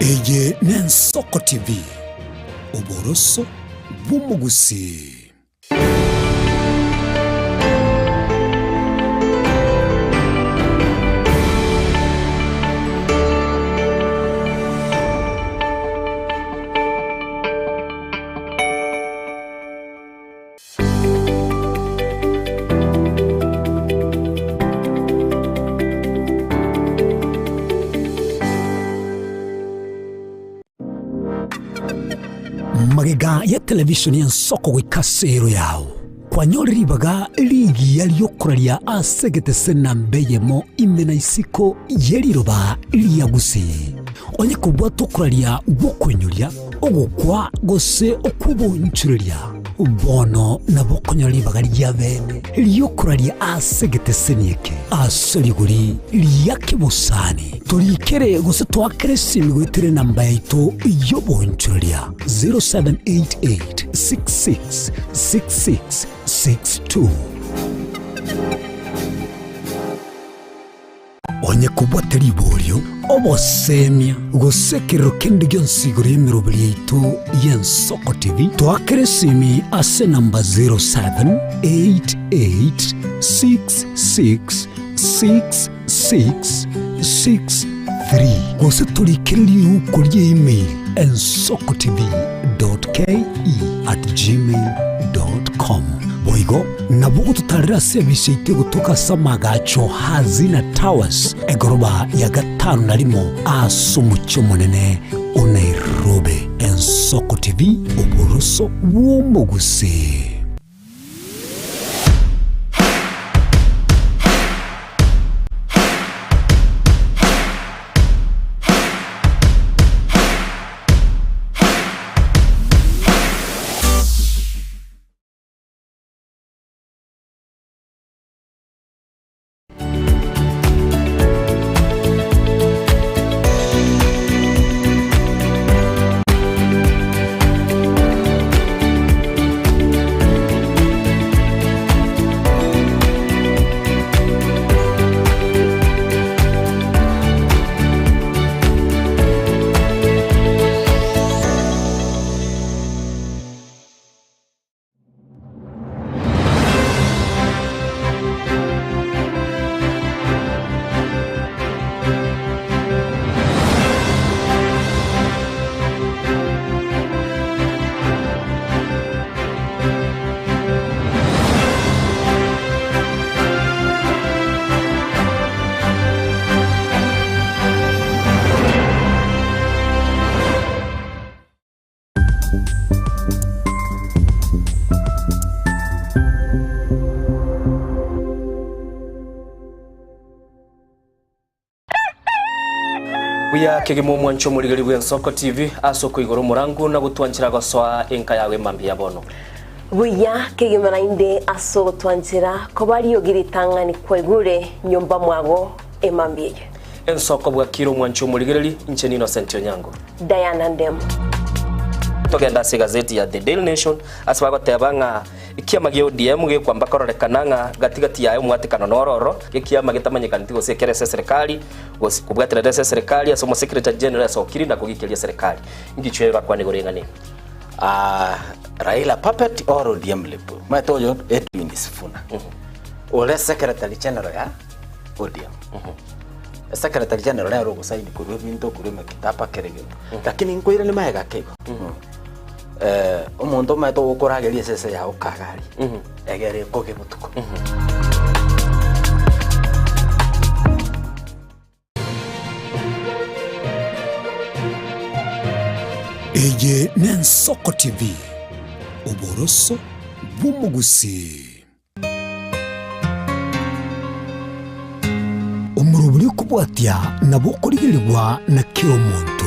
Eye n'Ensoko TV oboroso bw'umugusi. Magega ya televishoni y'Ensoko gwikasero yawo kwanyoribaga ligi yaliyokuralia asegete sena mbeyemo imena isiko yeliroba liyagusi onye kubwa tokuralia bokwenyulia ogukwa gose okubonchulia bono na bokonyoribaga lyabene liyokuralia asegete senieke asoliguri liyakibusani tolikere gose twakere simigwitire namba yaito yobonchulia 0788666662 onye kubwateri bolyo obosemia gosekero kende gyonsigoro yemirobili yaitu y'Ensoko TV twakere simi ase namba 0788666663 gose tulikere kuri email ensokotv.ke@gmail.com boigo nabugo tutarira service ite gutoka samagacho hazina towers egoroba ya gatanu narimo asumucyo munene Nairobi. Ensoko TV oboroso bw'umugusi. Buya kegemo mwancho muligari bw'Ensoko TV asoko igoro murangu na gutwanchira goswa enka yawe mambi yabono. Buya kegemera inde aso twanchira ko bari yogiritanga ni kwegure nyomba mwago emambiye. Ensoko bwa kiro mwancho muligari Ncheni Innocent Onyango. Diana Ndem. Togenda se gazeti ya The Daily Nation asbago tebanga ikiama gyo DM ge kwamba kororekananga gatigati yayo mwatikano nororo ikiama gitamanyikana tigo sekere serikali kubwatira serikali asomo secretary general sokiri na kugikilia serikali ngichwera kwa nigorengane Raila puppet or ODM lepo matoyo Edwin Sifuna ole secretary general ya ODM secretary general ya rogo saini kuru binto kuru makitapa kerege lakini nkoira ni maega kego omuntu mato gukurageria sese ya ukagari egere koge mutuko Eye n'Ensoko TV oboroso bw'umugusi. Umuruburi kubwatya nabo kurigirirwa na kiro muntu.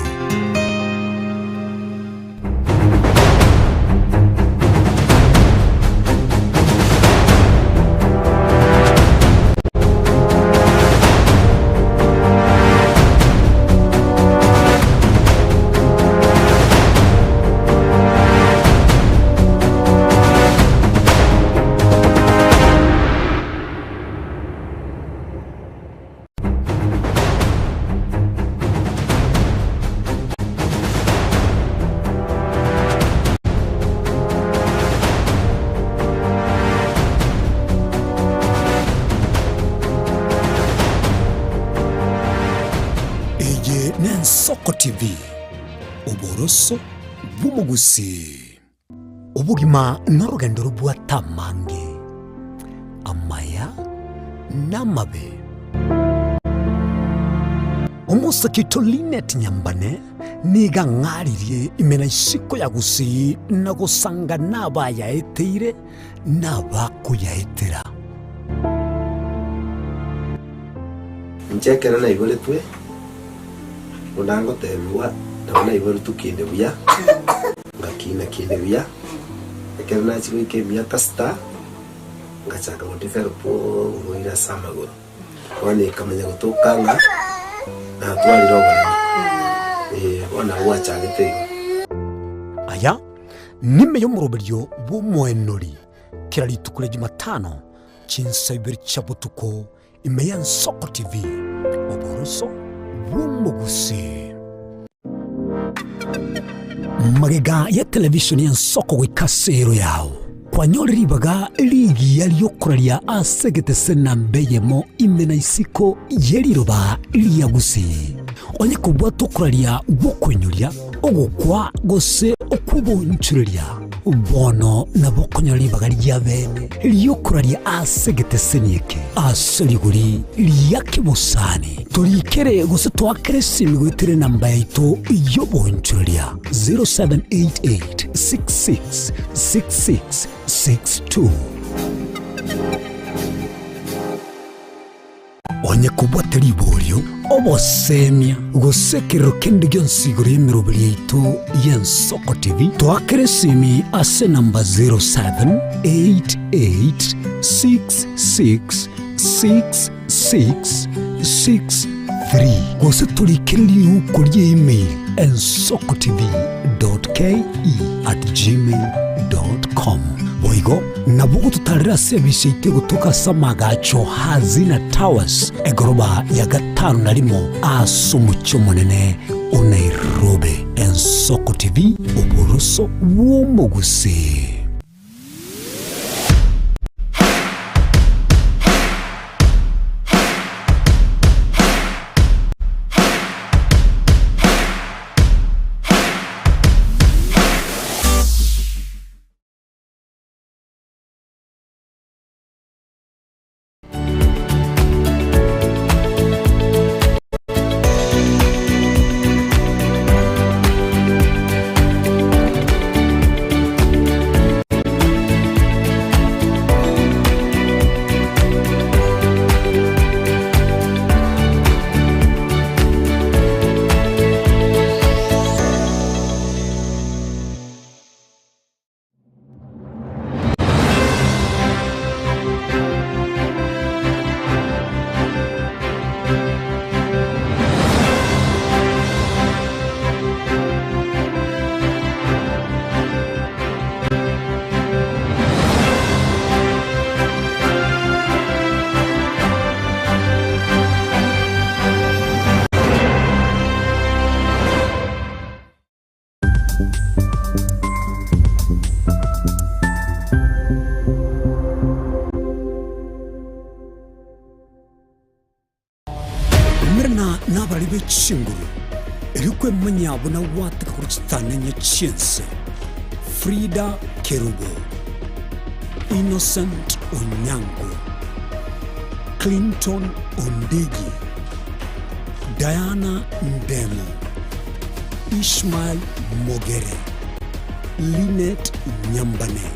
Ensoko TV uboroso bw'umugusi ubugima n'urugendo rw'atamange amaya n'amabe umusakito Linet Nyambane niga ng'aririe imena isiko ya gusi na gusanga n'abayaeteire n'abakuyaetera nchekera na igore twe unango tebiwa ndabona igore tukinde buya ngakina kinde buya ekera na chiko ikemia tasta ngachaka motifero po ngoira samagoro wani kamenya gutokanga na twali roba ona wacha gitego aya nime yo muroberyo bw'umwenori kiraritukure Jumatano chinsabiri chabutuko imeya Ensoko TV uboroso bw'umugusi magega ya televishoni ya Ensoko gwikasero yawo kwanyoleribaga ligi yaliyokuralia asegete senambeyemo imena isiko yeliroba liyagusi onye kubwa tokuralia bwokwenyulia ogukwa gose okubonchurelia bono nabokonyolibaga lyabene liyokuralia asegete senieke aseliguri liyakibusani tolikere gose twakere simigwetere namba yaito yobonchurelia 0788666662 onye kubwatera iboryo obosemia gusekero kende gyonsigoro y'emiroberi yaitu y'Ensoko TV twakere simi ase namba 0788666663 gose tulikereri uko email ensokotv.ke@gmail.com boigo nabugo tutarira service ite gutoka samagacho hazina towers egoroba ya gatanu narimo asumucyo munene Nairobi. Ensoko TV uboroso bw'umugusi. Mirna nabalibe chinguru erikwe manyabo na wataka kuchitanya chiense Frida Kerubo, Innocent Onyango, Clinton Ondigi, Diana Ndemo, Ishmael Mogere, Linet Nyambane,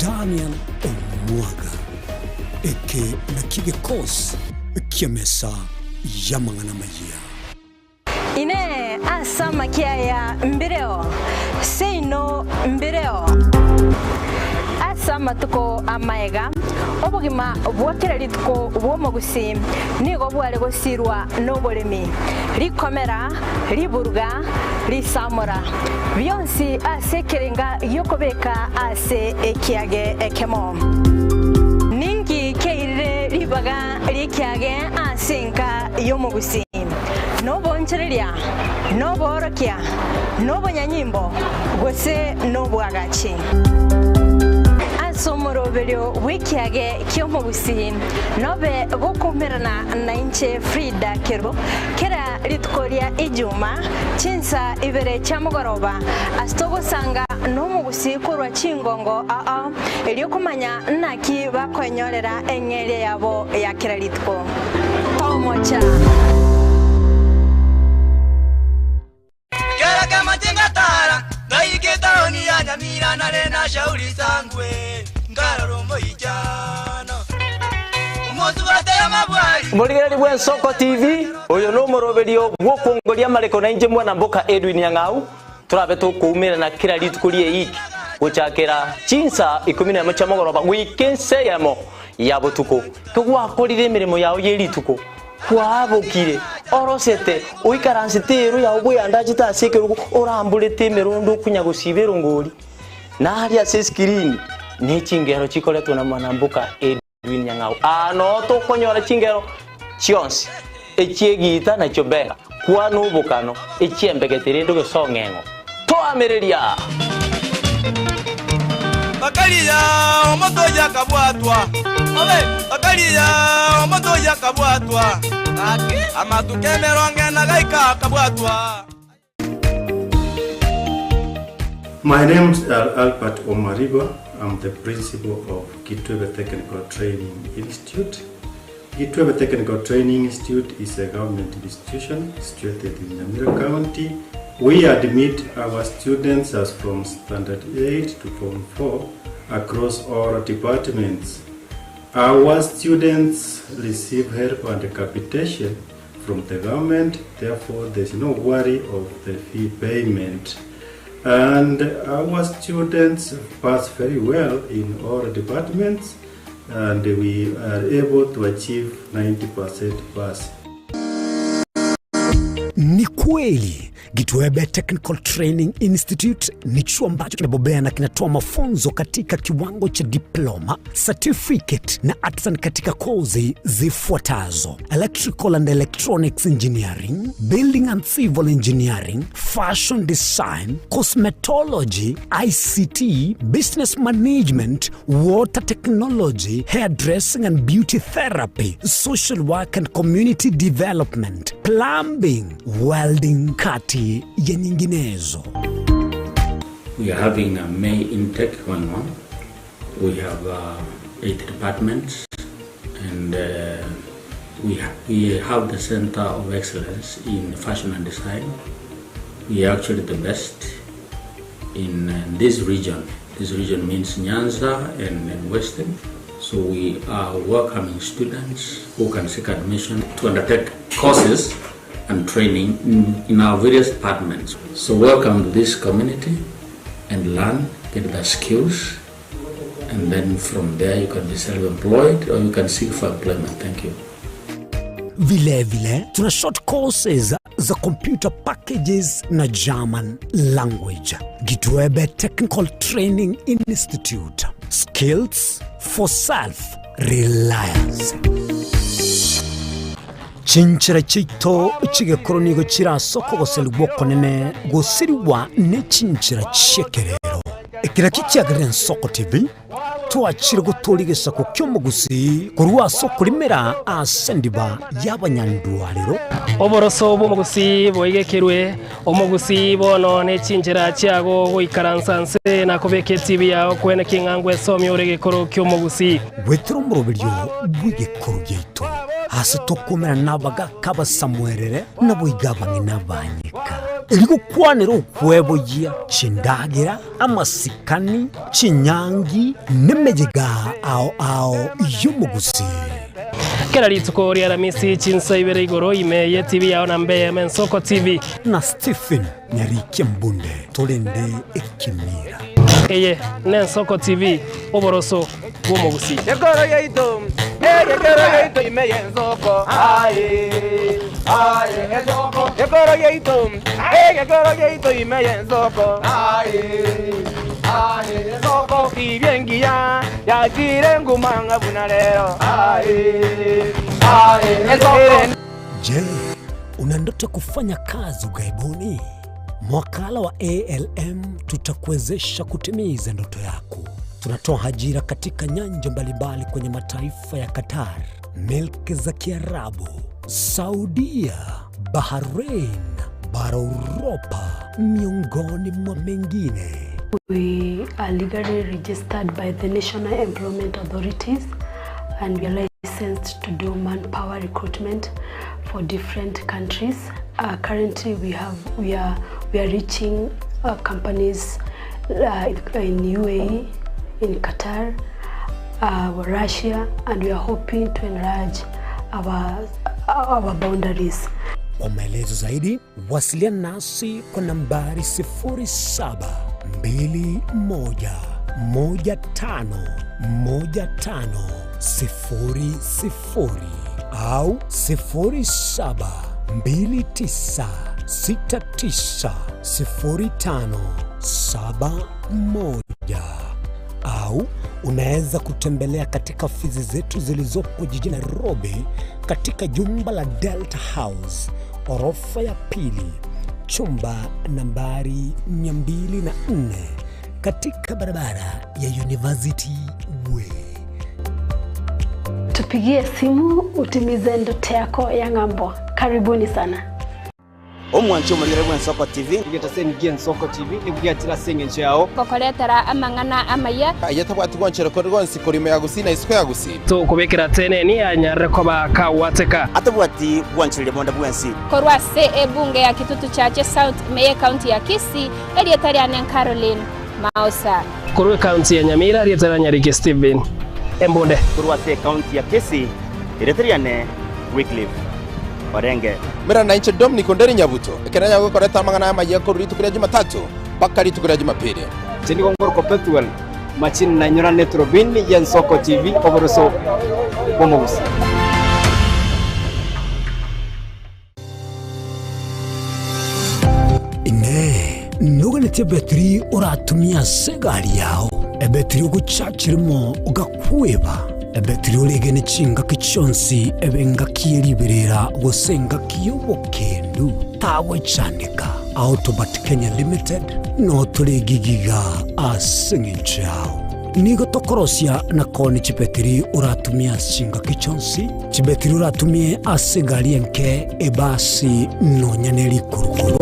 Daniel Omwaga, eke nakige kos kiamesa yamangana mayia. Ine asama kiaya mbireo, seino mbireo. Asama tuko amaega, obugima bwakirari tuko bwomogusi, nigo bwale gosirwa nobolemi, rikomera, riburga, risamora. Byonsi asekerenga yokobeka ase ekiage ekemo. Ningi keire ribaga rikiage asenka yomogusi. Nobo nchereria, nobo orokia, nobo nyanyimbo, gose nobo agachi. asomoroberio wikiage kiomugusi nobe gukumirana na inche Frida Kero kera ritkoria ijuma chinsa ibere chamugoroba astogo sanga n'omugusi kurwa chingongo elio kumanya naki bakwenyorera engere yabo ya kera ritko tomocha kera kama tingatara naiketaoni ya nyamira na rena shauri sangwe ngararombo ijano umozubate ya mabwari Muligari bwa Soko TV uyu no muroberio gwokongoria mareko na inje mwana mboka Edwin Yang'au turabe tukumira na kira ritukurie iki guchakira chinsa 11 chamogoroba wikense yamo yabutuko tugwakorire imirimo yawo yerituko kwabukire orosete uikaransitero ya ubuyanda chitasike urambulete merondo kunyagusibero ngori na hali ase screen ne chingero chikoletwa na mwanambuka Edwin Yang'au ano to konyora chingero chionsi echiegita na chobera kwa nubukano echiembegetere ndo gesongengo to amereria bakaliya omoto yakabwatwa bakaliya omoto yakabwatwa amatukemeronge na gaika kabwatwa. My name is Albert Omariba. I'm the principal of Gitwebe Technical Training Institute. Gitwebe Technical Training Institute is a government institution situated in Nyamira County. We admit our students as from Standard 8 to Form 4 across all departments. Our students receive help and capitation from the government, therefore there is no worry of the fee payment. And our students pass very well in all departments, and we are able to achieve 90% pass. Ni kweli Gitwebe Technical Training Institute ni chuo ambacho kinabobea na kinatoa mafunzo katika kiwango cha diploma, certificate na artisan katika kozi zifuatazo: Electrical and Electronics Engineering, Building and Civil Engineering, Fashion Design, Cosmetology, ICT, Business Management, Water Technology, Hairdressing and Beauty Therapy, Social Work and Community Development, Plumbing, Welding, kati ya nyinginezo. We are having a May intake 1-1. We have 8 departments, and we have the Center of Excellence in Fashion and Design. We are actually the best in this region. This region means Nyanza and Western. So we are welcoming students who can seek admission to undertake courses and training in our various departments. So welcome to this community and learn, get the skills, and then from there you can be self-employed or you can seek for employment. Thank you. Vile tuna short courses za computer packages na German language. Gitwebe Technical Training Institute. Skills for self-reliance. Chinchira chito chigekoro nigo chirasoko goseli gwokonene gosiriwa ne chinchira chekerero ekira kichagren Soko TV twachire gutuligesa ku kyomugusi kurwa soko limera asendiba y'abanyandwariro oboroso bomugusi boigekerwe omugusi bono ne chinchira chiago goikaransanse na kobeke TV yao kwene kingangwe somyo regekoro kyomugusi wetro murobiryo bwigekoro gyeito hasi tokumera nabaga kaba samwerere naboigabanye nabanyika eriko kwanero ukwebogia chindagira amasikani chinyangi nemejega ao yumugusi kera rituko ria ramisi chinsa ibere igoro ime TV yao na Mbeya Soko TV na Stephen Nyarike Mbunde tolende ekimira eye ne Soko TV oboroso bwomugusi Yekoro yeito ime yenzoko ezoko yekoro yeito ime yenzoko ezoko ibyengia yakire ngumanga bunalero ezoko. Je, una ndoto kufanya kazi ugaibuni? Mwakala wa ALM tutakuwezesha kutimiza ndoto yako. Tunatoa ajira katika nyanja mbalimbali kwenye mataifa ya Qatar, Milki za Kiarabu, Saudia, Bahrain, bara Europa, miongoni mwa mengine. We are legally registered by the National Employment Authorities and we are licensed to do manpower recruitment for different countries. Currently we are reaching companies in UAE, in Qatar, Russia, and we are hoping to enlarge our boundaries. Kwa maelezo zaidi, wasiliana nasi kwa nambari 0721151500 au 0729690571 au unaweza kutembelea katika ofisi zetu zilizopo jijini Nairobi katika jumba la Delta House, orofa ya pili, chumba nambari 204 katika barabara ya University Way. Tupigie simu utimize ndoto yako ya ng'ambo. Karibuni sana. Omwancho muri Nsoko TV ngiye Nsoko TV nibwatira senge yao kokoretera amangana amaya ayatabwati gwanchero ko rwonsi korime yagusina isiko yagusina to kubekera tene ni anyare ko bakawateka atabwati gwanchiro bonda bwensi korwa se ebunge ya Kitutu Chache South Meye County ya Kisii elietari anen Caroline Mausa korwe county ya Nyamira elietari Nyariki Steven Embonde korwa se county ya Kisii elietari anen Wycliffe Orenge mera na inche Dominic Onderi Nyabuto ekeranya gukoreta amangana amaye ko ruri tukira Jumatatu bakari tukira Jumapili chini ngoro ko petuel machini na nyora netrobin ya Nsoko TV oboroso bomogusi ine nuganete betri uratumia segari yao ebetri uguchachirimo ugakweba ebetri ulegene chinga kichonsi ebenga kieriberera gosenga kiyobokendu tawe chanika Autobat Kenya Limited no tulegigiga asinginchao nigo tokorosia na koni chibetri uratumia chinga kichonsi chibetri uratumie asegari enke ebasi no nyaneli kurukuru.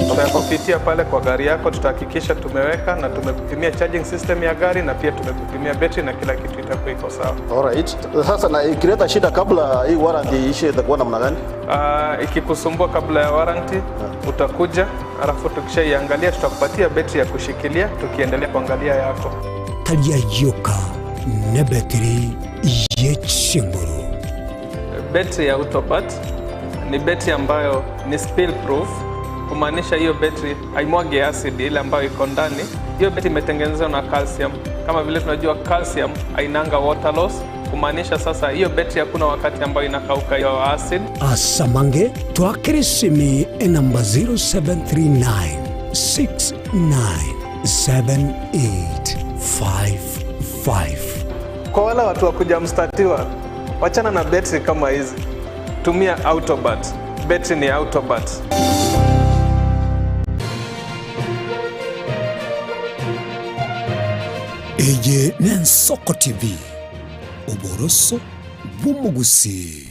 Tunapopitia pale kwa gari yako tutahakikisha tumeweka na tumekupimia charging system ya gari na pia tumekupimia battery na kila kitu itakuwa iko sawa. Alright. Sasa na ikileta shida kabla hii warranty ishe itakuwa namna gani? Ikikusumbua kabla ya warranty utakuja, alafu tukishaiangalia tutakupatia battery ya kushikilia tukiendelea kuangalia yako. Talia yoka na battery yechinguru. Battery ya Autobat ni battery ambayo ni spill proof. Kumaanisha hiyo battery haimwagi acid ile ambayo iko ndani. Hiyo battery imetengenezwa na calcium. Kama vile tunajua calcium hainanga water loss. Kumaanisha sasa hiyo battery hakuna wakati ambayo inakauka hiyo acid. Asamange twakirisimi namba 0739697855. Kwa wale watu wakuja mstatiwa, wachana na battery kama hizi. Tumia Autobat. Battery ni Autobat. Eje ni Nsoko TV, oboroso bw'omugusi.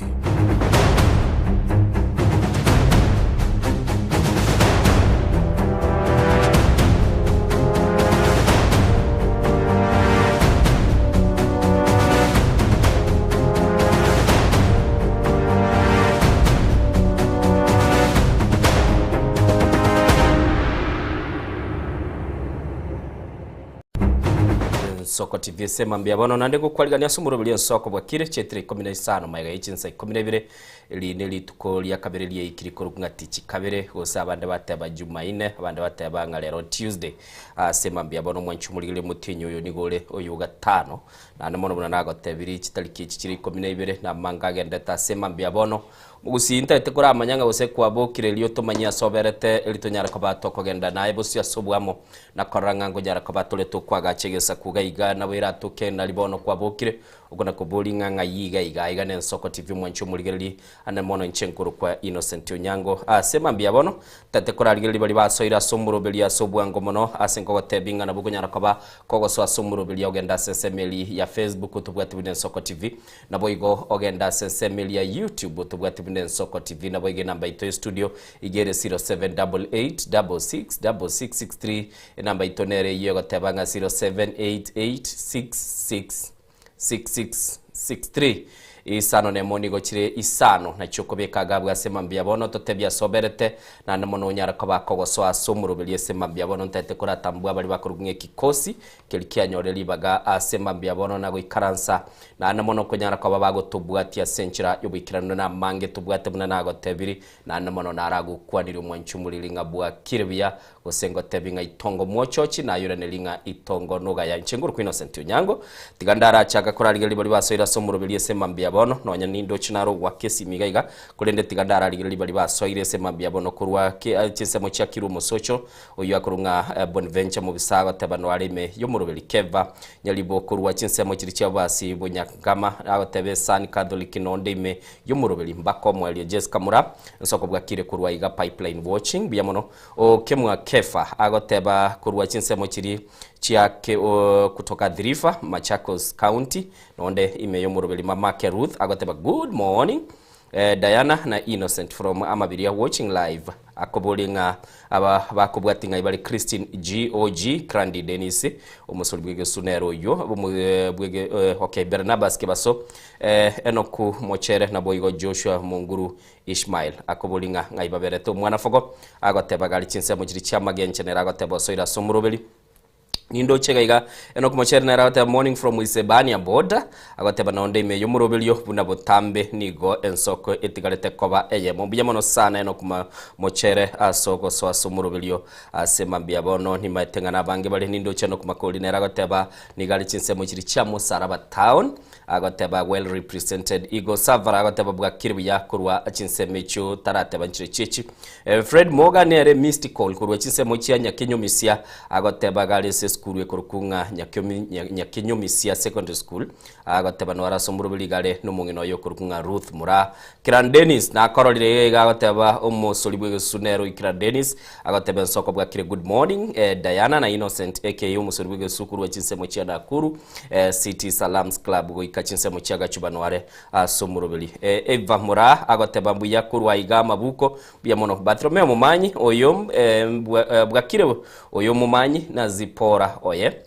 Nsoko TV sema mbia bono nande gukwarigania sumuro bili Nsoko bwakire chetire 15 maiga ichinsa 12 ili lituko lya kabere ikiriko ngati kabere gosa abande bataba Jumaine abande bataba ngalero Tuesday sema mbia bono mwanchumuligire mutinyo uyo nigole uyu gatano na namono buna nago tebiri chitaliki chiri 12 na mangage ndeta sema mbia bono mugusi internet kora amanyanga gose kwabokire liyo tomanya soberete elitonyara ko batoko genda naye bosi asobwamo na koranga ngo nyara ko batole to kwaga chegesa kugaiga na wira to kenda libono kwabokire ukona kubulinga ngayiga iga ne Nsoko TV mwancho muligereri anamono nchenkuru kwa Innocent Onyango asema mbia bono tate koraligereri bali basoira somurobelia sobwango mono asenko gotebinga na bugunyara koba kogoso somurobelia ogenda sensemeli ya Facebook tubwati bune Nsoko TV na boigo ogenda sensemeli ya YouTube tubwati bune Nsoko TV na boige namba ito studio igere 0788666663 namba ito nere iyo gotebanga 0788666663 isano ne monigo chire isano na chokobeka bwa sema mbia bono totebya soberete na namono nyara ko bakogoso asumurubelie sema mbia bono ntete kora tambwa bali bakurunye kikosi kelikia nyoreli baga asema mbia bono na goikaransa na namono kunyara ko bago tubwatia senchira yobikirano na mange tubwate buna nago tebiri na namono naragu kwaniri mwanchumulilinga bwa kiribya gosengo tebinga itongo mwochochi na yure nelinga itongo noga ya nchenguru Innocent Onyango tigandara chaka koraligereri bali basoira somurubelie sema mbia bono nonya nindo chinaro wa kesi migaiga kulende tigandara ligereri bali basoire sema mbia bono kurwa kisemo cha kirumo socho oyo akurunga Bonaventure mu bisaga tabano arime yo murubeli keva nyalibo kurwa kinsemo kiri cyabasi bonyakama abatebe San Catholic nondeme yo murubeli mbako mwali Jessica Mura Nsoko bwakire kurwa iga pipeline watching biamono o kemwa kefa agoteba kurwa kinsemo kiri chiake kutoka Dhirifa Machakos County nonde imeyo murubeli mamake Ruth agoteba good morning Diana na Innocent from Amabiria watching live akobolinga aba bakubwatinga ibali Christine GOG Krandi Dennis umusori bwege sunero yo bwege okay Barnabas kebaso enoku mochere na boigo Joshua Munguru Ishmael akobolinga ngaibabereto mwana fogo agoteba gali chinse mu kiri cyamagencenera agoteba soira somurobeli nindo chegaiga enoku mochere na rawata morning from Isebania border agoteba naonde ime yo murobelio buna botambe nigo Ensoko etigalete koba eye mbuya mono sana enoku mochere asoko so asumurobelio asema mbia bono ni matengana bange bali nindo cheno kumakoli na agoteba nigali chinse mu kiri cha Musaraba town agoteba well represented Igo Savara agoteba bwa kiribya kurwa chinse mecho tarateba nchire chichi Fred Morgan ere mystical kurwa chinse mu chia Nyakinyumisia agoteba gali skulu kurukunga Nyakinyumisia secondary school agoteba no arasomurubili gale numungino yo kurukunga Ruth Mura Kiran Dennis na korolire agoteba omosoli bwe sunero Kiran Dennis agoteba Nsoko bwa kire good morning Diana na Innocent aka omosoli bwe sukuru wa chinsemo chia Nakuru City Salams Club go ikachinsemo chia Gachubanware asomurubili Eva Mura agoteba mbuya kurwa iga mabuko bya mono Bartolomeo Mumanyi oyo bwa kire oyo Mumanyi na Zipora oye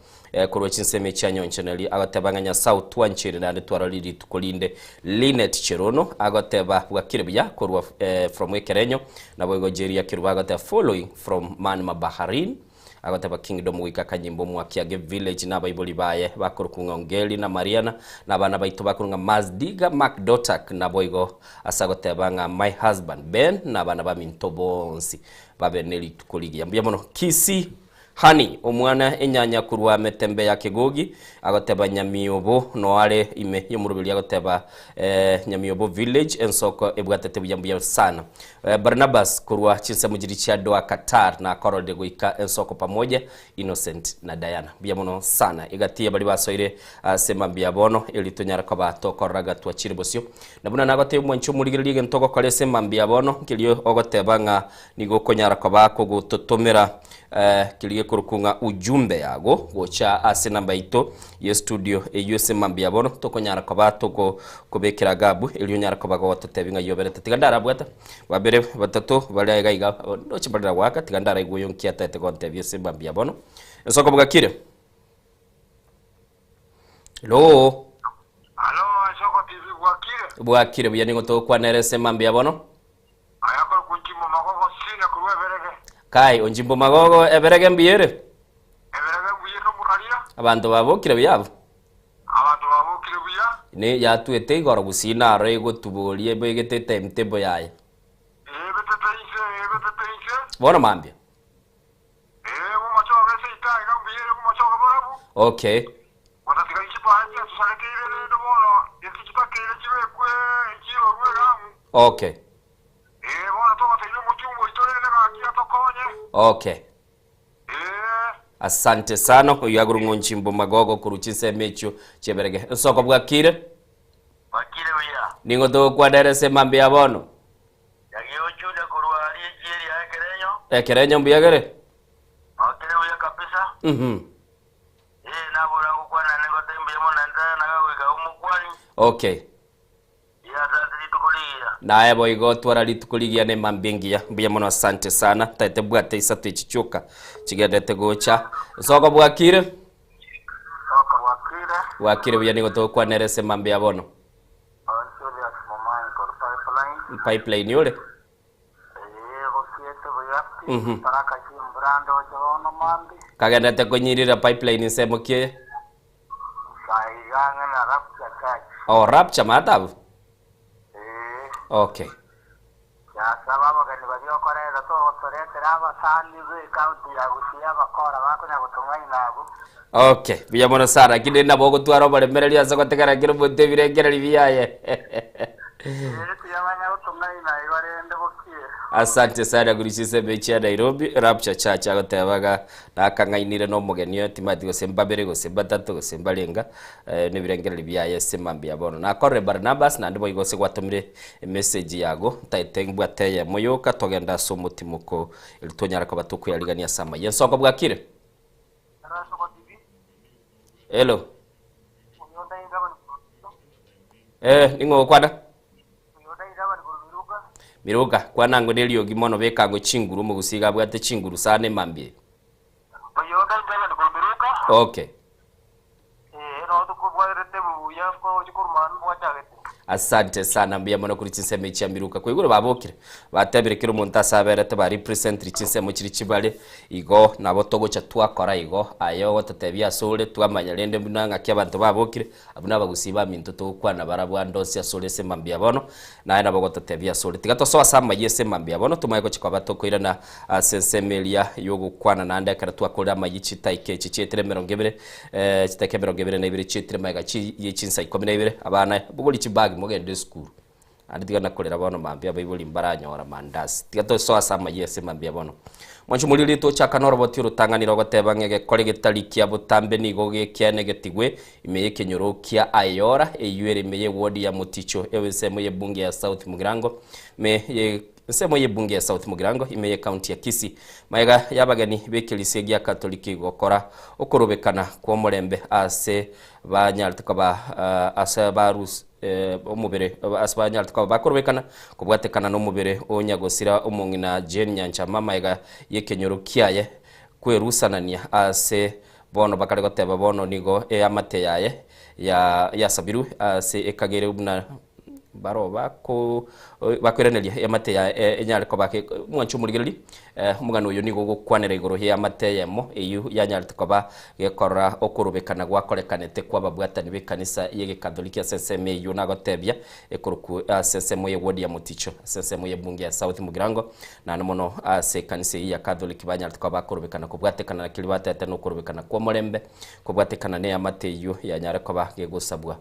kurwa chinseme cha Nyonchoneli agotabanganya South Wanchiri na twaraliri tukolinde Linet Chirono agoteba bwakiribya kurwa from Ekerenyo na bwego Jeria kirwa agoteba following from Manma Baharin agoteba Kingdom wika kanyimbo mwakiage village na Bible baye bakurukunga Ngeli na Mariana na bana baito bakurunga Mazdiga Macdotak na bwego asagoteba nga my husband Ben na bana ba Mintobonsi babeneli tukoligi yambya mono Kisi Hani omwana enyanya kurwa metembe ya Kegogi agoteba Nyamiobo noare ime yomurubili agoteba Nyamiobo village Ensoko ebwatete buyambuya sana Barnabas kurwa chinse mujiri cha doa Qatar na korode goika Ensoko pamoja Innocent na Diana biamono sana igatia bali basoire sema biabono elitonyara kwa batokoraga twachiribosyo nabuna nagote mwancho murigirige ntoko kole sema biabono kilio ogoteba nga nigo konyara kwa bako gutotomera kilige kurukunga ujumbe yago gocha ase namba ito ye studio eyose mambia bono tokonyara kwa batoko kubekera gabu eliyo nyara kwa bago watatebinga yoberete tigandara bwata babere batatu bali gaiga no chibalira waka tigandara iguyo nkiata te konte yose mambia bono Nsoko bwakire Hello Nsoko TV bwakire bya ningo to kwa nerese mambia bono ayako kunjimo magogo sina kurwe berege kai onjimbo magogo eberege mbiyere eberege mbiyere muralia abantu babokire byabo buya ne yatuete igoro gusina rego tubolie begete temtebo yaye bona mambia okay okay okay Asante sana uyu agurungo nchimbo magogo kuruchise mecho cheberege. Soko bwakire? Bakire uya. Ningo to kwa derese mambi abono. Yagi ochude kurwa jeri ya kerenyo. Kerenyo mbiyagere? Bakire uya kabisa. Na bora kwa na nego tembe mo na ndana na wega umukwani. Okay. Ya tatu litukuligia. Naye boigo twara litukuligia ne mambingia. Mbiya mono asante sana. Taite bwate isatu ichichuka. Chigedete gocha. Soko bwakire? Soko bwakire. Wakire uya ningo to kwa nerese mambi abono. Pipeline yule? Paraka chimbrando chono mambi. Kagendete kunyirira pipeline nsemo kie? Saiganga na rapcha kachi. Oh, rapcha matabu? Okay. Ya sababu gani bagyo koreza to otorete raba sali we county ya gusia bakora bako na gutungai nago. Okay, biya mono sara kinde na bogo twaro bare mereli aso kotegara kiro bote birengera libiyaye. Asante sana gurishise bechi ya Nairobi rapcha chacha gotebaga nakangainire no mugenio timati gosemba bere gosemba tatu gosemba lenga ne birengera libiyaye semambi abono na korre Barnabas na ndibo igose gwatumire message yago taitengbu ateye moyoka togenda so mutimuko ilitonyara ko batuku yaligania sama yensoko bwakire. Hello. Ningo kwada. Miruga kwa nango nelio gimono bekango chinguru mu gusiga bwate chinguru sane mambie. Okay. Asante sana mbia mono kuri chinseme cha miruka kwiguro babokire batabire kiro muntasabere te bari present chinsemo chiri chibale igo nabo togo cha twakora igo ayo gotatebia sole twamanya lende bunanga kya bantu babokire abuna bagusiba minto to kwana barabwa ndosi asole se mambia bono na nabo gotatebia sole tigato so asama yese mambia bono tumayeko chikwa batoko ira na sensemelia yogo kwana na anda kara twakora mayichi taike chichetre merongebere chitake merongebere na ibire chitre maiga chi yechinsa 12 abana bugoli chibag mugende school adiga nakolera bono mambia baibuli mbaranyora mandasi tigato so asama yese mambia bono mwanchu mulili to chaka no roboti rutanganira goteba ngege kore gitariki abutambe nigo gekiane getigwe imeye kenyorokia ayora eyuere imeye wodi ya Muticho ewesemo ye bunge ya South Mugirango nsemo ye bunge ya South Mugirango imeye county ya Kisii maiga yabagani bekilise gya katoliki gokora okorobekana kwa mulembe ase banyaltuka ba ase barus omubere asbanyaltuka bakorobekana kubwatekana no mubere onyagosira omongina Jane Nyancha maiga yekenyorokiaye kwerusanania ase bono bakare goteba bono nigo amate yaye ya sabiru ase ekagere buna baroba ko bakwerenelia yamate ya enyale ko bake mwanchu muligeri umugano uyu nigo gukwanira igoro ya mate yemo eyu yanyale tukoba gekora okurubekana gwakorekanete kwa babwatani bekanisa yege katoliki SSM yu nagotebia ekuruku SSM ye wodi ya Muticho SSM ye bunge ya South Mugirango na nomono ase kanisa ya katoliki banyale tukoba kurubekana kubwatekana na kilibata ate no kurubekana kwa mulembe kubwatekana ne yamate yu yanyale ko bake gusabwa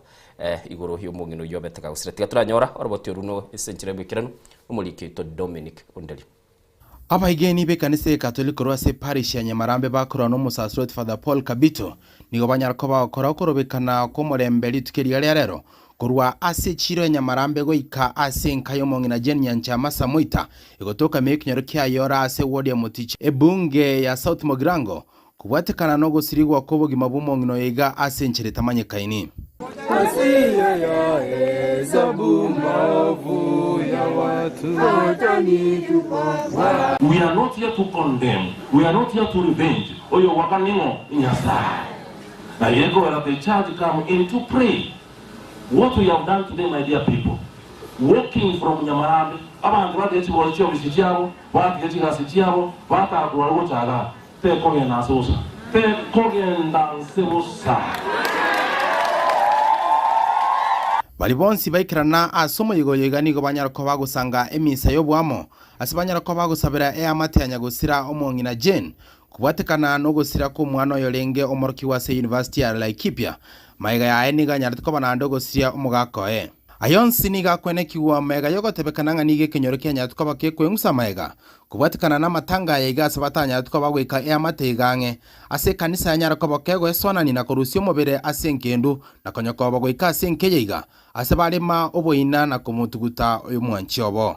igoro hiyo mungino yobeteka usiretiga turanyora oroboti runo esenchire bwikirano umulikito Dominic Undeli abaigeni be kanisa Catholic Rose Parish ya Nyamarambe bakora no Musasrot Father Paul Kabito nigo banyarako bakora korobekana ko mulembe litukeria rero kurwa ase chiro Nyamarambe goika ase nkayo mongina Jane Nyancha masa moita igotoka mekinyoro kya yora ase wodi ya Muticho ebunge ya South Mugirango kubwatekana no gusirigwa ko bogima bumongino yiga ase nchire tamanye kaini We are not here to condemn. We are not here to revenge. Oyo wakaningo nyasai. Na yego at the church come in to pray. What we have done today, my dear people, walking from Nyamarambe, abantu bageti bolcho bisichabo, bageti gasichabo, bata kuwa chaga, te kogen nasosa, te kogen dansebusa. Balibonsi baikirana asomo yigoyegani go banyarako bagusanga emisa yobwamo asibanyarako bagusabira amate yanyagusira omongina Jane kubwatekana no gusira ko mwana yorenge omoroki wa University ya Laikipia maiga ya eniga nyaratuko banando gusira omugako ayonsi niga kwenekiwa mega yogotebekana nige kenyoro kenya tukoba ke kweng'usa mega kubatikana na matanga ya igasa batanya tukoba gwika ya mategange ase kanisa ya nyarakoba kego esonani na korusio mobere ase nkendu na konyokoba gwika ase nkeyeiga ase barima oboina na kumutuguta oyo mwanchi obo.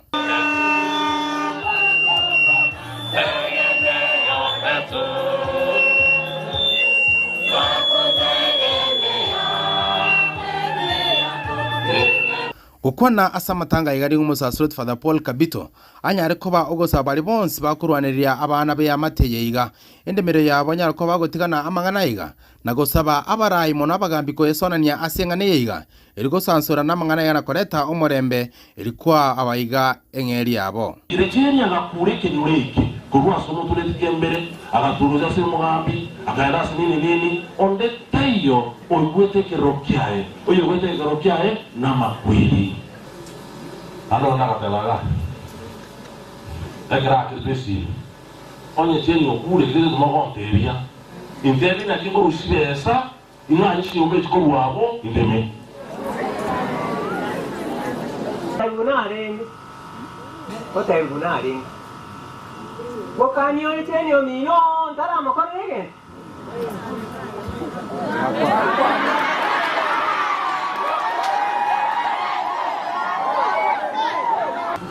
Gukwana asa matanga igari ng'umusasuroti Father Paul Kabito anyare koba ogosa bari bonsi bakurwanirira abana be yamateye iga endemero yabo nyare koba gotigana amangana iga na gosaba abarayi mono abagambiko esonania asengane iga eriko sansura namangana yana koreta omorembe erikwa abaiga engeri yabo irejeria ngakureke nyureke kurwa somo tuletiye mbere agaturuza se mugambi akaenda nini onde tayo oyugwete kerokyae na makwili ano nakatelaga ekra kibesi onye chenyo kule kile tumagonteria intebi na kingo rusibesa inani shiyombe chiko wabo indeme ayunare ayunare Bokanyo chenyo mino ndara makorege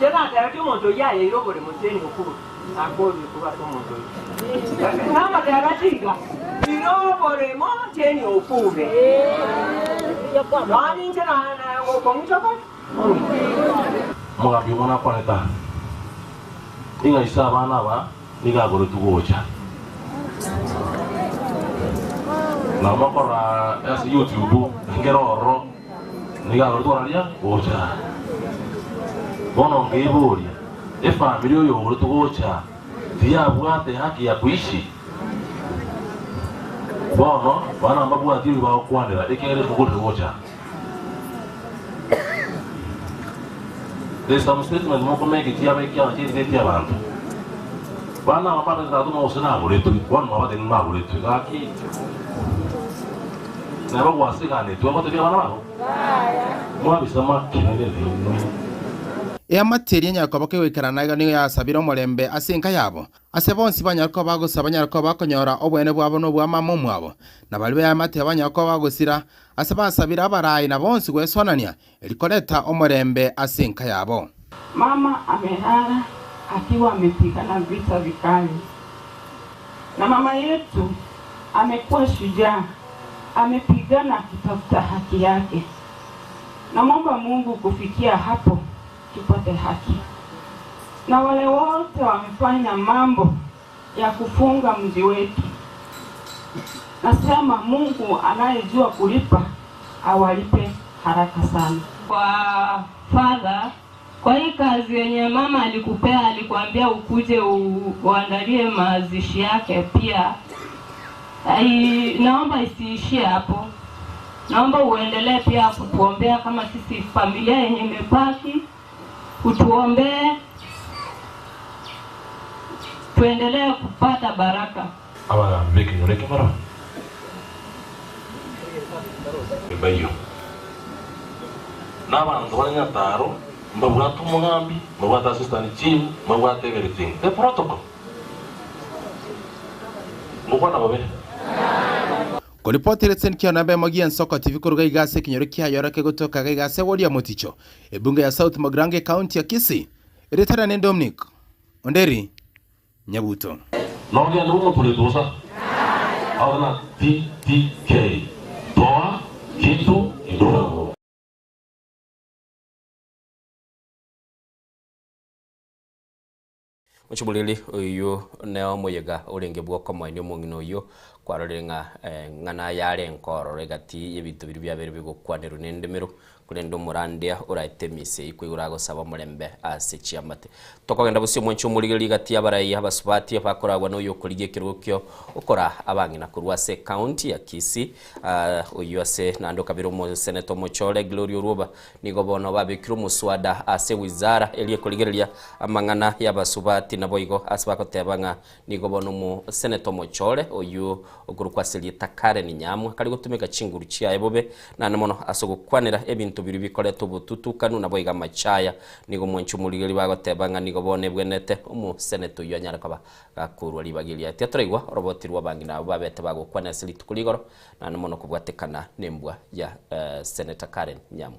Jena tayari moto ya yero bole muteni mukuru akoli kuba tomoto Kama tayari mino bole muteni okube Nani njena na ngokomcha kwa Mugabi mwana kwaneta Inga isa bana ba niga goro tugocha na makora as YouTube ngero niga goro tuaria gocha bono ngiburi family yo goro tugocha dia bwate haki ya kuishi bono bana mabwati ba kwanira ikere goro tugocha. There's some statement more make it here make your change the abantu. Bana mapata ndatu mo sina buretu, wan mapata ni maburetu gaki. Na ba wasika ne to mapata bana bano. Mwa bisama kinene ya materia nyakoba ke wekaranaga niyo yasabira omorembe asenka yabo ase bonsi banyakoba gusaba nyakoba konyora obwene bwabo no bwamama mwabo na bali ya mate abanyakoba gusira ase basabira abarayi na bonsi gwesonania elikoleta omorembe asenka yabo. Mama amelala akiwa amepigana vita vikali na mama yetu amekuwa shujaa, amepigana kutafuta haki yake. Naomba Mungu kufikia hapo tupate haki. Na wale wote wamefanya mambo ya kufunga mji wetu, nasema Mungu anayejua kulipa awalipe haraka sana. Kwa Father, kwa hii kazi yenye mama alikupea, alikwambia ukuje uandalie mazishi yake pia. Naomba isiishie hapo. Naomba uendelee pia kutuombea kama sisi familia yenye imebaki. Utuombee tuendelee kupata baraka. Abana mbeki nyoreke mara. Ebayo. Naba ndwanya taro, mbabura tumugambi, mbabura assistant chief, mbabura everything. The protocol. Mukwana babe. Kolipoti letsen kia nabe Mogian Soko TV kuruga igase kinyoro kia yorake kutoka igase wodi ya Moticho ebunge ya South Mogrange County ya Kisii eretara ne Dominic Onderi Nyabuto Nongea nuko tulitosa Awana TTK Toa kitu kidogo. Muchibulili uyu neo moyega urenge bwoko mwaini mungino uyu kwarorenga ngana yare nkoro regati yebintu biri byabere bigokwanero nendemero kurendo murandia uraitemise ikwigura gosaba murembe asichiamate tokogenda busio mwencho murigeri gati abarayi abasubati abakoragwa no yokurigie kirukyo ukora abangi na kurwase county ya Kisii uyu ase nando kabiro mo senator Mochole Gloria Ruba nigo bono babikira muswada ase wizara eliye kurigeria amangana y'abasubati naboigo asibakotebanga nigo bono mu senator Mochole uyu ogurukwa selie takare ni nyamu kali gutumika chinguru chia ebobe na namono asogukwanira ebintu tubiri bikoretwo bututukanu na boiga machaya nigo mwenchumurigeri bagotebanga nigo bone bwenete senator yo nyaraka gakurwa libagiria ati aturaigwa robotirwa bangi na babete bagokwana silitu kuligoro na nomono kubwatekana nembwa ya Senator Karen Nyamu.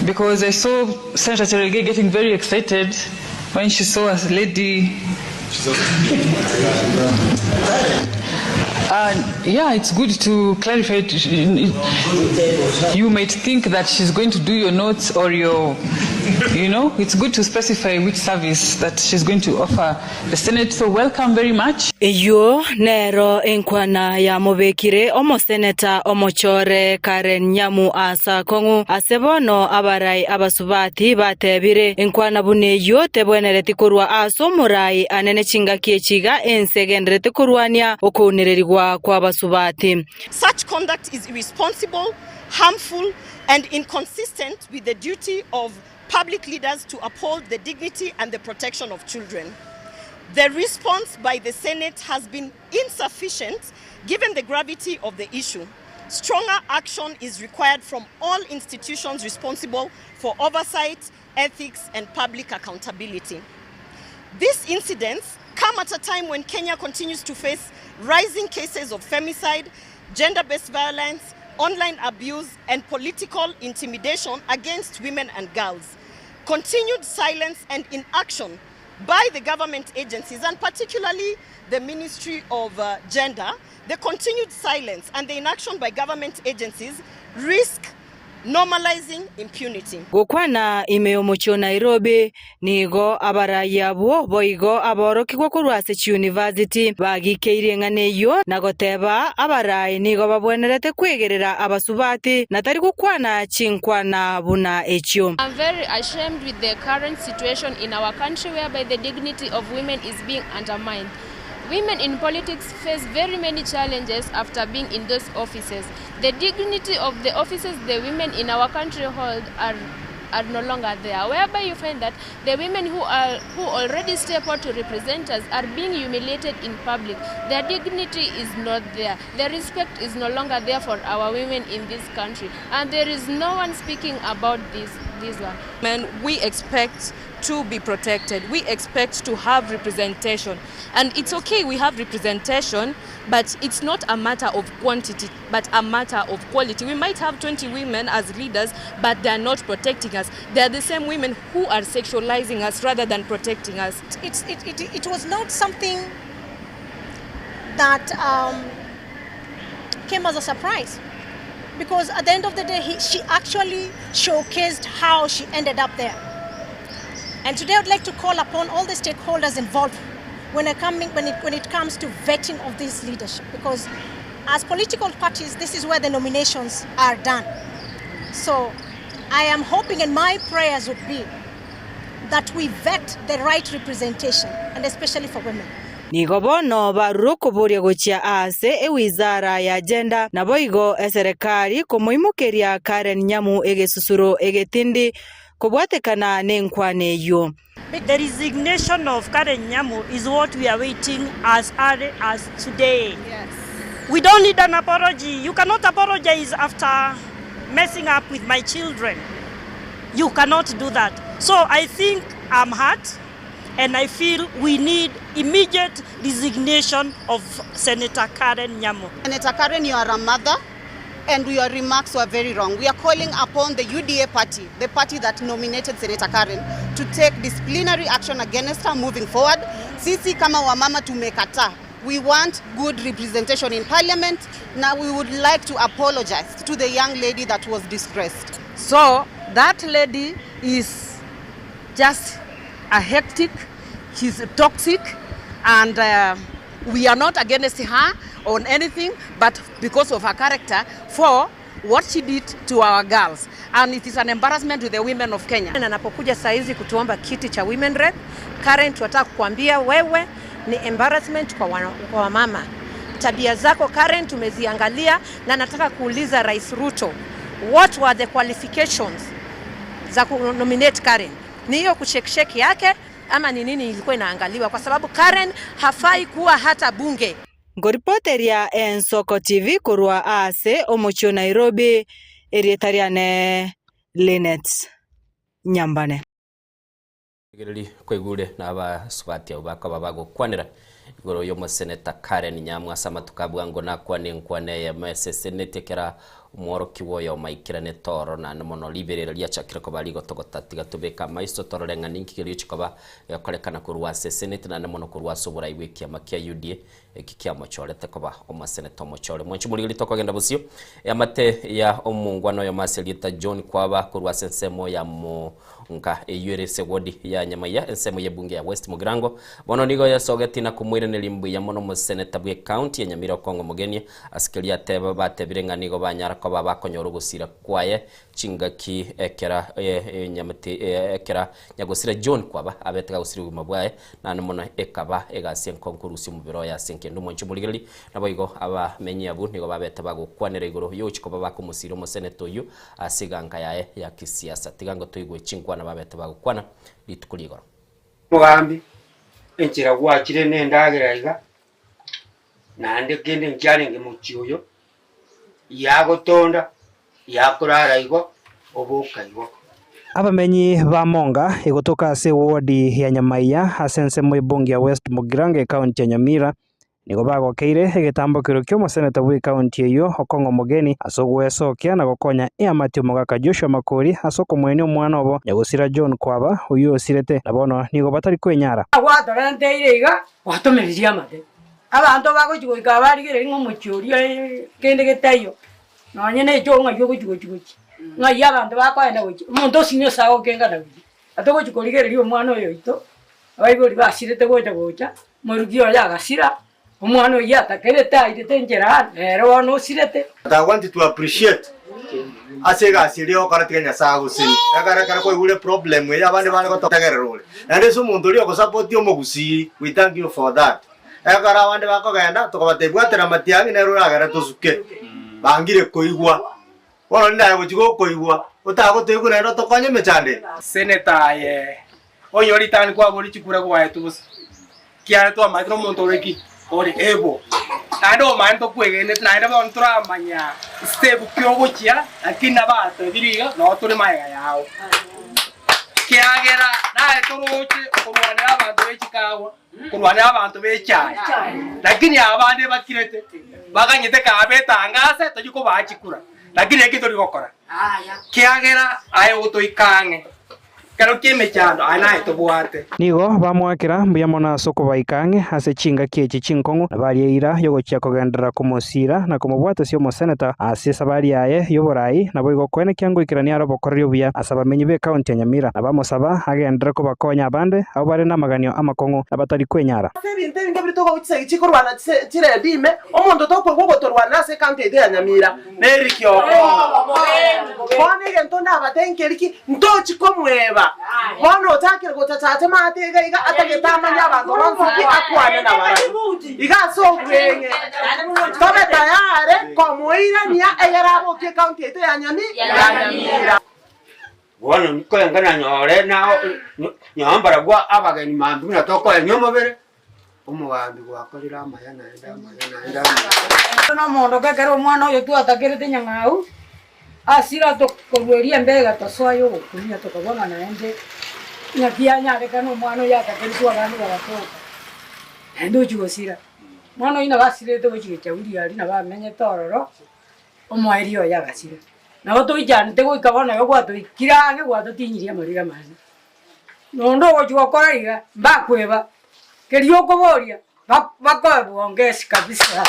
Because I saw Senator Cherargei getting very excited when she saw a lady. Yeah, it's good to clarify it. You might think that she's going to do your notes or your, it's good to specify which service that she's going to offer the Senate. So welcome very much. Iyo nero enkwana ya mubekire omo Senator omochore Karen Nyamu asa kongu asebono abarai abasubati batebire enkwana buneyo tebwenereti kurwa aso murai anene chinga kiechiga ensegendrete kurwania okunererigwa kwa basubati. Such conduct is irresponsible, harmful and inconsistent with the duty of public leaders to uphold the dignity and the protection of children. The response by the Senate has been insufficient given the gravity of the issue. Stronger action is required from all institutions responsible for oversight, ethics, and public accountability. These incidents come at a time when Kenya continues to face rising cases of femicide, gender-based violence, online abuse, and political intimidation against women and girls. Continued silence and inaction by the government agencies, and particularly the Ministry of Gender, the continued silence and the inaction by government agencies risk normalizing impunity. Gukwana imeomucho Nairobi nigo abaraya bo boigo aborokigwa kurwa Sechi University bagikeire nganeyo nagoteba abarai nigo babwenerete kwegerera abasubati natari gukwana chinkwana buna echo. I'm very ashamed with the current situation in our country whereby the dignity of women is being undermined. Women in politics face very many challenges after being in those offices. The dignity of the offices the women in our country hold are no longer there, whereby you find that the women who already step out to represent us are being humiliated in public. Their dignity is not there. The respect is no longer there for our women in this country, and there is no one speaking about this one. Men, we expect to be protected. We expect to have representation. And it's okay we have representation, but it's not a matter of quantity, but a matter of quality. We might have 20 women as leaders, but they're not protecting us. They're the same women who are sexualizing us rather than protecting us. It was not something that came as a surprise, because at the end of the day, she actually showcased how she ended up there. And today I'd like to call upon all the stakeholders involved when it comes to vetting of this leadership, because as political parties, this is where the nominations are done. So I am hoping, and my prayers would be that we vet the right representation, and especially for women. Nigobono baruko boria gochia ase wizara ya agenda na boigo eserikali kumuimukeria Karen Nyamu egesusuro egetindi kubwatekana nenkwane yo. The resignation of Karen Nyamu is what we are waiting as early as today. Yes. We don't need an apology. You cannot apologize after messing up with my children. You cannot do that. So I think I'm hurt, and I feel we need immediate resignation of Senator Karen Nyamu. Senator Karen, you are a mother, and your remarks were very wrong. We are calling upon the UDA party, the party that nominated Senator Karen, to take disciplinary action against her moving forward. Sisi kama wamama tumekata. We want good representation in parliament. Now we would like to apologize to the young lady that was disgraced. So that lady is just a hectic, she's toxic, and we are not against her on anything, but because of her character, for what she did to our girls. And it is an embarrassment to the women of Kenya. Na napokuja saizi kutuomba kiti cha women rep, Karen, tunataka kukuambia wewe ni embarrassment kwa wamama. Tabia zako Karen tumeziangalia, na nataka kuuliza Rais Ruto, what were the qualifications za kunominate Karen? Ni hiyo kusheksheki yake ama ni nini ilikuwa inaangaliwa? Kwa sababu Karen hafai kuwa hata bunge. Ngoripoteria Ensoko TV kurwa ase omucho Nairobi erietariane Linet Nyambane. Gereri kwegure naba swati abaka bagukwanira igoro yo museneta Karen Nyamu asama tukabwango nakwane nkwane ya mesesenete kera umworoki woyo maikira ne toro na mono liberera lya chakira ko bali gotogota tigatubeka maisto toro renga ninki kiri chikoba yakorekana kurwa sesenete na mono kurwa sobora iweki ya makia UDA ekikia mochore tekoba omaseneta mochore mwenchi muri litoko genda busio amate ya omungwano yo maselita John kwaba kurwa sensemo ya mo nka eyurese wodi ya nyamaya ensemo ye bunge ya West Mugirango bono nigo ya sogeti na kumwire ne limbu ya mono museneta bwe county ya Nyamira Kongo mugeni askelia teba batebirenga nigo banyara ko babakonyoro gusira kwaye chingaki ekera nyamate ekera nyagusira John kwaba abetega gusira umabwaye na mono ekaba egasien konkurusi mu biro ya senkendo monchi muligeli naboigo aba menyi abu nigo babeta bagukwanira igoro yo chikoba bakumusira museneta uyu asiganga yae ya kisiasa tigango toigwe chinkwana babeta bagukwana litukuligoro mugambi enchira gwakire nendagiraiga nande gende nkyarenge muchiyo yagotonda yakurara igo obuka igo abamenyi ba Monga igotoka ase wodi ya Nyamaiya asense mu ibunge ya West Mugirango county ya Nyamira nigo bagokeire egetambukiro kyo museneta bwe county eyo Okongo mugeni asogwesokia na gokonya Amati Omugaka Joshua Makori asoko mwene omwana obo nyagusira John kwaba uyu osirete nabono nigo batari kwenyara agwatorante irega watomeria amate abantu bagochigika barigire ngomuchuria kende getayo nonye ne jonga yogochigochigochi ngai abantu bakwenda gochi umuntu sinyo sago kenga na gochi atogochikorigere rio mwana oyo ito abaigori basirete gocha morugio yagasira umwana oyo atakereta itetenjera ero no sirete. I want to appreciate asega sirio karatiganya sago sin agara ko igure problem we abandi bana ko tagererole ande so umuntu rio ko support yo mogusi we thank you for that agara abandi bakogenda tukabatebwatera matiangi nero agara tusuke bangire koigwa wono ndaye gochigo koigwa utago tegura ndo tokonye mechande seneta ye oyo litani kwa boli chikura kwa yetubusa kia to makro montoreki ori ebo ando manto kwegene naida bontra manya step kyogo chia akina bato biriga no turi maya yao kiagera na turuche kurwana abantu bechikawa kurwana abantu bechaya lakini abande bakirete baganyete ka betangase tojiko bachikura lakini ekito rigokora kiagera ayo utoikange karo kimechando anaye tobwate nigo bamwakira mbuya mona soko baikange ase chinga kiechi chinkongo nabari ira yogochia kogendera kumusira na kumubwata sio museneta ase sabari yaye yoborai nabo igokwene kyango ikirani aro bokorrio buya asaba menyi be county ya Nyamira nabamosaba agendera ko bakonya abande abo bare namaganio amakongo nabatari kwenyara ebintu ngabirito go chikorwana chire dime omondo tokwe gogotorwana ase county ya Nyamira nerikyo bone gento nabatenkeriki ntochiko mweba bono otakire gotatate matega iga atagetamanya abantu ronsuki akwane na bara iga sobwenge tobe tayare komuira niya eyarabo ke county ya Nyamira bono niko ngana nyore na nyambara gwa abageni mandu na toko enyomobere umugambi gwakorira amaya naenda no mondo kakero omwana oyo tu atakirete nyang'au asira tokorweria mbega tosoyo gokunya tokabona naende nyakianya rekano omwana oyo atakeriswa abandu baratoka endo chigosira mwana oyo nabasirete gochigechauri ari nabamenye tororo omwairi oyo agasira nabo toichanete goikabona yo gwatoikirange gwatotinyiria amariga mane nondo gochigokora iga mbakweba kerio koboria bakoebwongesi kabisa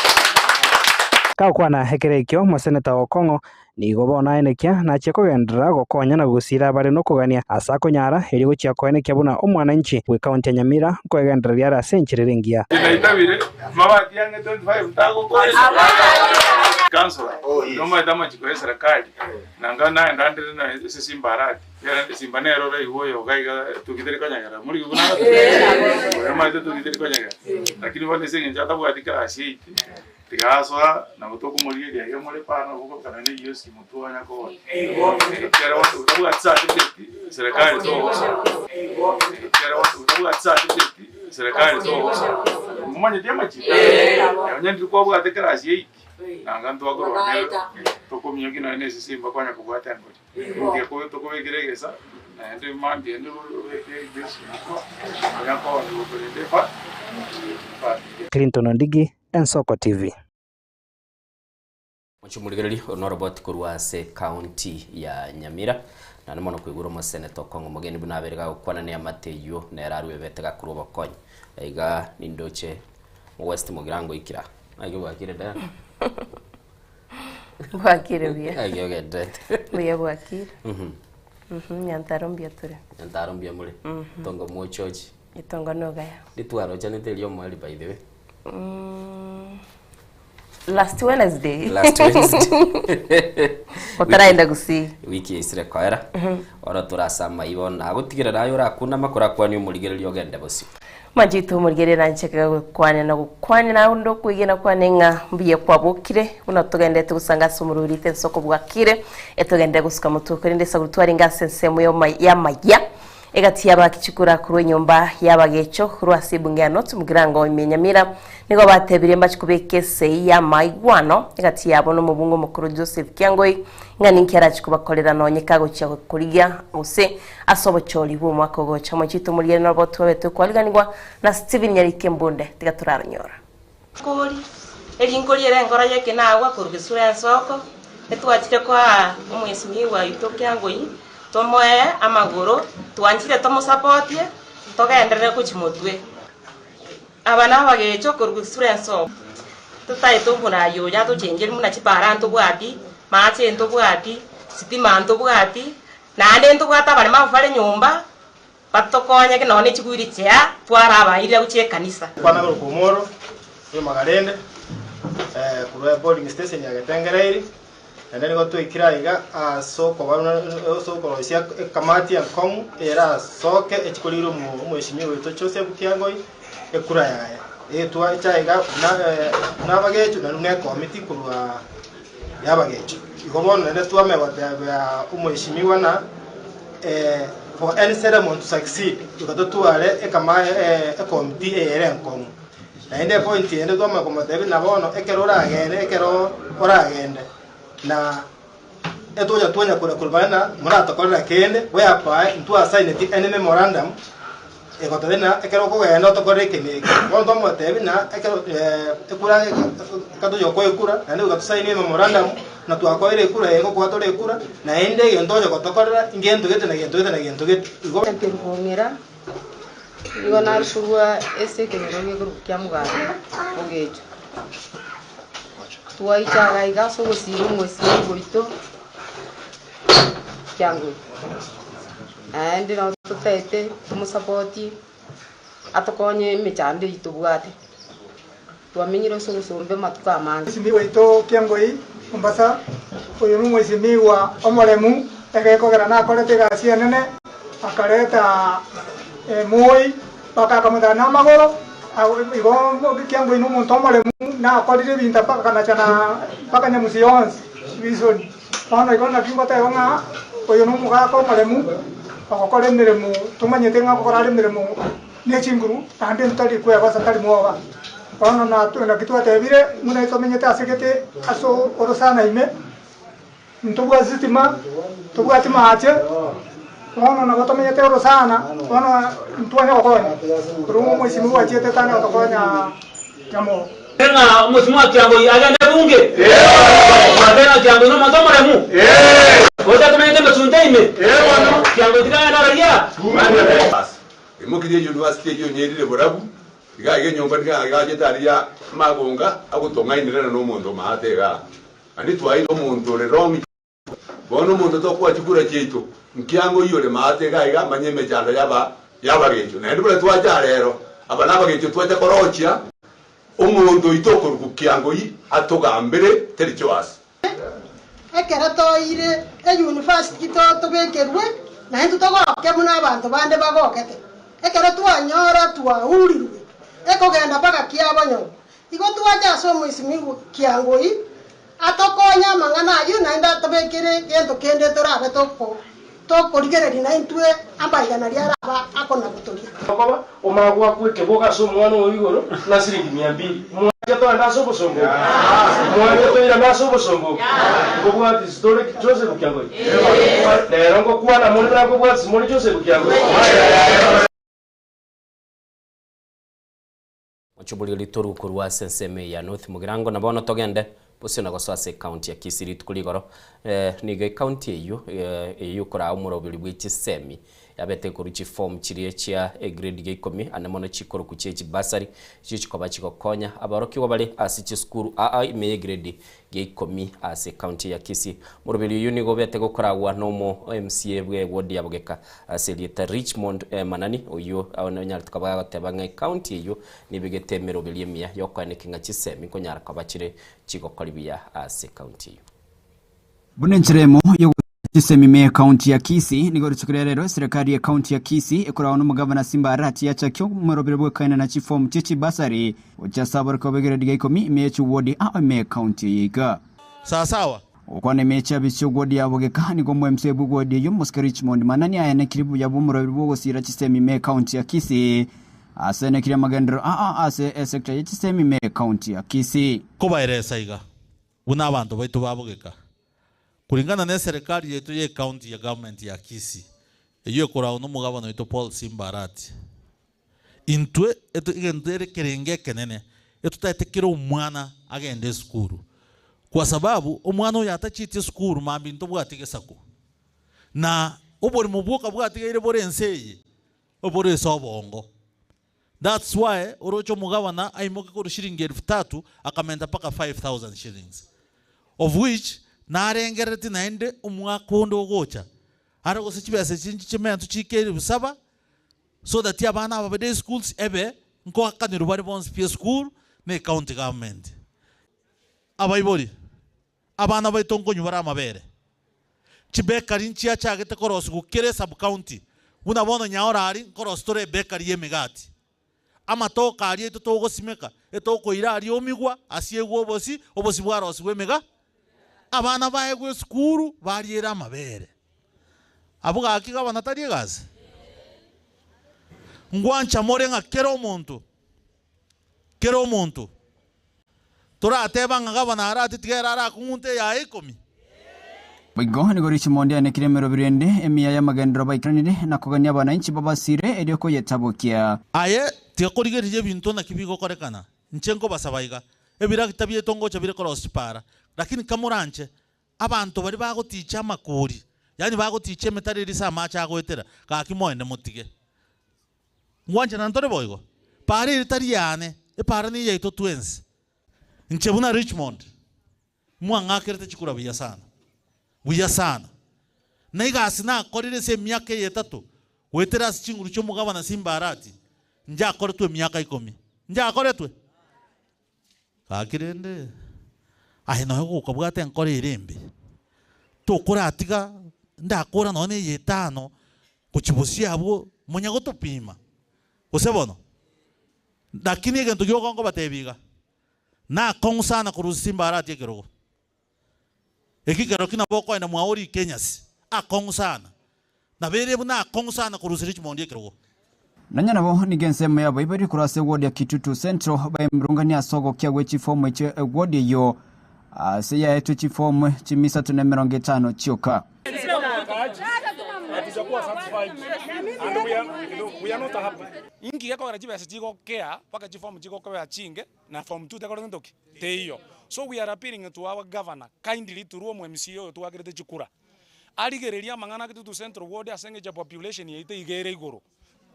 kakwana hekerekyo museneta Okongo nigo bona enekia na chikogendera gokonya na gusira bare no kugania asa konyara eri gochia koenekia buna omwananchi we county ya Nyamira koegendera yara senchirerengia inaitabire mabati yange 25 mtago kwa council noma dama chiko serikali nanga naenda ndire na simbarati ya simbanero re iwoyo gaiga tukidere kanyara muri kuna mama tukidere kanyara lakini wale sengi njata bwatika asi tigaswa na gutoko muri ya yo muri pana buko kana ne yosi mutu anya ko kera watu utabugatsa serikali zo kera watu utabugatsa serikali zo mumanye diamachi yanyandi ko bwatekera asi nanga ndo akoro toko myongi na nese simba kwanya kubwata ngo Nge ko to ko igregesa. Ndi mandi ndi this. Ya ko ndo ko Clinton Ondigi, Ensoko TV. Muchumuligereri onorobot kurwa se county ya Nyamira na nimono kwigura mo senator Kongo mugeni bunaberega kwana ne amateyo na yararwe betega kuroba konye aiga nindoche West Mugirango ikira ayo bakire da Wakire bia ayo gede bia wakire nyantarombia ture nyantarombia muri tongo mo church itongo nogaya ditwaro chane telio mwali by the way Last Wednesday. Otaraenda gusi. Wiki isire kwaera. Ora turasama ibona gutigera nayo rakuna makora kwani umurigereri ogende bosi. Majito umurigerera ncheka kwane na kwane na ndo kwigena kwane nga mbiye kwabukire una tugende tugusanga sumururite soko bwakire etugende gusuka mutuko ndesa gutwara ingasensemo yo ya maya. Egati yabakichukura kuru nyumba yabagecho rwasibungano tumugirango imenyamira nigo batebire mbachikubeke sei ya maigwano egati yabo no mubungo mukuru Joseph Kyangoi ngani nkera chikubakolera nonyekago cya kuriga use asobocholi bo mwako gocha machito muri no boto beto kwaliganirwa na Steven Nyarike Mbunde tigaturaranyora kuri elinkoli era ngora yake nawa kurugisura nsoko etwachire kwa umwesimi wa Kyangoi tomoe amagoro twanchire tomo supportie togenderere kuchimotwe abana bagecho kurugusura nso tutai tubuna yo ya tuchenjeri muna chipara ntubwati mache ntubwati sitima ntubwati nande ntubwata bali mavale nyumba batokonya kinone chigwiri cya twara abaire uche kanisa kwana rukomoro yo magarende kurwa boarding station ya Getengereiri ende nigo twikiraiga soko bana soko roisia kamati ya komu era soke echikoliro mu mweshimi wetu Joseph Kyangoi ekura yae etwa chaiga na bagecho na ne committee kurwa yabagecho igobona ende twame bata umweshimi wana for any ceremony to succeed tugatware ekama committee ere komu na ende point ende twame komatebe na bono ekerora agene ekero ora agende na etoja tuanya kurbana murata korera kende we apa ntu assign any memorandum egotena ekero ko genda to koreke ni bondo motebi na ekero ekura kato yoko ekura na ndo sign memorandum na tu akoire ekura ego kwa tore ekura na ende gendo yo kotokorera ingendo gete na gento gete igo ngomera igo na surwa ese kenero gero kyamugara ogejo tuaichaga igaso gusiro mwesi goito Kyangoi andi no tutete tumusapoti atokonye mechande itubwate twamenyiro so gusombe matuka amanga simi goito Kyangoi Mombasa uyu mwesi miwa omolemu egekogera na korete gacia nene akareta moi bakakamutana na magoro igo Kyangoi no muntu omolemu na korire binta pakana chana pakanya musions vision ono igona kingota yonga oyo no muga ko malemu bakokore miremu tumanyete nga kokora miremu ne chinguru ande ntari ko yabasa tari moba ono na tu na kitu atebire muna itomenyete asekete aso orosana ime ntubwa zitima tubwa tima ache ono na gotomenyete orosana ono ntwanya kokonya rumo mwisimu wa chete tana kokonya jamo Nga mheshimiwa Kyangoi agenda bunge. Magana Kyangoi no mato maremu. Oja tumeite msuntaime. Bwana Kyangoi tika na raia. Imukije university yo nyerire borabu. Igage nyomba tika jetariya magonga agutongainira no muntu maatega. Ani twairo muntu le rongi. Bono muntu to kwa chikura cheito. Kyangoi yole maatega iga manyeme janda yaba gecho. Na ndibule twaja lero. Abana bagecho twaja korochia. Omuntu itoko Kyangoi atogambere terichoas ekera toire university to bekerwe na hintu togoke muna abantu bande bagokete ekera twanyora twaurirwe ekogenda paka kiabonyo igo twaja so mwesimi Kyangoi atokonya mangana ayu na nda tobekere gento kende torabe tokorigereri na intwe ambaigana riaraba akona gutoria omagwa kweke boga so mwana oyigoro na siringi 200 Jato ndaso busombo. Mwana to ndaso busombo. Kubwa historic Joseph Kyango. Lero ngo kwana muri na kubwa Simoni Joseph Kyango. Ochubuli litoru kurwa senseme ya North Mugirango na bono togende posina go swase county ya Kisiri tukuligoro niga county eyo kora umurobiri bw'ikisemi yabete kuruchi form chirie chia grade ge 10 anamono chikoro kuchechi basari chichikoba chikokonya abaroki wabale asichi school me grade ge 10 ase county ya Kisii murobiri yuni go bete gukora wa nomo MCA bwe wodi yabogeka aselieta Richmond manani oyo awanya tukaba gatebanga county eyo nibigete merobiri emia yokwanekinga chisemi konyara kabachire chikokolibia ase county eyo bunenchiremo yo Chisemime county ya Kisii nigori chukurerero serikali ya county ya Kisii ekora ono mugavana Simba Arati ya chakyo murobere bwe kaina na chifom chichi basari ucha sabar ko begere diga ikomi mechu wodi me county yika sawa okwane mecha bisho wodi ya bogeka ni gomwe msebu wodi yo Moscow Richmond manani aya ne kiribu ya murobere bwo sira Chisemime county ya Kisii asene kire magendero ase sector ya Chisemime county ya Kisii kuba eresa iga una abantu baitu babogeka kulingana na serikali yetu ye county ya government ya Kisii eyo kora ono mugabano yetu Paul Simba Arati intwe eto igendere kerenge kenene eto tatekira umwana agende skuru kwa sababu umwana yatachite skuru mambi ndo bwatige sako na obori mubuka bwatige ire bore enseye obore sobongo. That's why orocho mugabana aimoke ko shilingi 3000 akamenda paka 5000 shillings of which narengereti naende umwaka wondo gocha ara go sichibese chinchimento chikeri busaba so that abana abade schools ebe nko akaniro bari bonse pie school ne county government abayibori abana baitongo nyubara amabere chibekari nchia chagete koros gukere sub county buna bono nyaora ari koros tore bekari yemigati amatoka ari eto simeka eto koira ari omigwa asiegwo obosi bwarosi wemega abana bae gwe skuru bariera amabere abuga akiga banatari gaze ngwancha morenga kero muntu turateba ngabana arati tigera ara kunte ya ikomi Bigo ni gorichi mondia ne kiremero birende emia ya magendero baikranire na kugania bananchi babasire erioko yetabokia aye tiakorigerije bintu na kibigo korekana nchenko basabaiga ebira kitabye tongo chabire koros para lakini kamuranche abantu bari bagoticha makuri yani bagotiche metariri sama cha goetera kakimoende mutige ngwanje nantore boygo pare ritariane e para ni yeito twins nchebuna Richmond mwanga kerete chikura buya sana naiga sina korire se myaka yetatu wetera chinguru cyo mugabana Simba Arati nja koretwe myaka 10 nja koretwe kakirende ahino huko bwate nkore irembe to kuratiga ndakora none yetano kuchibusia abo munyago topima usebono lakini egento gyo ngo batebiga na konsana ku Simba Arati ekero ekigero kina boko ina mwaori Kenyas akonsana na bere buna akonsana ku Richmond ekero nanya nabo nigensemo yabo ibari kurase ward ya Kitutu Central by mrungania sogo kya wechi form eche ward yo seya etu chi form chimisa tune 50 chioka we are not happy ingi yako rajiba sijigo kea paka chi form jigo kwa chinge na form 2 tekoro ndoki teyo so we are appealing to our governor kindly to ruo MCO to agrete chikura aligereria mangana Kitutu Central ward asenge ja population yeite igere igoro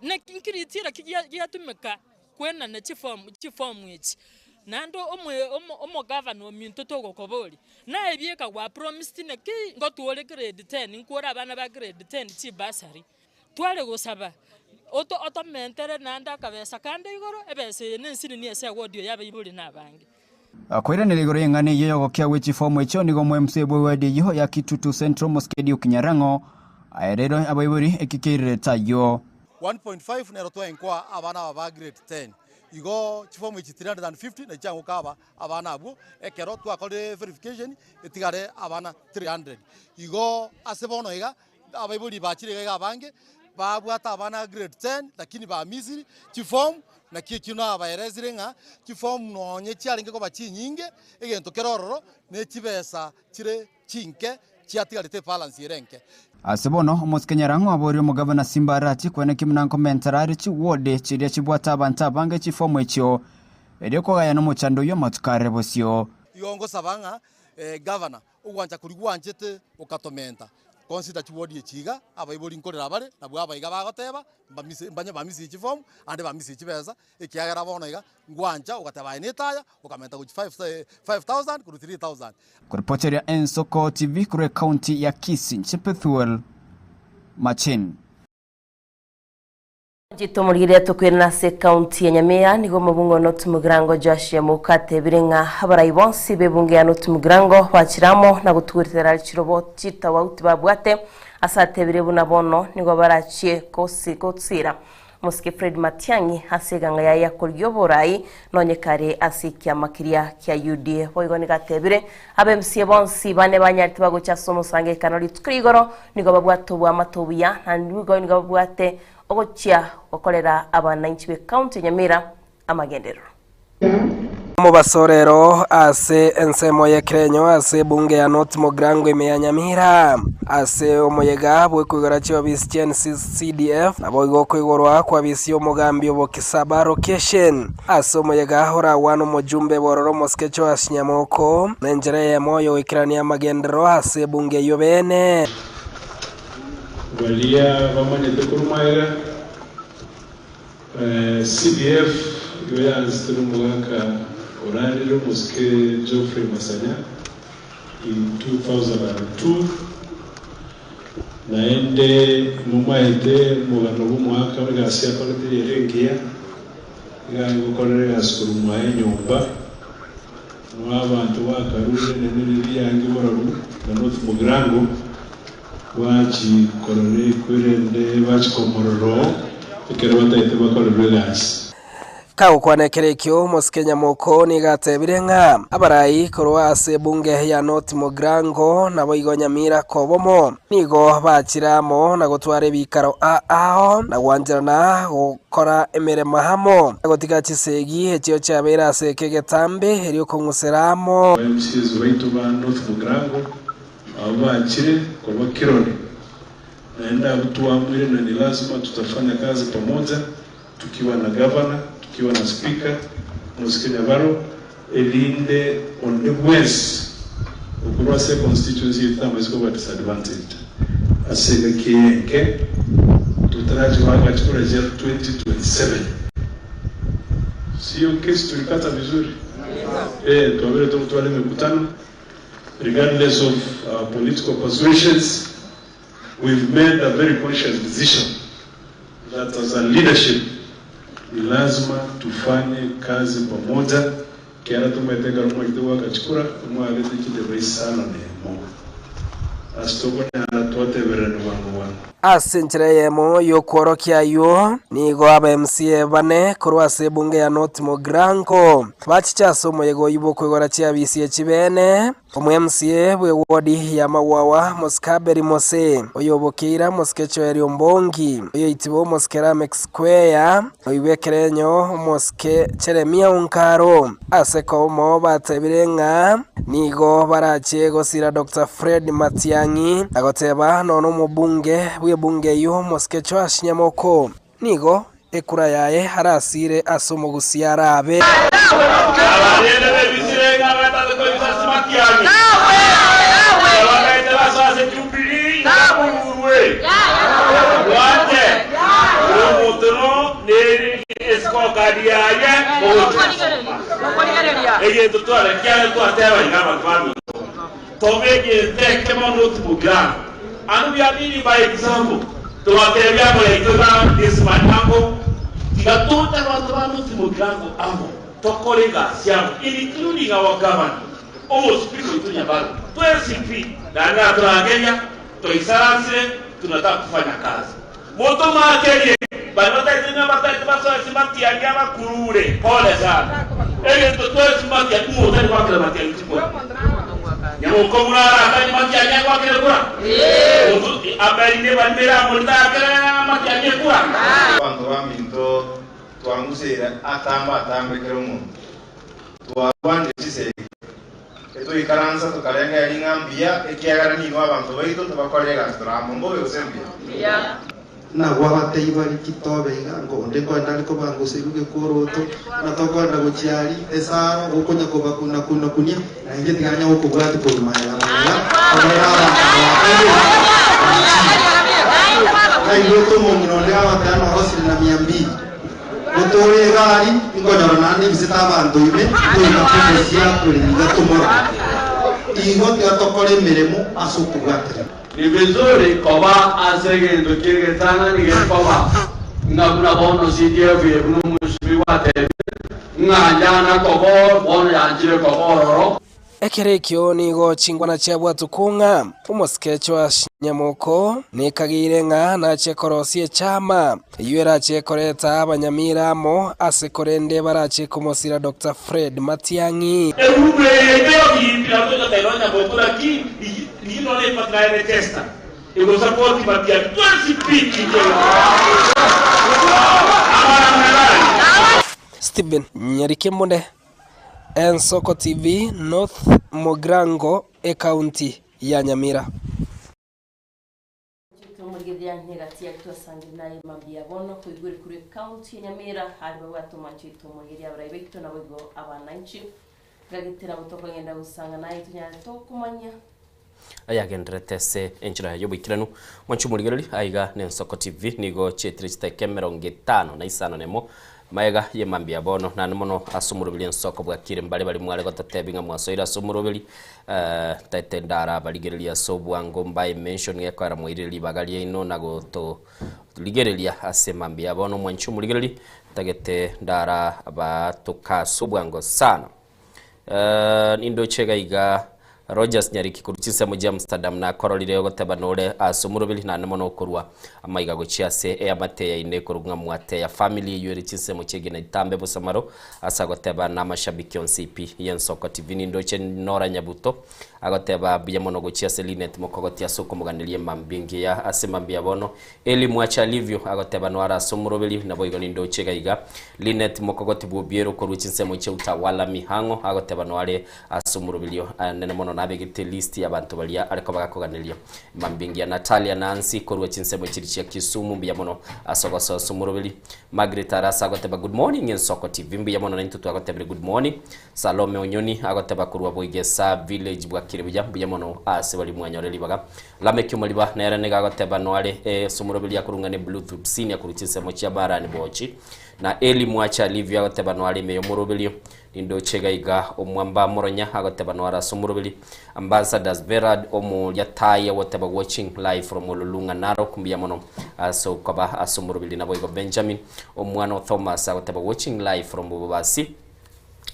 na kinkiriitira kiyatumika kwena na chifomu echi nando omo governor ominto togo koboli na ebieka wa promised ne ki ngotwole grade 10 nkora abana ba grade 10 chi basari twale gosaba oto mentere nanda kabesa kande igoro ebese nensini ni ese wodio yabe ibuli nabange akwira neligoro yengane yeyo kya wechi form echo nigo mwemsebwe wadi yo ya Kitutu Central Mosquedi ukinyarango aerero abayiburi ekikirire tayo 1.5 nero to enkwa abana ba grade 10 igo chifomu 350 na chango kaba abana abu ekero to akole verification etigare abana 300 igo asebono iga abayibuli bachire ga bange babwata abana grade 10 lakini ba Misiri chifomu na kiki no abaerezire nga kiform nonye chiaringe ko bachi nyinge egento kerororo ne chibesa chire chinke chiatigarite balance irenke Asebono omuskenyarango abori omugabana Simba Arati kwene kimnanko mentarari chi wode chiria chibwata abantu abange chifomu ekyo eriko gaya no muchando yo matukare bosyo yongo sabanga governor ugwanja kurigwanjete ukatomenta consider chiwodi echiga abaibori nkorera bare nabwo abaiga bagoteba bamisi chiform ande bamisi chibeza ekiagera bonoiga ngwanja ugateba inetaya ukamenta ku 5000 ku 3000 kuripoteria Ensoko TV kure county ya Kisii Chepethuel Machin Jitomurigire tukwirana se county ya Nyamira nigo mubungo no tumugirango Joshua Mukate birenga habarayi bonsi bebunge ya no tumugirango bakiramo na gutuguritera kirobo cita wauti babwate asate birebuna bono nigo baraciye kotsira Muske Fred Matiangi haseganga ya yakolyoborayi nonye kare asikia makiria kya UDA boigo nigatebire abemsie bonsi bane banyariti bago cyasomo sange kanoli tukrigoro nigo babwato bwa matobuya na nigo nigo babwate ogochia wakolera abananchi be county Nyamira amagendero mu basorero ase ensemo yekerenyo ase bunge ya North Mogrango ya Nyamira ase omuyega bwe kwigora cyo bisien CDF nabo igokigorwa kwa bisio mugambi obokisaba location ase omuyega hora wano mujumbe bororo moskecho asinyamoko nenjere moyo ikirania magendero ase bunge yo bene walia bamanyete kurumaira CDF yoyanzitira umwaka orandiro Muske Geoffrey Masanya in 2002 naende mumaete mugano bw'umwaka bw'asiya kolete yerengia gango kolere askurumwa nyumba n'abantu bakaruje n'ibiri yangi bararu na North Mogrango wachi kolere kwirende wachi komororo ikere bataite bakolere gas Kau kwanekerekyo Muskenya moko nigatebire nga abarayi korwa ase bunge ya North Mogrango nabo igo Nyamira kobomo nigo bakiramo na gutware bikaro aho na gwanjana gukora emirema hamo gotika kisegi ekyo cyabera ase kegetambe heriyo konguseramo MCs wetu ba North Mogrango abakire kwa kironi naenda butuamwire na ni lazima tutafanya kazi pamoja tukiwa na governor kiwa na speaker Muskenya baro elinde on the west ukurwase constituency tama isiko disadvantaged asega kienke tutaraji wanga tukurejea 2027 sio kesi tulikata vizuri tuambele tumtuale mikutano regardless of political persuasions we've made a very conscious decision that as a leadership lazima tufanye kazi pamoja kiara tumetega rumo kidogo akachukura mwa alete kidebe sana nemo astoko na tote bereni wangu asenjere yemo yokworokia yo nigo aba MCA bane korwa se bunge ya North Mogrango bachichaso moyego yibo kwigora chia bisi chibene omu MCA bwe wodi ya Mawawa Muskaberi Mose oyobokira Muskecho Eriombongi oyo itibo Muskeramic Square oyibekerenyo Muske Cheremia Unkaro aseko mo batebirenga nigo barache gosira Dr. Fred Matiangi agoteba nono mubunge bunge yo Muskecho Ashinyamoko nigo ekura yaye harasire asomo gusiara abe abagende bebizirenga batatu ko isasimakianye abagende basase tubiri nabuwe wanje umutono ne eskokadia yaye eye tutwale kyale twateba ngama kwami tobege tekemo notbuga anu ya nini by example tuwatembea kwa itoka dismantango tiga tuta watu wa North Mogrango amo tokolega siamo including our government almost people tu nyabalo twesipi na nga tunaangalia toisaranse tunataka kufanya kazi moto makelie balota tena batata baso simati yanga kurure pole sana ele to simati yakumo tani kwa kila mati yitiko Yang komuna akan makiannya kwa kira kurang. Untuk apa ini bandera multa kira makiannya kurang. Abantu baminto twangusira atamba kero umuntu twabanje cise eto ikaranza tukarenga yali ngambia ekiagara ni abantu baito tubakorera gastoramo mbobe usembia na wabatei bari kitobeiga ngo ndeko ndaliko bangusiruke kuroto na tokwenda guchiari esaro gukunya kubakuna kunia na inge tiganya ukubwati kurumaira na igoto mungirondera batano hosiri na 200 gutore gari ingonyoro nandi bisita abantu ibe tuikakumesia kulinga tumora igo tiatokore miremo asukubwatira ni vizuri koba asegendo kirge sana ni koba ngabuna bono CDF yebuno musimi wate ngajana kobo bono yanjire kobororo ekerekyo nigo chingwana chabwa tukunga umusketcho wa Nyamoko nikagire nga na chekorosie chama yuera chekoreta abanyamiramo asekorende barache kumosira Dr. Fred Matiang'i Stephen Nyarikemunde, Ensoko TV, North Mogrango, County ya Nyamira. Murgedia negati actuasangina mambia bono kuiguri kuri county Nyamira hariba watu manchito murgedia braibekto na wego abananchi gagitira butoko ngenda gusanga nayo tunyana to kumanya ayagendrete se enjira yo bikiranu mwanchu murgereri aiga Ensoko TV nigo chetrista kemero 5 na isano nemo maega ye mambia bono na nono asumurubili Ensoko bwakire mbale bali mwale gotatebinga mwasoira asumurubili tatendara baligerelia sobwango mbaye mention yakwara mwirili bagalia ino nagoto ligerelia asemambia bono mwanchu muligereli tagete ndara abatuka sobwango sana nindo chega iga Rogers Nyariki kuruchise mu Amsterdam na korolire goteba nore asumurubili na nono kurwa amaiga gochiase amate ya ine kurunga mwate ya family yuri chise mu chegina itambe busamaro asagoteba na mashabiki on CP Ensoko TV nindo che nora nyabuto agoteba biyamono gochiase Linet Mokogoti asoko muganilie mambingi ya asemambia bono eli mwacha livyo agoteba nora asumurubili na boigo nindo chega iga Linet Mokogoti bubiero kuruchise mu che utawala mihango agoteba nore asumurubili nene mono nabegite list y'abantu balia ariko bagakoganilia mambingi ya Natalia Nancy korwa chinsemo chirichia Kisumu biyamono asogoso sumurubili Margaret Arasa agoteba good morning Ensoko TV biyamono na ntutu agoteba good morning Salome Onyoni agoteba kurwa Boigesa village bwakire biyamono ase bali mwanyoreli baga Lameki Moliba na era nega agoteba noale sumurubili yakurungane Bluetooth senior kuruchinsemo chia barani bochi na eli mwacha livyo agoteba noale meyo murubili nindo chega iga omwamba moronya agoteba no ara sumurubili ambassadors Verad omu yataya whatever watching live from Olulunga Naro kumbia mono so koba asumurubili na boigo Benjamin omwana Thomas agoteba watching live from Bobasi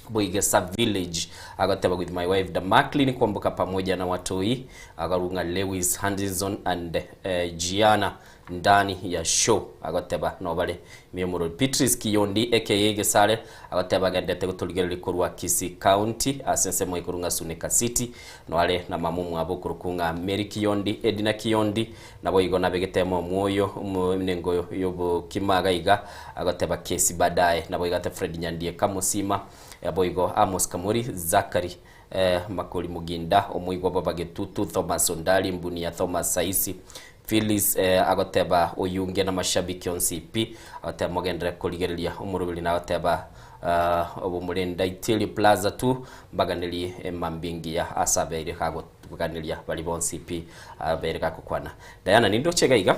Boigesa village agoteba with my wife Damakli kumbuka pamoja na watoi agarunga Lewis Henderson and Gianna ndani ya show agoteba nobale Memorial Beatrice Kiyondi aka Gesare agoteba gendete gutuligereri kurwa Kisii County asense mo ikurunga Sunika City nowale na mamumu abo kurukunga Mary Kiyondi Edina Kiyondi nabo igona begetemo mwoyo mnengo yobo kimaga iga agoteba kesi badaye nabo igate Fred Nyandie Kamusima yaboigo Amos Kamuri Zakari Makoli Muginda omuigo baba getutu Thomas Ondali mbuni ya Thomas Saisi Phyllis agoteba oyunge na mashabiki on CP agoteba mogendere kuligerelia umurubili na agoteba obumulenda Itili Plaza 2 baganeli mambingi ya asabere kago baganilia bali bon CP abere kakukwana Diana nindo chega iga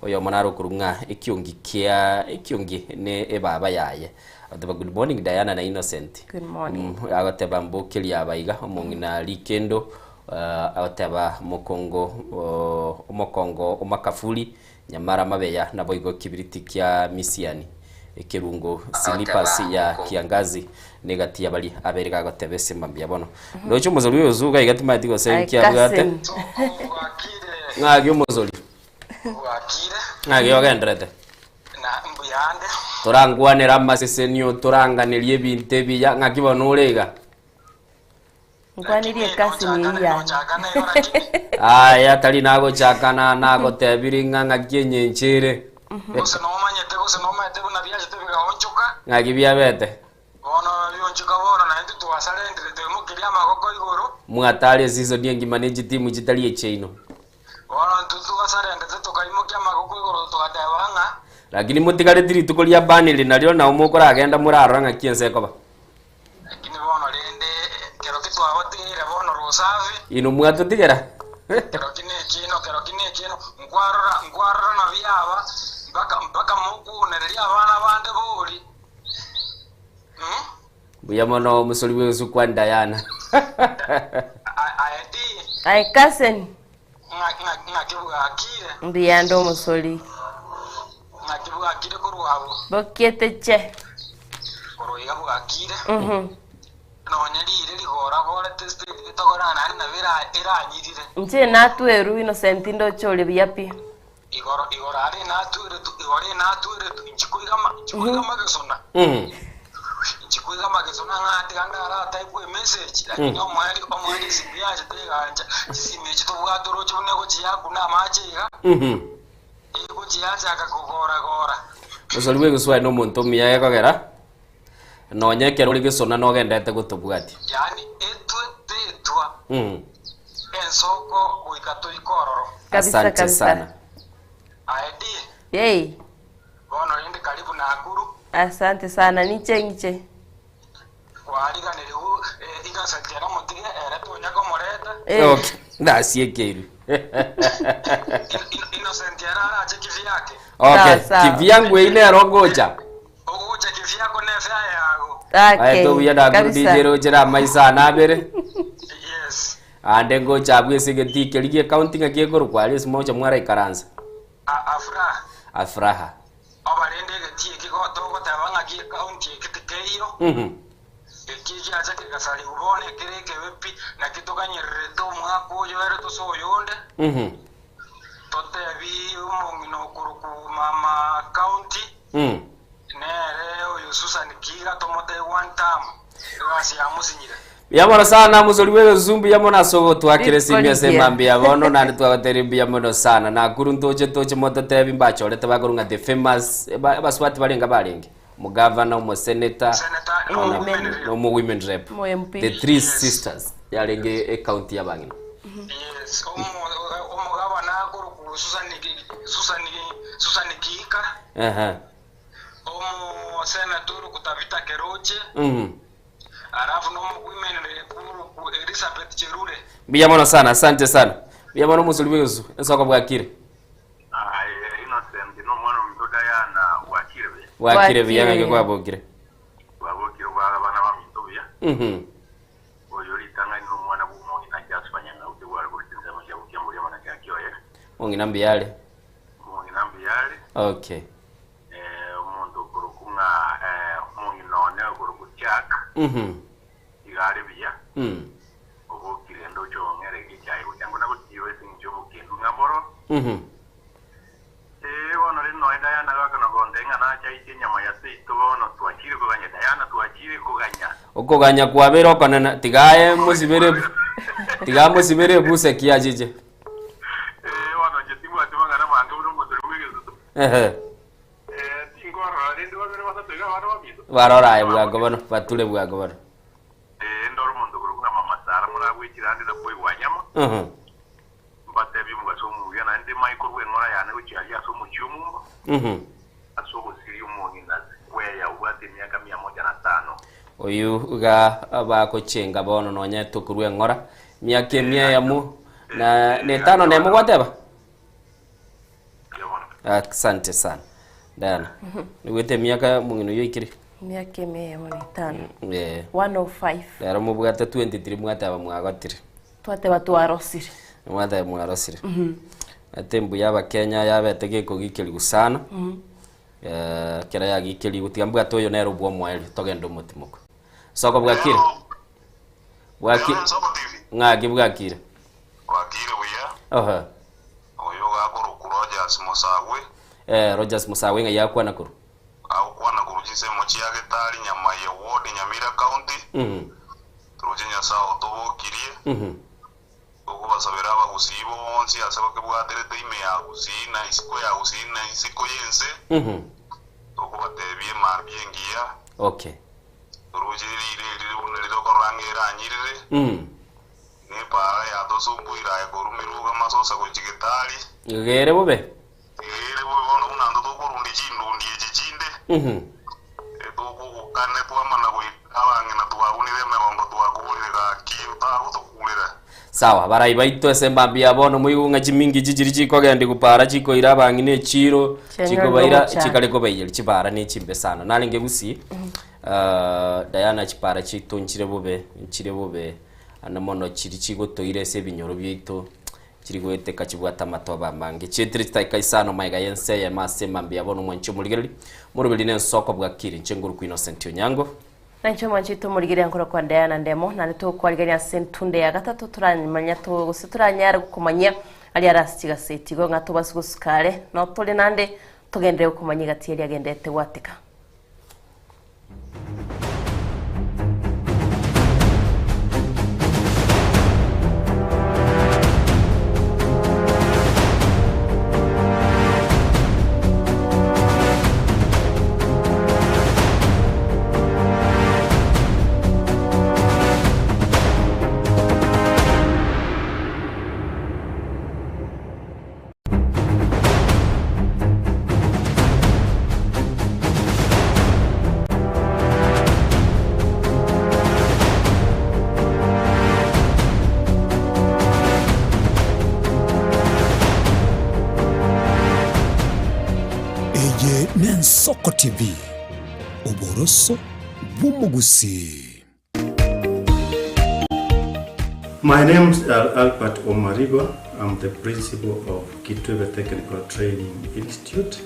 oyo monaro kurunga ekiongi ne ebaba yaye agoteba good morning Diana na Innocent good morning agoteba mbokeli abaiga omungina Likendo agoteba Mokongo umakafuli Nyamara Mabeya na boigo kibiriti kya Misiani ekirungo slippers ya kiangazi negati yabali abereka agotebe semambia bono ndocho muzoli yozuga igati matigo senkia bwate ngagi umuzoli ngagi ogendrete na mbuyande turangwanira amasesenio turanganirie binte biya ngaki bono urega Ngwanirie kasi ni iya. Aya tali nago chakana nago tebiringa ngakienye nchire. yonchuka ng'akibia bete bono yonchuka bono na ntu twasalendire tumukiria magoko iguru mwatari season engima ni timu chitari echeino bono ntu twasalendire tukaimukia magoko iguru tukatebanga lakini mutigare tiri tukoria banili naryo na umukora agenda muraro ng'akiense koba lakini bono rende kero kitwagotigire bono rusafi ino mwatutigera kero kine chino ngwarora na byaba mpaka mukunereria abana bande buri buya mono musori wesu kwa Diana ai cousin ngakibugakire mbiyando musori ngakibugakire kurwabo bokete che kuroiga bugakire nonyerire rigora gore test bitogora nani na bira iranyirire nche natweru innocent ndo chole biapi igora ari natwere nchikuiga magesona nchikuiga magesona ngati kangara type message lakini omwali sibiaje teganja simechi tobwatoro chone ko chiyaku na machiga iko chiyaje akakugora gora musori weguswa no muntu miya kogera nonyekera uri gisona no gendete gutubwati yani etwa ensoko uikato ikororo asante sana yey bono rinde karibu na akuru asante sana niche kwaliga niliu igasatera mutige ereto nyako moreta okay ndasiekeru innocent era ache kiviyake okay kivyangu ile rogocha ogocha kivyako nefa yago okay to biya da gudijero jira maisa na bere yes ande gocha bwese getikeligie counting agegoro kwali simocha mwara ikaranza afraha abarende getie kigoto gotabanga ki county kitikeyo ekiji acha kigasali ubone kireke wepi na kitokanyerere to mwako yoere to so yonde totebi umongino kuruku mama county nere oyo Susan Kiga tomote one time wasi amusinyire yamona sana musori wewe zumbi yamona sogo twakire simya semambia bono na twateribia mono sana na kuruntoche toche mototebi mbachore tabakurunga the famous baswati balenga balenge mugavana umo senator no mo women rep the three sisters yalenge county yabangino yes omugavana kuruku Susan Kiga omo senator kutavita Keroche arafu no women ku Elizabeth Cherure biyamona sana asante sana biyamona musori wezu ensoko bwakire innocent no mwana mtoda yana wakire biyanga ke kwabogire bana ba mitoya oyo litanga no mwana bumo ina jasfanya na ute wala kutenza moja ukiambulia mwana yakio ye mongi nambiale okay umuntu kurukunga mongi none kurukuchak igare biya obo kirendo chongere kichai utango na kutiwe sinjo mukindu ngamboro wono rino Diana gakana gondenga na chai nyama ya seito wono twachire kuganya Diana twachire kuganya okoganya kwabera kana tigaye musibere buse kiajije wono jetimu atumanga na mangu rumo turuwege tingoro rinde wabere wasatega wana wabito barora bwago bano batule bwago bano ndoro mundo kuruka mama Sara muragwikirande na boy wanyama batebi mugasomu yana ndi Michael wenora yana uchi ali asomu cyumumba asobo siri umongina kweya ubate myaka 105 oyu uga abakochenga bono nonya tukurwe ngora myaka 100 yamu na netano nemo gwateba asante sana Diana niwete myaka mungino yoikiri myaka 105 105 dara mubwata 23 mwataba mwagotire twateba twarosire mwataba mwarosire atembu yaba Kenya yabete giko gikiri gusana kera ya gikiri gutigambwa toyo nero bwo mweli togenda umutimuko soko bwakire ngagi bwakire buya oyo gakuru Rogers Musawe Rogers Musawe nga yakwa nakuru au kwa nakuru jise mochi yake tali nyama ya ward Nyamira County turujenya sawo to kirie uko basabera abagusibo onsi asaba ke bwatere time ya gusina isiko yense uko batebie marbiengia okay rujiri ile unalilo korangira nyirire ne para ya to sumbuira ya korumiruga masosa ko jigitali gere bobe bono unando to korundi chindo ndiye chichinde to ko kanne to amana ko abange na to abunire megongo to akubulire ga kiuta to kulira sawa barai baito esembambi abono muigunga chimingi chichiri chiko gende kupara chiko irabangi ne chiro chiko baira chikale ko bayel chibara ne chimbe sana nalinge gusi Diana chipara chito nchire bobe anamono chiri chigo toire se binyoro byito chiri gwete kachibwata matoba mange chitri taika isano maiga yense ya masembambi abono mwancho muligeri murubili ne soko bwakiri nchenguru ku Innocent Onyango nancho mwanchito muligeri ankora kwa Diana ndemo nalito kwaligeria sentunde ya gatatu turanyimanya to gusituranyara gukomanya ali arasiga setigo ngato basugusukale no tole nande tugende gukomanya gatieri agendete wateka Soko TV, Oboroso Bumugusi. My name is Albert Omariba. I'm the principal of Kitwebe Technical Training Institute.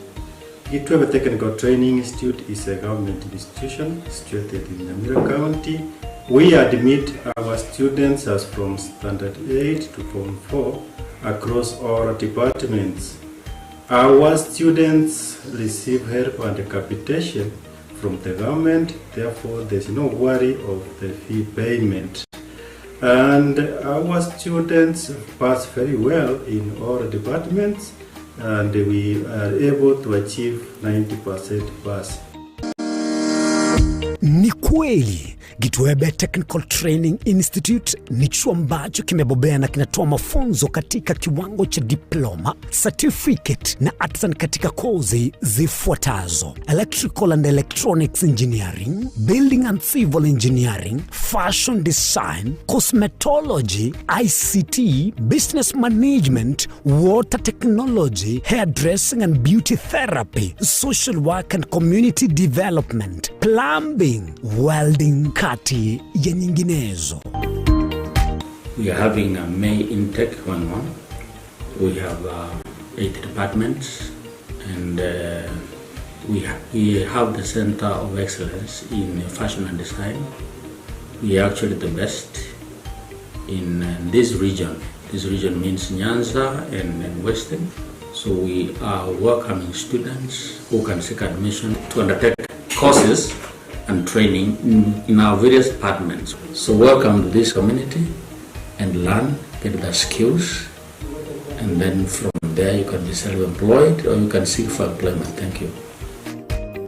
Kitwebe Technical Training Institute is a government institution situated in Nyamira County. We admit our students as from Standard 8 to Form 4 across all departments. Our students receive help and capitation from the government, therefore there's no worry of the fee payment. And our students pass very well in all departments, and we are able to achieve 90% pass. Ni kweli Kitwebe Technical Training Institute ni chuo ambacho kimebobea na kinatoa mafunzo katika kiwango cha diploma, certificate na hata katika kozi zifuatazo: Electrical and Electronics Engineering, Building and Civil Engineering, Fashion Design, Cosmetology, ICT, Business Management, Water Technology, Hairdressing and Beauty Therapy, Social Work and Community Development, Plumbing, Welding, kati ya nyinginezo. We are having a May intake 1-1. We have 8 departments, and we have the Center of Excellence in Fashion and Design. We are actually the best in this region. This region means Nyanza and Western. So we are welcoming students who can seek admission to undertake courses and training in our various departments. So welcome to this community and learn, get the skills, and then from there you can be self-employed or you can seek for employment. Thank you.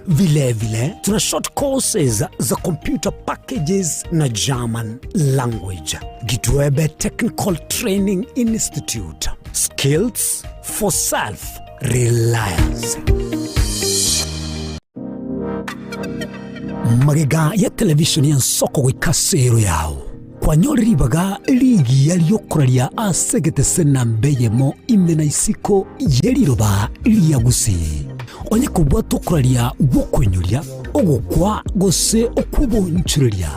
Vile tuna short courses za computer packages na German language. Kitwebe Technical Training Institute. Skills for self-reliance. Magega ya televisheni ya soko wikasero yao kwa nyori baga ligi yaliyokoralia asegete sena mbeyemo imena isiko yeliroba liyagusi onye kubwa tokoralia bokonyulia ogokwa gose okubonchuria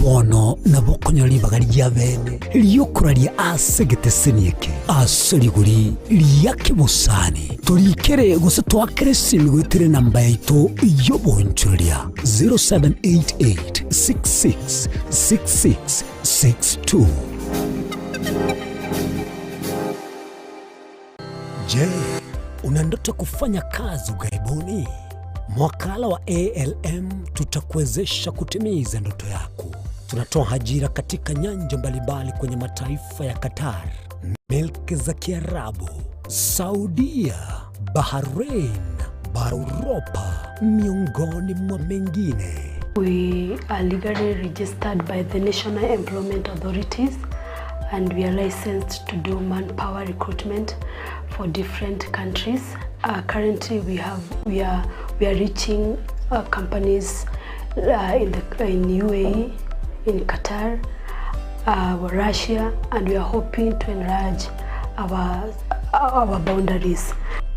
bono na bokonyori baga lyabene liyokoralia asegete senieke aseriguri liyakibusani tolikere gose twakere simigwitere namba yaito yobonchuria 0788666662. Je, una ndoto kufanya kazi ughaibuni? Mwakala wa ALM tutakuwezesha kutimiza ndoto yako. Tunatoa ajira katika nyanja mbalimbali kwenye mataifa ya Qatar, Milki za Kiarabu, Saudia, Bahrain, Bara Europa, miongoni mwa mengine. We are legally registered by the National Employment Authorities and we are licensed to do manpower recruitment for different countries. Currently we are reaching companies in UAE, in Qatar, Russia, and we are hoping to enlarge our boundaries.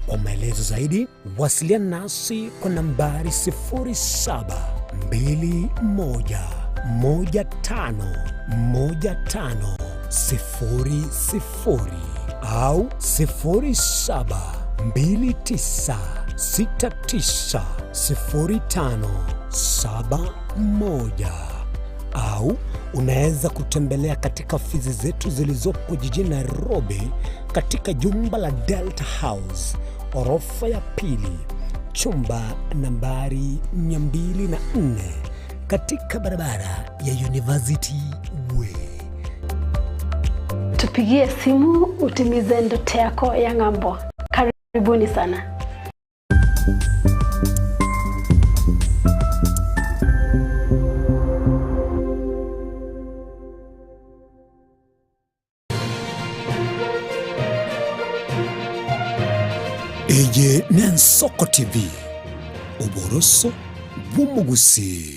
Kwa maelezo zaidi, wasiliana nasi kwa nambari 0721151500 au 0729690571 au unaweza kutembelea katika ofisi zetu zilizopo jijini Nairobi katika jumba la Delta House, orofa ya pili, chumba nambari 204 katika barabara ya University Way. Tupigie simu utimize ndoto yako ya ng'ambo. Karibuni sana. Eye Nensoko TV, uboroso bw'umugusi.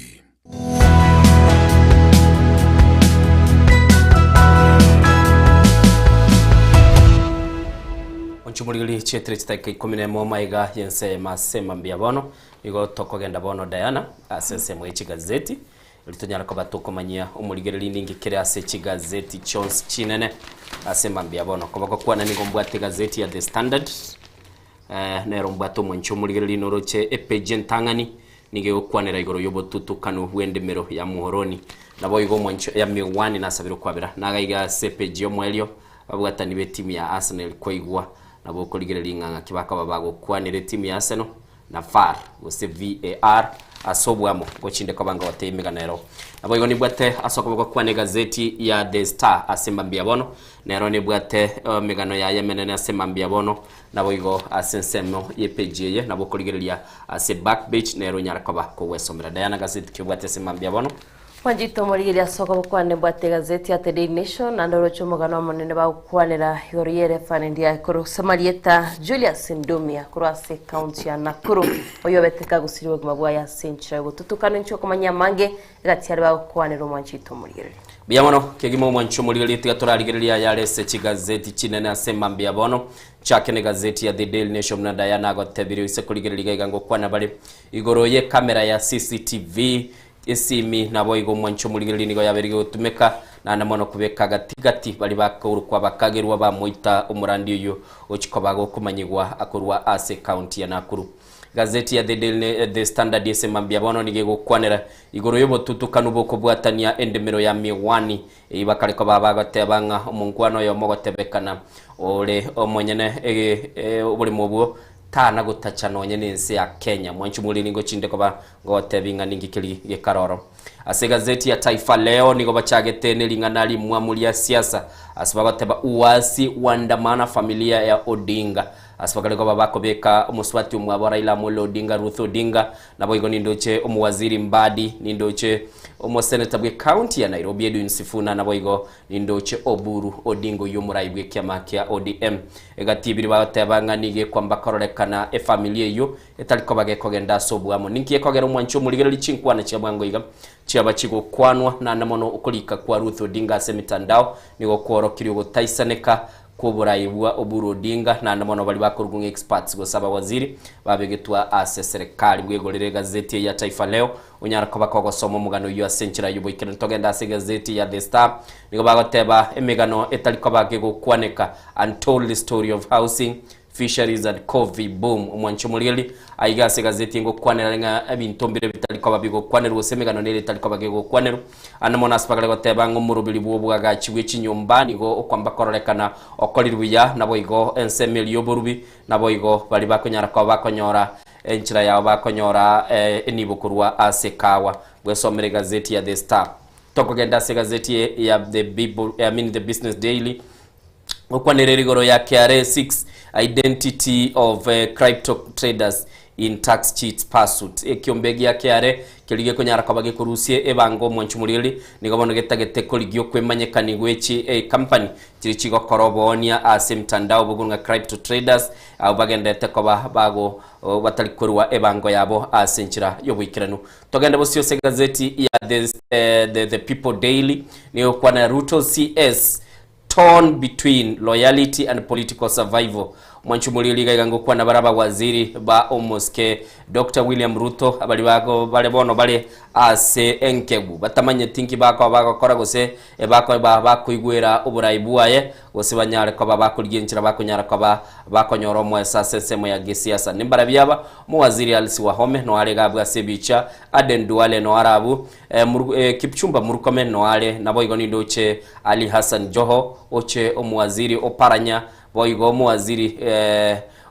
Onchumuligili chetre chitaika 11 maiga yense masema mbia bono igo tokogenda bono Diana asense mwechi gazeti litonyara ko batokomanyia umuligirili ningi kire ase gazeti Chons Chinene asema mbia bono kobako kwana nigo mbwate gazeti ya The Standard nero mbwato mwencho umuligirili noroche epeje ntangani nige okwanera igoro yobo tutukano wendemero ya muhoroni nabo igo mwencho ya miwani nasabiro kwabira nagaiga sepeje omwelio babwatani be timu ya Arsenal koigwa nabo kuligirira nganga kibaka babago kwanire timu ya Arsenal na VAR gose VAR asobwamo gochinde ko banga watemiga nero nabo igoni bwate asoko kwane gazeti ya The Star asemba mbia bono nero ne bwate migano ya Yemenene asemba mbia bono nabo igo asensemo yepeje nabo kuligirira ase backbench nero nyara ko ba ko wesomera Diana gazeti kibwate asemba mbia bono Wanjito morigiria soko kwane bwate gazeti ya The Daily Nation andoro chomogano monene ba kwanera yoriere fanindia kuru Samarieta Julius Ndumia kurase county ya Nakuru oyo beteka gusiriwe gumabwa ya Central gututukana ncho komanya mange gatiari ba kwanera mwanjito morigiria biamono kegimo mwancho morigiria tigatorarigiria yarese chigazeti chinene asema mbia bono chake ne gazeti ya The Daily Nation na Diana gotebiri ise kuligiria igango kwana bale igoroye kamera ya CCTV isimi nabo igo mwancho muligirili nigo yaberigo utumeka na namono kubeka gatigati bali bakurukwa bakagirwa ba moita umurandi uyu ochikobago kumanyigwa akurwa ase county ya Nakuru. Gazeti ya The Standard yesema mbia bono nigego kwanera igoro yobo tutukanu boko bwatania endemero ya miwani ibakale ko babagatebanga omungwano yo mogotebekana ole omonyene obuli mobwo tana gutachano nyene nse ya Kenya mwanchu mulini ngo chinde koba ngotebinga ningikili gekaroro ase gazeti ya Taifa Leo nigo bachagete lingana mwamuli ya siasa asibagoteba uwasi wandamana familia ya Odinga asibagale ko babako beka umuswati umwabora ila Amolo Odinga Ruth Odinga nabo igo nindoche umuwaziri Mbadi nindoche umuseneta bwe county ya Nairobi Edwin Sifuna nabo igo nindoche Oburu Odingo yumuraibwe kyamakia ODM egatibiri batebanga nige kwamba kororekana familia yo etaliko bageko genda sobwamo ninki ekogera mwancho muligere chinkwana cyabwango iga cyabachiko kwanwa na namono ukolika kwa Ruth Odinga semitandao nigo kworokiri gutaisaneka kuburaibwa Oburu Odinga na namono bali bakorunga experts go saba waziri babegetwa ase serikali bwegorere gazeti ya Taifa Leo unyara ko bakoko somo mugano yo asenchira yubo ikene togenda ase gazeti ya The Star nigo bagoteba emigano etaliko bagego kwaneka untold story of housing fisheries and coffee boom umwancho mulili aiga ase gazeti ngo kwanera nga ebintombire bitaliko babigo kwanera usemegano nere taliko bagego kwanera anamona asipagale goteba ngo murubili bwo agachiwe chinyumbani go okwamba kororekana okolirwiya nabo igo ensemeli yoborubi nabo igo bali bakonyara ko bakonyora enchira yao bakonyora enibukurwa ase kawa bwesomere gazeti ya The Star tokogenda ase gazeti ya The Business Daily okwanere rigoro ya KRA 6 identity of crypto traders in tax cheats pursuit ekiombe gia kiare kirige kunyara kabage kurusie ebango mwanchumurili nigobono getagete kuligio kwemanyekani gwechi company chirichi gokorobonia ase mtandao bugunga crypto traders au bagendete koba bago batalikorwa ebango yabo ase nchira yobwikiranu togenda bosio gazeti ya the People Daily niyo kwa na Ruto CS torn between loyalty and political survival. Mwanchumulili gaigango kwa na baraba waziri ba omoske Dr. William Ruto abali bako bale bono bale ase enkebu batamanye tinki bako kora gose bako bako igwera oburaibuaye gose banyare ko bako ligenchira bako nyara ko bako nyoromo esase semo ya gesiasa nimbara byaba mu waziri alisi wahome no ale gabwa sebicha Aden Duale no arabu Kipchumba Murkomen no ale nabo igoni doche Ali Hassan Joho oche omuwaziri oparanya boigo muwaziri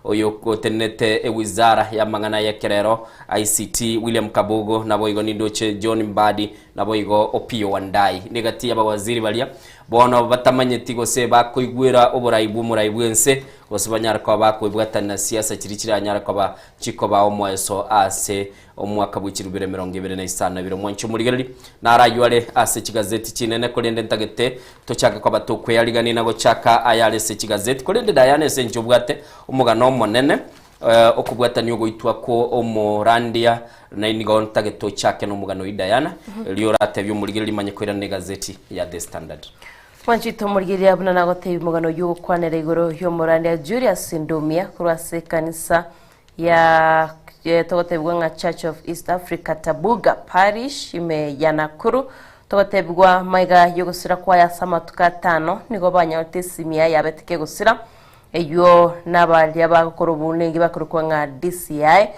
oyo kotenete wizara ya mangana ya kerero ICT William Kabogo na boigo nindoche John Mbadi na boigo Opio Wandai negati ya bawaziri balia bono batamanye tigo se bakoigwera oburaibu muraibwense gosibanyara kwa bakoibwata na siasa chirichira anyara kwa chiko ba omweso ase omwaka bw'ikirubire 2025 biro mwancho murigereri narayuale ase kigazeti kinene kolende ntagete tochaka kwa batokwe yaligani nago chaka ayale se kigazeti kolende dayane se njobwate umugano monene okubwata niyo goitwa ko omorandia na inigo ntageto chake no mugano idayana liorate byo murigereri manye kwera ne gazeti ya The Standard. Mwanchito murigiri abuna nagote mugano yugo kwanere igoro yo morandia Julius Ndumia kurase kanisa ya togotebwa nga Church of East Africa Tabuga Parish ime ya Nakuru togotebwa maiga yogosira kwa ya samatuka 5 nigo banyatesimia yabetike gusira eyo nabali abakorobunengi bakorokwa nga DCI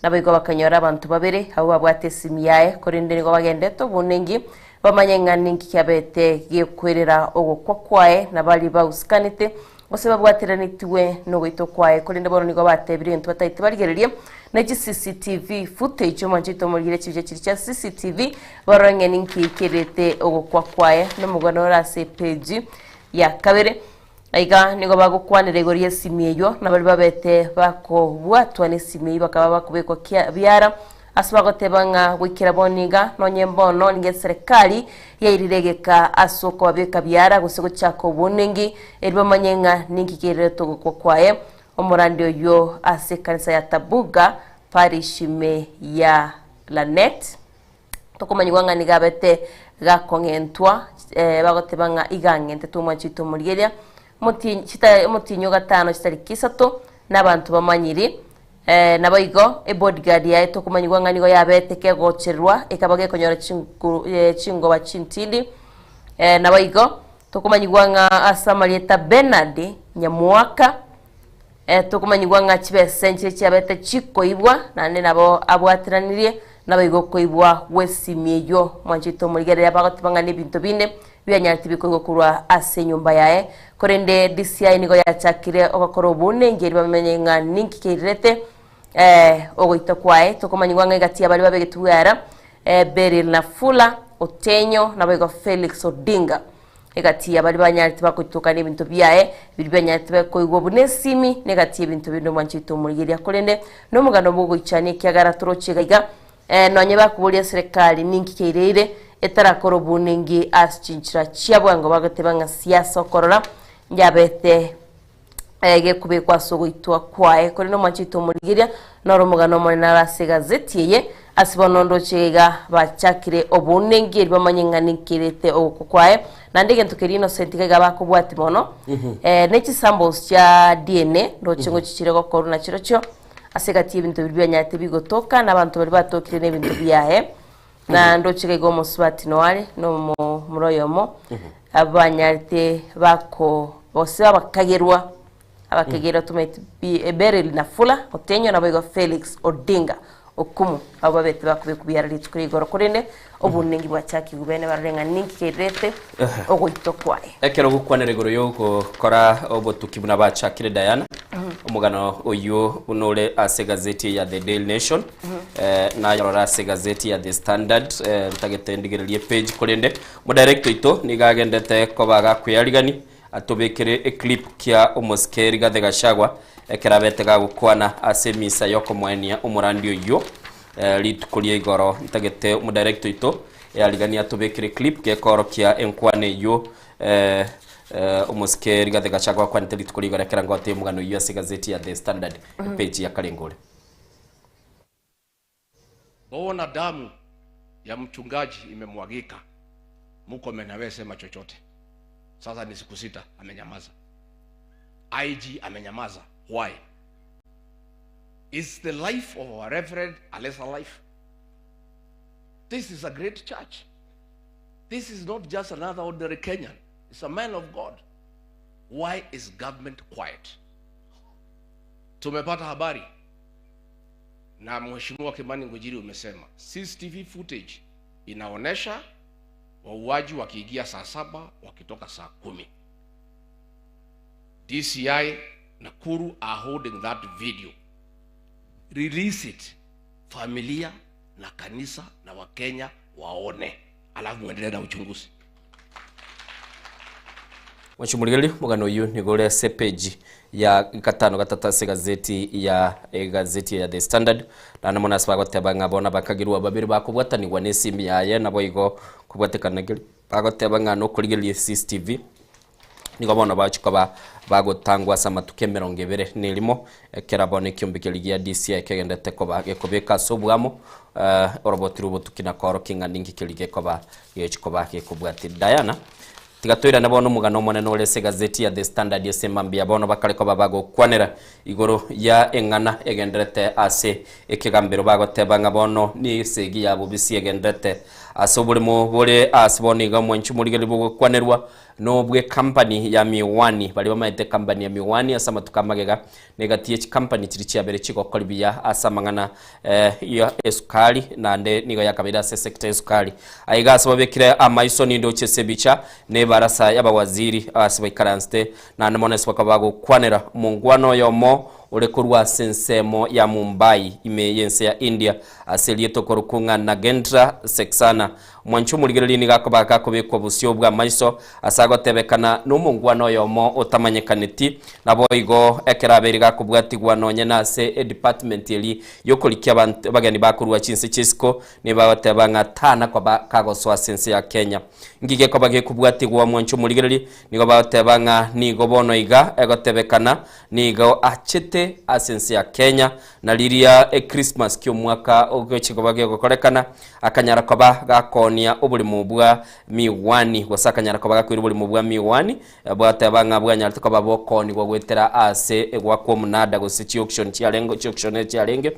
nabigo bakanyora abantu babere abo babwatesimia korinde nigo bagende to bunengi bamanyenga ninki kyabete gikwerera ogokwa kwae nabali bausikanite ose babwateranitiwe no gwito kwae kolinde bono nigo batebire ntu batayite barigererie na CCTV footage mwanjito murigire kije kiri cha CCTV baronge ninki kirete ogokwa kwae no mugano rase page ya kabere aiga nigo bagukwanire igori esimiyo nabali babete bako bwatwa nesimiyo bakaba bakubeko byara asibagotebanga gwikira boniga nonyembono ninge serikali yairiregeka asoko babeka byara gusego chako bunengi eribamanyenga ninki kireto gukwa kwae omurandi oyo ase kanisa ya Tabuga Parish ime ya Lanet tokumanyigwanga nigabete gakongentwa bagotebanga igangente tumwachito murigeria mutinyo gatano kitari kisato nabantu bamanyiri naboigo bodyguard ya tokumanyigwanga nigo yabeteke gocherwa ekabage konyora chingo ba chintili naboigo tokumanyigwanga asamalieta Bernard Nyamuaka tokumanyigwanga chibesenche cyabete chikoibwa nane nabo abwatiranirie naboigo koibwa wesimieyo mwanchito murigere yabagatibanga n'ibintu bine byanyariti bikogo kurwa ase nyumba yae korende DCI nigo yachakire ogakoro bunenge bamenyenga ninki kirete ogoita kwae tokumanyigwanga igati abali babegetuara Beryl Nafula Otenyo naboigo Felix Odinga egati abali banyariti bakutuka n'ibintu byae bibanyariti bakoigwa bunesimi negati ibintu bindo mwanchito murigere yakorende no mugano mugo icane kyagara turochiga nonye bakubulia serikali ninki kirere etarakoro bunengi aschinchira chiabwango bagatebanga siasa okorora njabete gekubekwa sogoitwa kwae kuri no mwanchito murigiria noro mugano mwana rase gazeti ye asibonondo chega bachakire obunengi bamanyinga nikirete okwae nandege ntukiri innocent kega bakubwati bono nechi samples cha DNA ndo chingo chichire ko corona chirocho asegati ibintu bibyanyate bigotoka nabantu bari batokire n'ibintu byahe na ndo chigego muswati noale no muroyomo abanyarte bako bose abakagerwa abakegera tumete Beryl Nafula Otenyo naboigo Felix Odinga okumu abo bete bakube kubiyara litukuri goro korende obunengi bwachaki gubene barenga ninki kerete ogoito kwae ekero gukwanere goro yoko kora obotukibuna bachakire Diana omugano oyo unole ase gazeti ya The Daily Nation na yorora ase gazeti ya The Standard ntagetendigererie page korende mo director ito nigagendete ko baga kwiyaligani atobekere clip kya omoskeri Gathega Gachagua ekerabete gagukwana ase misa yoko mwenia umurandi oyo litukulie igoro ntagete umudirector ito yaligania tubekire clip gekorokia enkwane yo umuske Rigathi Gachagua kwa litukulie igoro ekera ngote mugano yo ase gazeti ya The Standard page ya Kalengole. Bona damu ya mchungaji imemwagika, muko menawe sema chochote. Sasa ni siku 6 amenyamaza. IG amenyamaza. Why? Is the life of our reverend a lesser life? This is a great church. This is not just another ordinary Kenyan. It's a man of God. Why is government quiet? Tumepata habari na Mheshimiwa Kimani Ngujiri umesema CCTV footage inaonesha wauaji wakiingia saa 7 wakitoka saa 10. DCI Nakuru are holding that video. Release it. Familia na kanisa na Wakenya waone. Alafu muendelee na uchunguzi. Mwachumuligeli mugano yu nigole page ya 5 gazeti ya The Standard na namona sibagoteba ngabona bakagirwa babiri bakubwatanirwa n'esimi yaye naboigo kubwatekanagiri bagoteba ngano kuligeli CCTV nigo bona bachikoba bagotangwa samatuke 20 nilimo kerabone kyombikeligia DCI kegendete koba gekobeka sobwamo orobotiru botukina koro kinga ningi kelige koba yechikoba gekubwati Diana tigatwira nabono mugano monene olese gazeti ya The Standard yesemambia bono bakareko babago kwanera igoro ya engana egenderete ase ekigambiro bagoteba ngabono ni segi yabo bisi egenderete asobule mo bole asiboni gamwe nchumuligeli bwo kwanerwa no bwe company ya miwani bali bamaite company ya miwani asama tukamagega negatie company kiri bere chiko kolibia asamangana ya esukali na nde nigo yakabira se sector esukali aiga asababekire amaisoni ndo chesebicha ne barasa yabawaziri asibikaranste na namones bakabago kwanera mungwano yomo urekurwa sensemo ya Mumbai imeyense ya India aselieto korukunga na Gendra Seksana mwanchu muligereli ni gakoba kakobekwa busyo bwa maiso asagotebekana n'umungwano yomo utamanyekaniti nabo igo ekeraberi gakubwatigwa nonye nase department yeli yokolikia bagani bakurwa chinse chisco ni bagoteba ngatana kwa kagoswa sense ya Kenya ngige ko bage kubwatigwa mwanchu muligereli nigo bagoteba nga nigo bono iga egotebekana nigo achete asense ya Kenya na liria Christmas kyo mwaka ogochiko bage gokorekana akanyara koba gakonia obuli mubwa miwani wasakanyara koba gakwiri obuli mubwa miwani bwateba nga bwanyara tukoba bokoni gwetera ase egwako munada go city auction chialenge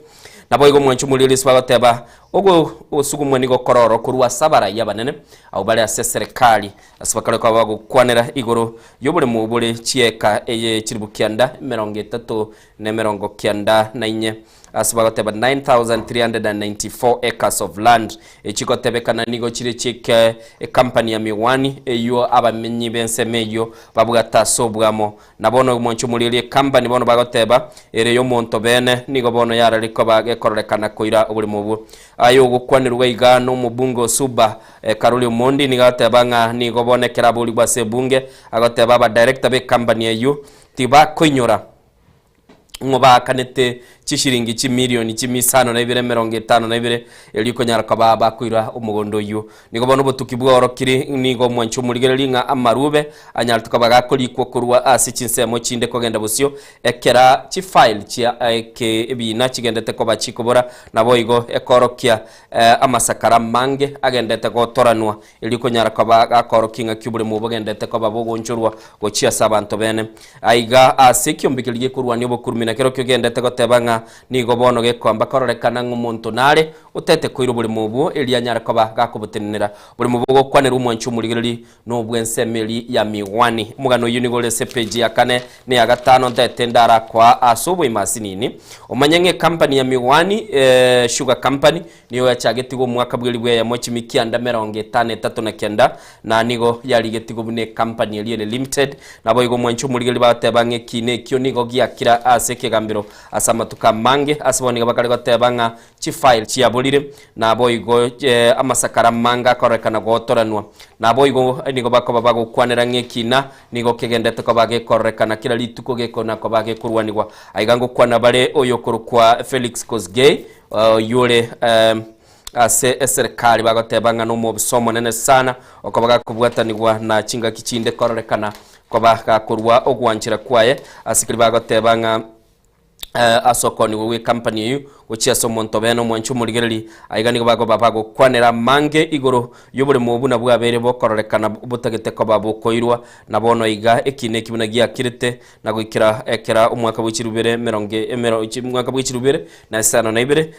nabo igo mwanchu mulili sibagoteba ogo osugumwe nigo kororo kurwa sabara yabanene au bale ase serikali asibakale kwa bago kwanera igoro yobule mubule chieka eye chiribukianda 394 asibagoteba 9394 acres of land echikotebekana nigo chire chike company ya miwani eyo abamenyi bensemeyo babugata sobwamo nabono mwanchu mulili company bono bagoteba ere yo monto bene nigo bono yara liko bagekorekana koira obuli mubu ayo gukwanirwa igano mubungo suba Karoli Mondi nigateba nga nigo bonekera buli base bunge agoteba ba director be company eyo tiba koinyora ngoba kanete chishiringi chi milioni chi misano na ibire 50 na ibire eliko nyara kaba bakwira umugondo yu nigo bono botukibwa orokiri nigo mwanchu muligereli nga amarube anyal tukabaga koli kokurwa asi chinsemo chinde kogenda busyo ekera chi file chi ke ebina chigendete ko bachikobora nabo igo ekorokia amasakara mange agendete ko toranwa eliko nyara kaba akorokinga kyubule mu bogendete ko babogonchurwa go chia sabanto bene aiga asikyo mbikiliye kurwa nibo kurumina kero kyogendete ko tebanga nigo bono gekwamba kororekana ng'umuntu nare utete kwira buli mubu elia nyara koba gakubutenera buli mubu gokwanera umwanchu muligereri no bwensemeli ya miwani mugano unigo lese page ya 4 ne ya 5 ndete ndara kwa asubu imasinini umanyenge company ya miwani sugar company niyo yachagetigo mwaka bwiri ya mochi mikianda 59 na nigo yaligetigo bune company eliene limited nabo igo mwanchu muligereri batebange kine kyo nigo giakira aseke gambiro asamatu gotuka mange asiboni gabakari gotebanga chifile chiabulire na boigo amasakara manga korekana gotoranwa na boigo nigo bakoba bagukwanira ngekina nigo kigendete ko bagekorekana kila lituko gekona ko bagekurwanirwa aigango kwana bare oyo kurukwa Felix Kosgei yule serikali bagotebanga no mubisomo nene sana okobaga kubwatanirwa na chinga kichinde korekana ko bagakurwa ogwanchira kwaye asikiri bagotebanga asokoni we company yu uchiya somonto beno mwanchu muligereri aigani bago babago kwanera mange igoro yobule mubuna bwabere bokorekana butagete ko babukoirwa nabono iga ekine kibunagia kirete na gwikira ekera umwaka w'ikirubere umwaka w'ikirubere na sano na ibere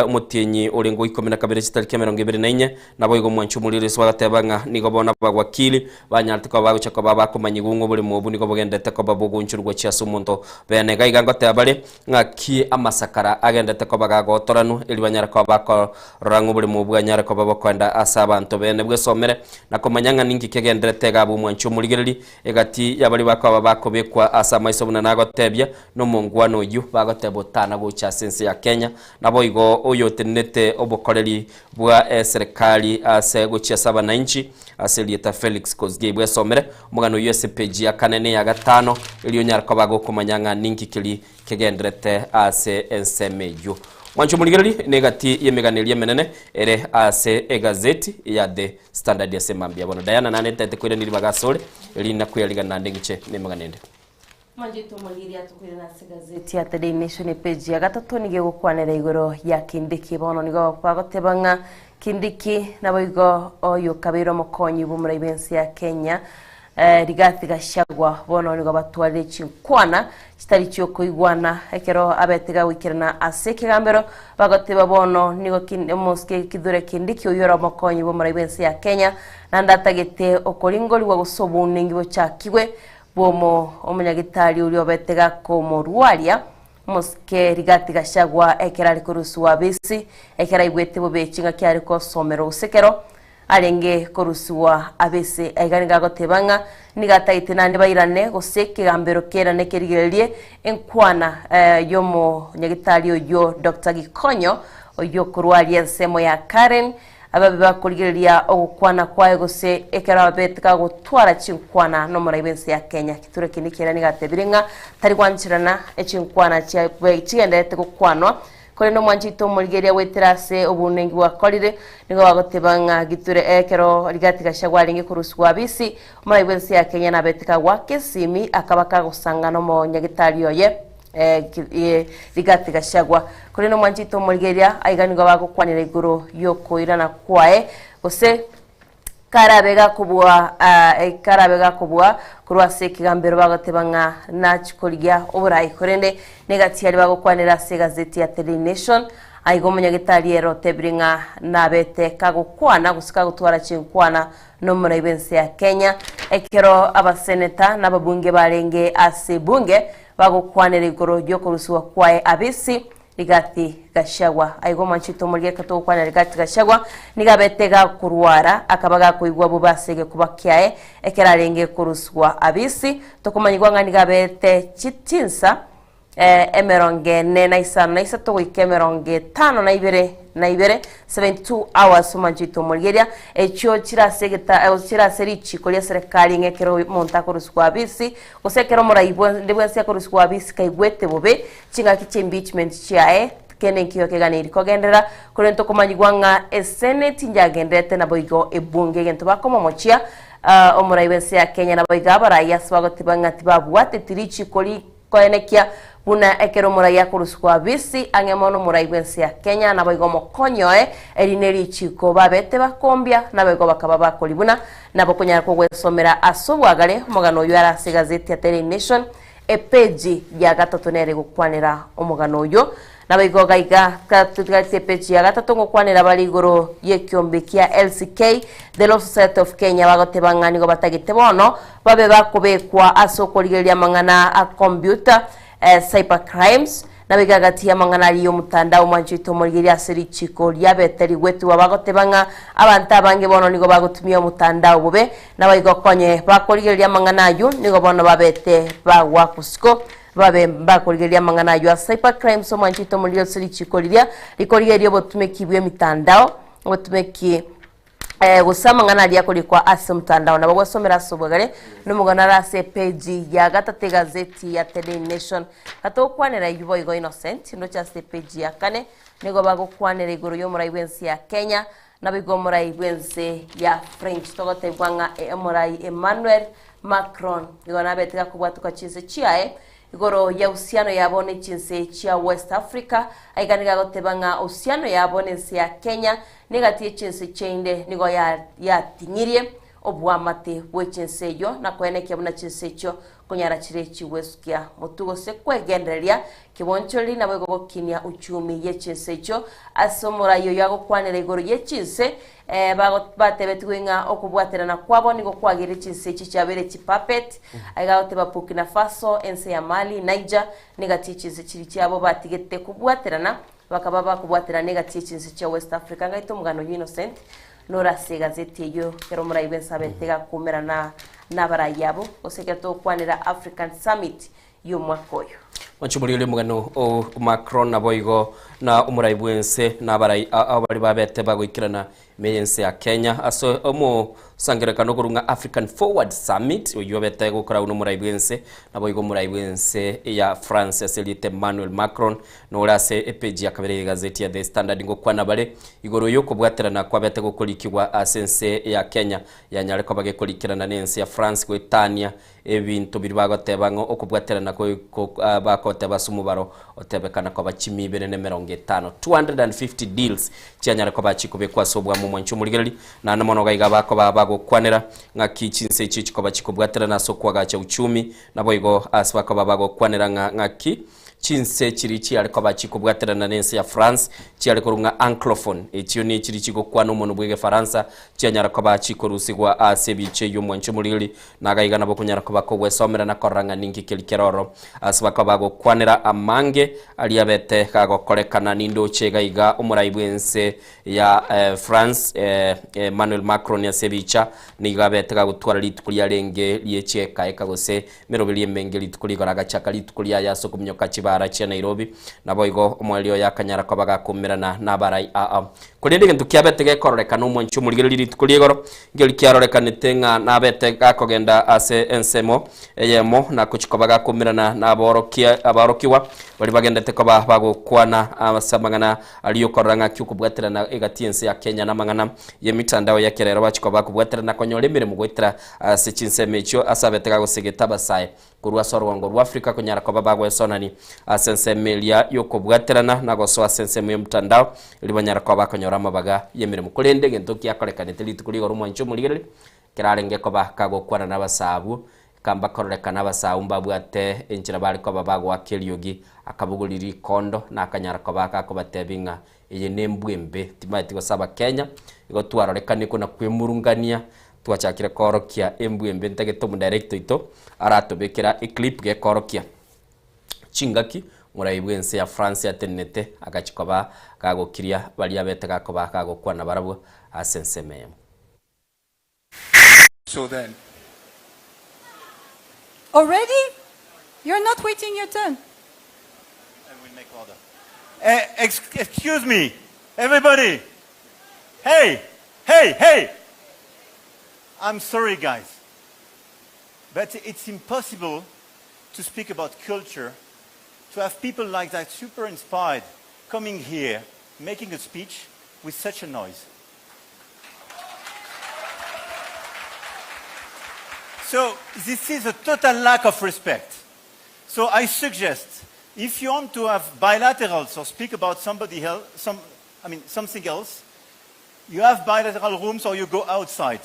umutinyi ulingo 12 citarike 24 nabo igo mwanchu mulire swagatebanga nigo bona bagwakili banyartiko bago chako babakomanyi gungo bule mubu nigo bogendete ko babugunchurwa chiya somonto bene gaiga ngotebale ngaki amasakara agendete ko bagagotoranu eli banyara ko bakorangu buli mu bwanyara ko babakwenda asabanto bene bwesomere nakomanyanga ningi kegenderete gabu mwancho muligereri egati yabali bakaba bakobekwa asama isobuna nagotebya no mungwano yu bagotebotana gocha sense ya Kenya nabo igo oyotenete obokoreri bwa serikali ase gocha saba na inchi aselieta Felix Kosgei bwesomere mugano USPG ya kanene ya gatano eli nyara ko bagokomanyanga ningi kili kegendrete ase ensemeju mwancho muligereri negati yemeganirie menene ere ase egazeti ya The Standard yasemambia bona Diana nane tete kwire nili bagasole eli nakuyaliga nandengiche nemeganende Manjito muligeria tukwire na gazeti ya The Daily Nation page ya gatatu nige gukwanera igoro ya Kindiki bono nigo bagotebanga Kindiki naboigo oyo kabiro mokonyi bumura ibensi ya Kenya Rigathi Gachagua bono nigo batware chinkwana kitari cyo kuigwana ekero abetega wikirana asekigambero bagoteba bono nigo moske kidure Kindiki oyora mokonyi bumura ibensi ya Kenya nandatagete okoringoli wa gusobune ngibo chakigwe bomo omunyagitari uri obetega ko morwalia moske Rigathi Gachagua ekera likurusuwa bisi ekera igwete bobechinga kyari ko somero usekero alenge korusuwa abese aiganiga gotebanga nigataite nandi bairane goseke gambero kera nekerigererie enkwana yomo nyagitari oyo Dr. Gikonyo oyo kurwalia nsemo ya Karen ababe bakurigereria ogukwana kwaye gose ekera betka gutwara chinkwana no muraibense ya Kenya kiture kinikera nigatebiringa tari kwanchirana echinkwana cha chigendete gukwanwa kore no mwanchito muligeria weterase obunengi wa kolire nigo bagotebanga giture ekero Rigathi Gachagua lingi kuruswa bisi muraibense ya Kenya na betka wake simi akabaka gusanga no mo nyagitari oye Rigathi Gachagua kuri no mwanchito muligeria aiganigo bagukwanira iguru yokoira na kwae gose karabega kubwa kurwase kigambero bagotebanga na chikoligia oburayi korende negati yali bagukwanira se gazeti ya The Nation aigo munyagitari ero tebringa na bete kagukwana gusika gutwara chinkwana no muraibense ya Kenya ekero abaseneta n'ababunge barenge ase bunge bagukwanira igoro ryo kurusuwa kwae abisi Rigathi Gachagua aigo manchito muliye kato kwana Rigathi Gachagua nigabetega kurwara akabaga kuigwa bubasege kubakyae ekerarenge kurusuwa abisi tokumanyigwa ngani gabete chitinsa emeronge na isa to wikemeronge 5 na ibere 72 hours manchito muligeria echo chiraseri chikolia serikali ngekero monta kurusuwa abisi osekero muraibo ndebwense kurusuwa abisi kaigwete bobe chinga kiche impeachment chiae kene kiyo keganiri kogendera kurento kumanyigwanga senate njagendete na boigo ebunge gento bakomo mochia omuraibense ya Kenya na boiga baraya swagotibanga tibabwate tirichi koli koenekia buna ekero muraya kurusuwa bisi angemono muraibense ya Kenya na boigo mokonyoe erineri chiko babete bakombia na boigo bakaba bakolibuna na bokunyara ko gwesomera asobwagale mugano yo arase gazeti ya The Nation epeji ya gatatu nere gukwanira omugano yo na boigo gaiga katugate peji ya gatatu gukwanira bali igoro yekyombe kia LCK The Law Society of Kenya bagotebanga nigo batagite bono babe bakobekwa asokoligeria mangana a computer cyber crimes na bigagati ya mangana liyo mutandao mwanchito muligeria seri chiko lyabeteri wetu wabagotebanga abantu abange bono nigo bagotumia mutandao bobe na bayigokonye bakoligeria mangana yu nigo bono babete bagwa kusiko babe bakorigeria mangana yo cyber crime so manchito mulio silichikoliria likorigeria botumeki bwe mitandao botumeki gusama ngana lia kulikwa ase mtandao na bagosomera sobogare numugana rase page ya gatate gazeti ya Daily Nation katokwanera yubo igo Innocent ndo cha page ya kane nigo bagokwanera iguru yo muraibensi ya Kenya na bigo muraibensi ya French togote bwanga murai Emmanuel Macron igo na betega kubwatuka chinse chiae igoro ya usiano yabone chinse chia West Africa aiganiga gotebanga usiano yabone nsi ya Kenya negatie chinse chende nigo ya tingirie obwamate bwechinse yo na kweneke buna chinse cho kunyara chirechi weskia mutugo se kwegenderia kiboncholi na bwego gokinia uchumi ye chinse cho asomora yo yago kwanera igoro ye chinse batebetwinga okubwaterana kwabo nigo kwagire chinse chichabere chipapet aigaote Burkina Faso ense ya Mali Niger negatie chinse chiri cyabo batigete kubwaterana bakaba bakubwaterana negatie chinse cha West Africa ngaito mugano Innocent nora se gazeti yo kero muraibensa betega kumera na barayabo oseke to kwanira African Summit yo mwakoyo Wanchumuri ule mugano o Macron na boigo na umuraibwense na barai abari babete bagoikirana meyense ya Kenya aso omo sangerekano kurunga African Forward Summit uyo bete gukora uno muraibwense na boigo muraibwense ya France Selite Emmanuel Macron no rase epeji ya kabere gazeti ya The Standard ngo kwana bare igoro yo kubwaterana kwa bete gukurikirwa asense ya Kenya yanyare ko bagekurikirana nense ya France kwetania ebintu biri bagotebango okubwaterana ko bakote basumubaro otebekana ko bachimi 250 250 deals cyanyare ko bachikube kwa sobwa mu mwanchu muligeri na namono gaiga bako babago kwanera nga kichinse chichi ko bachikubwaterana so kwa gacha uchumi nabo igo asbako babago kwanera nga ki chinse chirichi ariko bachikubwaterana nense ya France cyari kurunga anglophone ekyo ni chirichi go kwa no muntu bwege Faransa cyanyara ko bachikorusigwa asebiche yo mwanchu muligeri nagaiga nabo kunyara ko bako wesomera na koranga ningi kilikeroro asbako bago kwanera amange aliyabete kago korekana nindo chegaiga umuraibwense ya France Emmanuel Macron ya sebicha nigabete kago twara litukulia renge liecheka ekagose merobeli mengeli tukuligora gachaka litukulia yaso kumnyoka chibara cha Nairobi nabo igo omwelio yakanyara ko bagakumirana na barai kulinde gentu kiabete gekorekana umwanchu muligeri litukuligoro ngeli kiarorekanite nga nabete gakogenda ase ensemo eyemo na kuchikobaga kumirana na aborokiwa bali bagendete ko bagukwana abasamangana aliyo koranga cyukubwaterana egatiense ya Kenya na mangana ye mitandao ya kerero bachikoba kubwaterana konyolemire mugwetera se chinsemecho asabetega gusegeta basaye kurwa sorwa ngo Afrika kunyara ko babagwe sonani asensemelia yokubwaterana na goso asenseme mtandao libanyara ko bakonyora mabaga yemire mukulende gento kyakorekanete litukuri gorumwa ncho muligere kirarenge ko bakagokwana nabasabu kamba korekana basaumba bwate enchira bali ko babagwa kelyogi akabuguliri kondo na akanyara ko bakako batebinga eye nembwembe timati go saba Kenya igo twarorekane ko na kwemurungania twachakire korokia embwembe ntegeto mu director ito aratobekera eclip ge korokia chingaki muraibwense ya France ya tenete agachikoba kagokiria bali abete kako bakagokwa na barabwo asenseme. So then already? You're not waiting your turn. And we'll make order. Excuse me, everybody. Hey. I'm sorry, guys. But it's impossible to speak about culture, to have people like that super inspired coming here, making a speech with such a noise. So this is a total lack of respect. So I suggest, if you want to have bilaterals or speak about somebody else, something else, you have bilateral rooms or you go outside.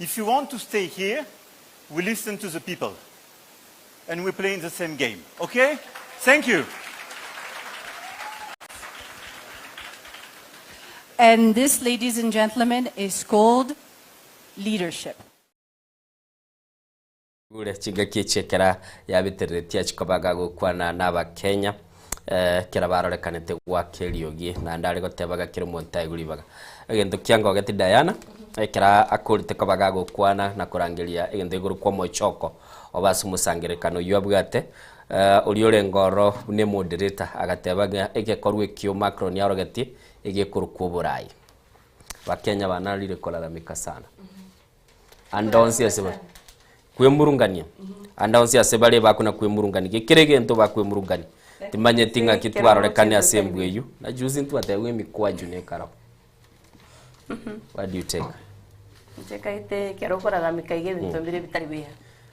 If you want to stay here, we listen to the people. And we play in the same game. Okay? Thank you. And this, ladies and gentlemen, is called leadership. Ule chinga kichekera yabiteretia chikobaga gukwana naba Kenya kera barorekanete gwa kelyogi na ndari gotebaga kiro montai gulibaga agendo kyango gati Diana ekera akurite kabaga gukwana na kurangiria egende iguru kwa mochoko obasu musangerekano yobwate uri ore ngoro ne moderator agatebaga egekorwe kyo Macron yarogeti egekuru ku Burayi bakenya banarire kolalamika sana andonsi aseba kwemurungania andonsi asebale bakuna kwemurungani gekirege ento bakwemurungani timanye tinga kitwarorekane asembwe yu na juzi ntu atewe mikwaju ne kara. What do you take? Cheka ite kero kolalamika ige bintu mbire bitari biya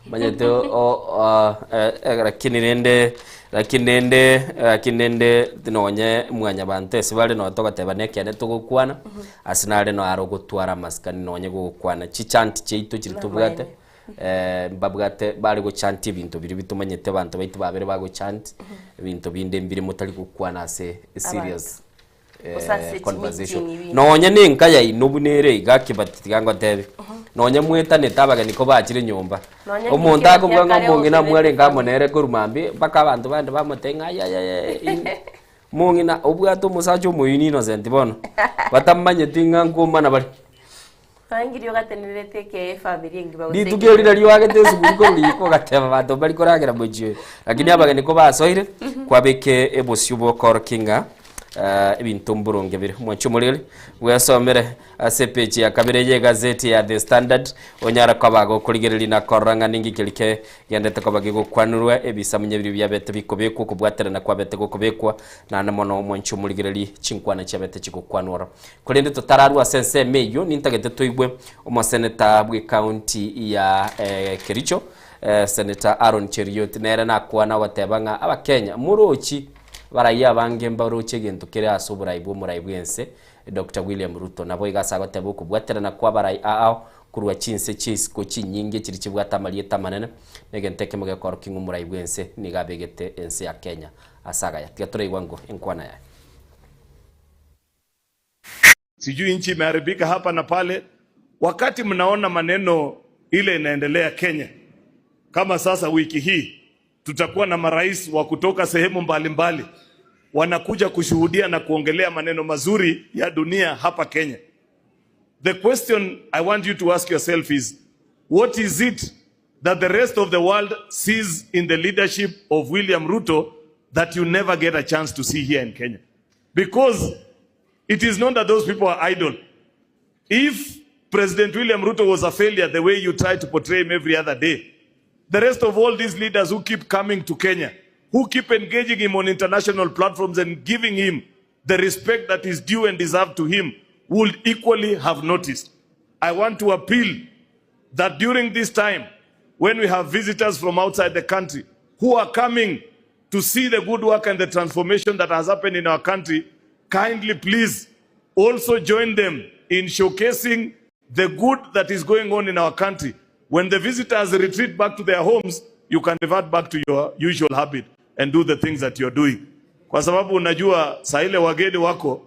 manyete lakinende tinonye mwanya bante sibale no togateba nekiane tugukwana asinale no aro gutwara maskani nonye gukwana chichanti cheito chiritubwate mbabwate bari guchanti ibintu biri bitumanyete bantu baitu babere baguchanti ibintu binde mbiri mutari gukwana se serious conversation nonye ninkaya inobunere igakibati gango tebe nonye mweta netabaga niko bakire nyumba umuntu akubwa ngamungi na mwere ngamonere kurumambi baka abantu bande bamutenga mungi na ubwato musacho muyini innocent bono batamanye tinga ngoma na bari Tangiriyo gatenirete ke family ngiba ndi tugerira liwa gatese guko liko gatema bantu bari koragira mujye lakini abaga niko basoire kwabeke eboshyubo korkinga ibintu mburunge biri mwanchumulile wesomere asepeji ya kabire ye gazeti ya The Standard onyara kwabago kuligerili na koranga ningi kilike yandete kwabage gukwanurwa ebisamye biri byabete bikobekwa kubwatera na kwabete gukobekwa na namono mwanchumuligirili chinkwana cyabete chikukwanura kulinde tutararwa sense meyo nintagete toigwe omoseneta bwe county ya Kericho Senator Aaron Cheriot nere nakwana watebanga abakenya murochi baraya bange mbaroche gento kire asoburaibwo muraibwense Dr. William Ruto nabo igasa gotebo kubwaterana kwa barai ao kurwa chinse chis ko chinyinge kiri kibwata marieta manene negenteke muge korkingu muraibwense nigabegete ense ya Kenya asaga ya tigatore iwango enkwana ya sijui nchi imeharibika hapa na pale. Wakati mnaona maneno ile inaendelea Kenya, kama sasa wiki hii tutakuwa na marais wa kutoka sehemu mbalimbali wanakuja kushuhudia na kuongelea maneno mazuri ya dunia hapa Kenya. The question I want you to ask yourself is, what is it that the rest of the world sees in the leadership of William Ruto that you never get a chance to see here in Kenya? Because it is not that those people are idle. If President William Ruto was a failure the way you try to portray him every other day, the rest of all these leaders who keep coming to Kenya, who keep engaging him on international platforms and giving him the respect that is due and deserved to him, would equally have noticed. I want to appeal that during this time, when we have visitors from outside the country who are coming to see the good work and the transformation that has happened in our country, kindly please also join them in showcasing the good that is going on in our country. When the visitors retreat back to their homes, you can revert back to your usual habit and do the things that you're doing. Kwa sababu unajua saa ile wageni wako,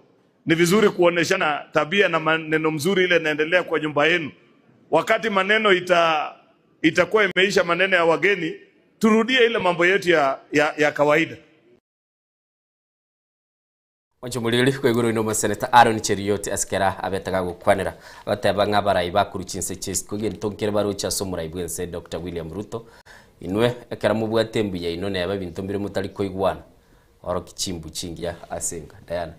ni vizuri kuoneshana tabia na maneno mzuri ile inaendelea kwa nyumba yenu. Wakati maneno itakuwa imeisha maneno ya wageni, turudie ile mambo yetu ya kawaida. Wanchumulili kweguru ino Senator Aaron Cheriot askera abetaga gukwanira batebanga barai bakuruchinse chis kugentonkere barucha somura ibwense Dr. William Ruto inwe ekera mubwatembu ya ino neba bintu mbire mutari koigwana oro kichimbu chingia asenga Diana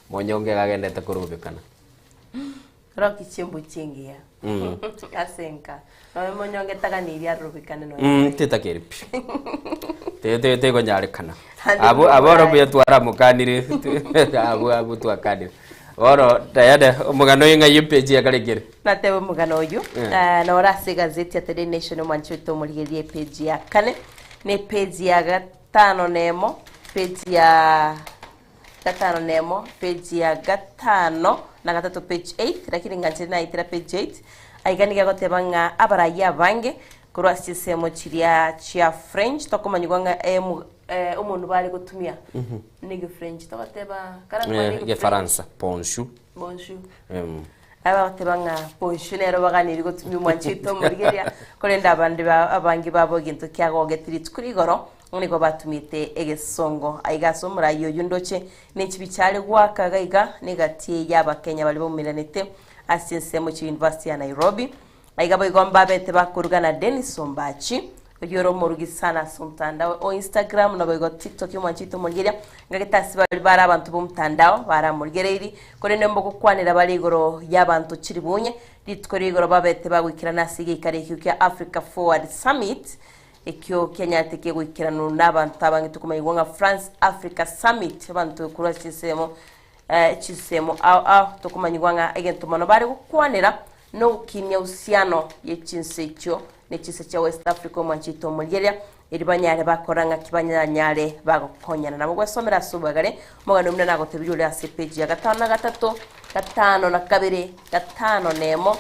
monyonge gagendete kurubikana oro kichimbu chingia asenga no monyonge taganiri arubikana no tetakeripi tete gonyarekana abo buya twara mukanire abo twakanire oro tayade umugano inga yipeji yakalegere natebe umugano uyu na orase gazeti ya The Nation manchito muligerie page ya 4 ne page ya 5 nemo page ya 5 nemo page ya 5 na 3 page 8 lakini nganje na itira page 8 aiganiga gotebanga abaraya bange kurwa sisemo chiria chia French tokomanyuganga umuntu bari gutumia nige French togateba karangwa nige Faransa bonjour aba batebanga bonjour nero baganiri gutumia mwanchito murigeria kolenda abangi babo gintu kyagogetiri kurigoro niko batumite egesongo aigasomura yo yundoche nechibichale gwakagaiga negatie yaba Kenya bali bomiranete asinsemo chi University ya Nairobi aigabo igomba bete bakurugana Dennis Ombachi yoro murugi sana sumtandao o Instagram no bego TikTok yo manchito mulgeria ngagitasi bari bara abantu bumtandao bara mulgereiri kore nembo kukwanira bari igoro y'abantu kiribunye ritkori igoro babete bagwikirana sige kareki kya Africa Forward Summit ekyo Kenya teke gwikirana n'abantu abangitu kumayigwa France Africa Summit abantu kura chisemo tokumanyigwa egento mano bari kukwanira no kimya usiano yechinsecho nechise cha West Africa manchito mulgeria iribanyare bakoranga kibanyanyare bagokonyana nabo gwasomera subagare mugano mune nagotebirule ase page ya 5 na 3 5 na 2 5 nemo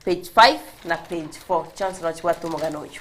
page 5 na page 4 chance no chiwatu mugano uyu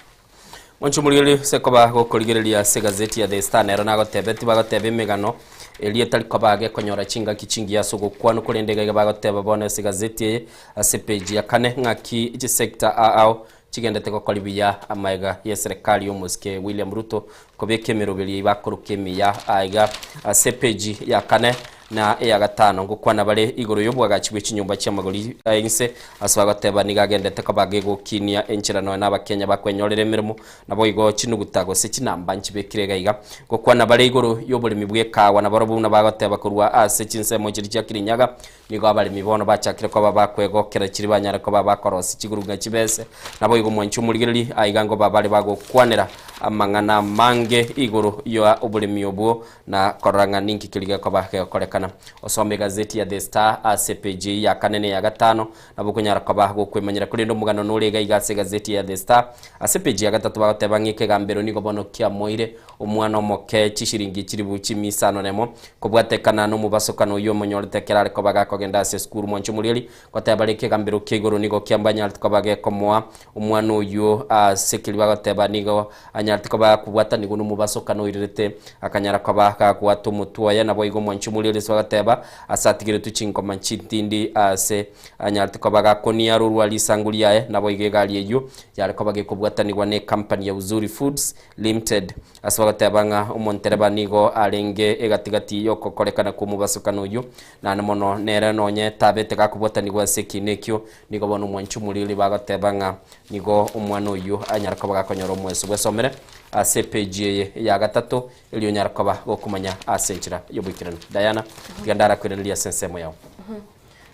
Moncho mulgeli sekoba gokoligereria se gazeti ya The Star nero nagotebeti bagotebe megano elie talikobage konyora chinga kichingi yaso gokwano kulendega bagoteba bona se gazeti ase page ya 4 ngaki ichi sector ao chigendete kokolibia amaiga ya serikali yomuske William Ruto kobekemero beli bakorukemia aiga ase page ya 4 na ya 5 ngukwana bale igoro yobwaga chibwe chinyumba cy'amagori inse aswagoteba nigagendete kabage gokinia enchirano n'abakenya bakwenyorere mirimo nabo igo chinugutago se chinamba nchibekirega iga gukwana bale igoro yoburimi bwekawa nabaro na bagoteba kurwa ase chinsemo chiri cya Kirinyaga nigo abali mibono bachakire ko babakwegokera chiri banyara ko babakorosi chiguruga chibese nabo igo mwanchu muligiri aigango babali bagokwanira amangana mange igoro yo oburimi obwo na koranga ninki kiliga ko bakekoreka osome gazeti ya The Star ACPG ya 4 ya 5 nabukunyara kwa kwemanyira kuri ndo mugano nurega igase gazeti ya The Star ACPG ya 3 bagotebangike gambero niko bono kya moire omwana omoke chishiringi chiribu chimisano nemo kubwatekana no mubasokano yo monyorete kerare ko bagakogenda ase skuru moncho mulili kotebalike gambero kigoro niko kyambanya ko bagekomoa omwana oyo sekili bagoteba niko anyarti ko bakubwata niko no mubasokano irete akanyara ko bakakwa mutuya nabo igo moncho mulili swagateba asatigire tuchinko manchitindi ase anyarti ko bagakonia rurwa lisanguliae nabo igegali eyo yare ko bagekobwatanirwa ne company ya Uzuri Foods Limited aswagatebanga umontereba nigo arenge egatigati yo kokorekana ku mubasukano yo na mono nere nonye tabete gakubwatanirwa sekinekyo nigo bono mwanchu mulili bagatebanga nigo umwana uyu anyara ko bagakonyora umweso gwesomere ACPG ya 3 iliyo nyara ko bagokumanya asenchira yobukirana Diana gandara kwerelia sensemo yao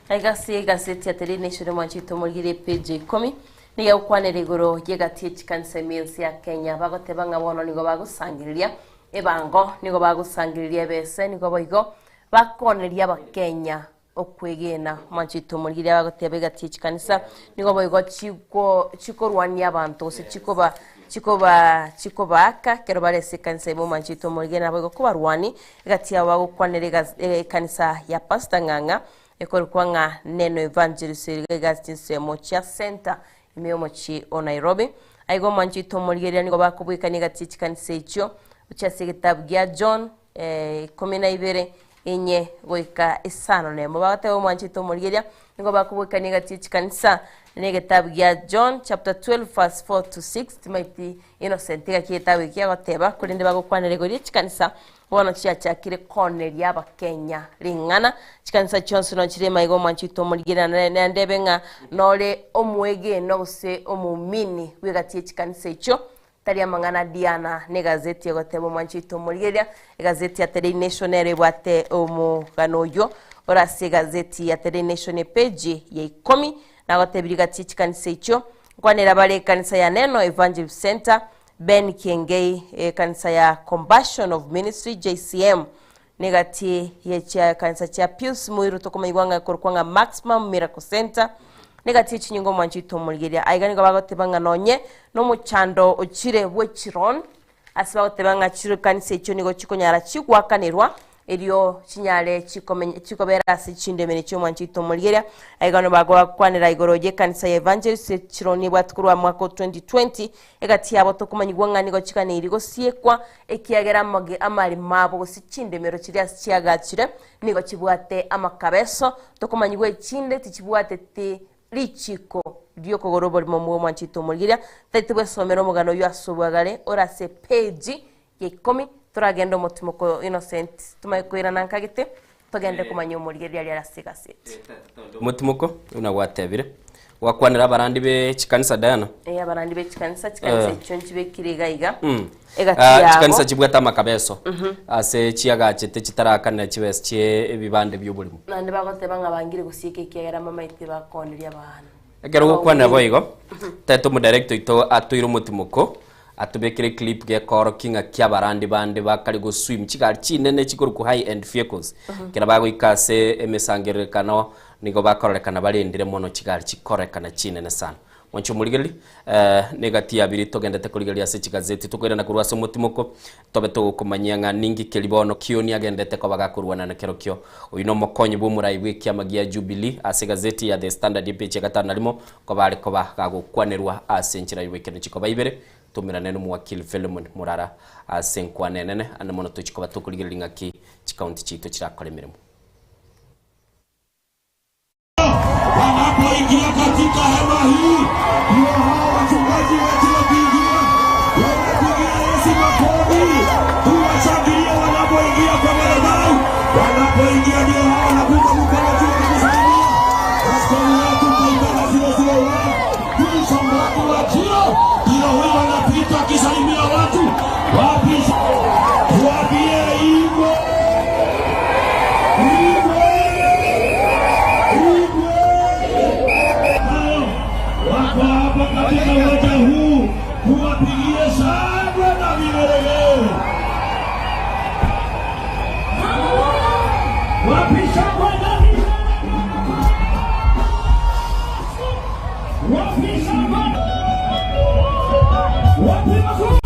Aigasi gazeti ya Daily Nation manchito mulgire page 10 niga ukwanere igoro yegatie chikanse mills ya Kenya bagotebanga bono nigo bagusangiriria ebango nigo bagusangiriria bese nigo boigo bakoneria abakenya okwegena manchito mulgire bagotebe gatie chikanisa nigo boigo chikorwania abantu se chikobaka kero barese kanisa mu manchito mulgire nabo kubarwani gatia bagukwanere kanisa ya Pastor Nganga ekorkwanga neno evangelist gastinsemo cha center imyomochi o Nairobi aigo manchito mulgeria nigo bakubwika nigachikanisa icho uchase gitabu gya John 12 enye goika isano nemo bagate manchito mulgeria nigo bakubwika nigachikanisa negitabu gya John chapter 12 verse 4 to 6 timaiti innocent gakitabu gya goteba kurinde bagukwanire gori chikanisa bono chiachakire koneria abakenya ringana chikanisa chonse no chirema igo manchito mulgira nandebenga nole omwege no se omumini wigatie chikanisa icho tali amangana Diana ne gazeti ya gotebo manchito mulgira gazeti ya Daily Nation erebwate omugano yo orase gazeti ya Daily Nation page ya 10 na gotebiriga chikanisa icho kwanera bale kanisa ya Neno Evangelist Center Ben Kiengei kanisa ya Compassion of Ministry JCM negati ya kanisa cha Pius Muiru tokoma igwanga korkwanga Maximum Miracle Center negati chinyingo manchito mulgeria aigani gabagotebanga nonye no muchando ochire wechiron asibagotebanga chiro kanisa icho nigo chikonyara chigwakanirwa elio chinyale chikobera sichindemene cyo manchito mulgeria aigano bagwa kwanira igoroje kanisa ya Evangelist chironi bwatkurwa mwaka 2020 egati yabo tokumanyigwanga nigo chikaniri go siekwa ekiagera mage amari mabo go sichindemero chiria chiagachire nigo chibwate amakabeso tokumanyigwe chinde tichibwate te lichiko dio kogorobo mu manchito mulgeria tatibwe somero mugano yo asobwagare orase page ye 10 turagenda mutimoko innocent tumayikwira nankagite tugende kumanya umurigeria rya Gazeti Mutimuko unagwatebire wakwanira abarandi be chikanisa Diana abarandi be chikanisa ichonji bekire gaiga chikanisa chibwata makabeso ase chiagachete chitarakana chibes chie ebibande by'obulimo nande bagoteba ngabangire gusieke kiagera mama ite bakoniria abana egero gukwana boigo teto mu director ito atuiro Mutimuko atubekire clip ge koro kinga kya barandi bande bakari go swim chigari chinene chikuru ku high end vehicles kira bago ikase emesangerekano nigo bakorekana barindire mono chigari chikorekana chinene sana mwancho muligeli negati abiri togendete kuligelia se Gazeti tukwira na kurwa so Mutimuko tobe to kumanyanga ningi kelibono kioni agendete ko bagakurwana na kerokyo uyino mokonyi bumurai wiki amagia Jubilee ase Gazeti ya The Standard page gatana limo ko bari ko bagukwanerwa ase nchira wiki chiko baibere tumira neno muwakili Philemon Murara asenkwa nenene anamono tuchiko batukuligelinga ki chikaunti chito chirakole mirimo wanapoingia katika hewa hii ndio hao wachungaji wetu wakiingia wanapigia Yesu makofi tuwashangilie wanapoingia kwa madhabahu wanapoingia ndio hao wanapiga mkono juu kusalimia askari wetu kaitana 001 kisha mwangu wa jio ndio huyo wanapita akisalimia watu wapisha tuambie hivyo hapa katika uwanja huu kuwapigie shangwe na vigelegele. Wapi shangwe na vigelegele? Wapi shangwe? Wapi makofi?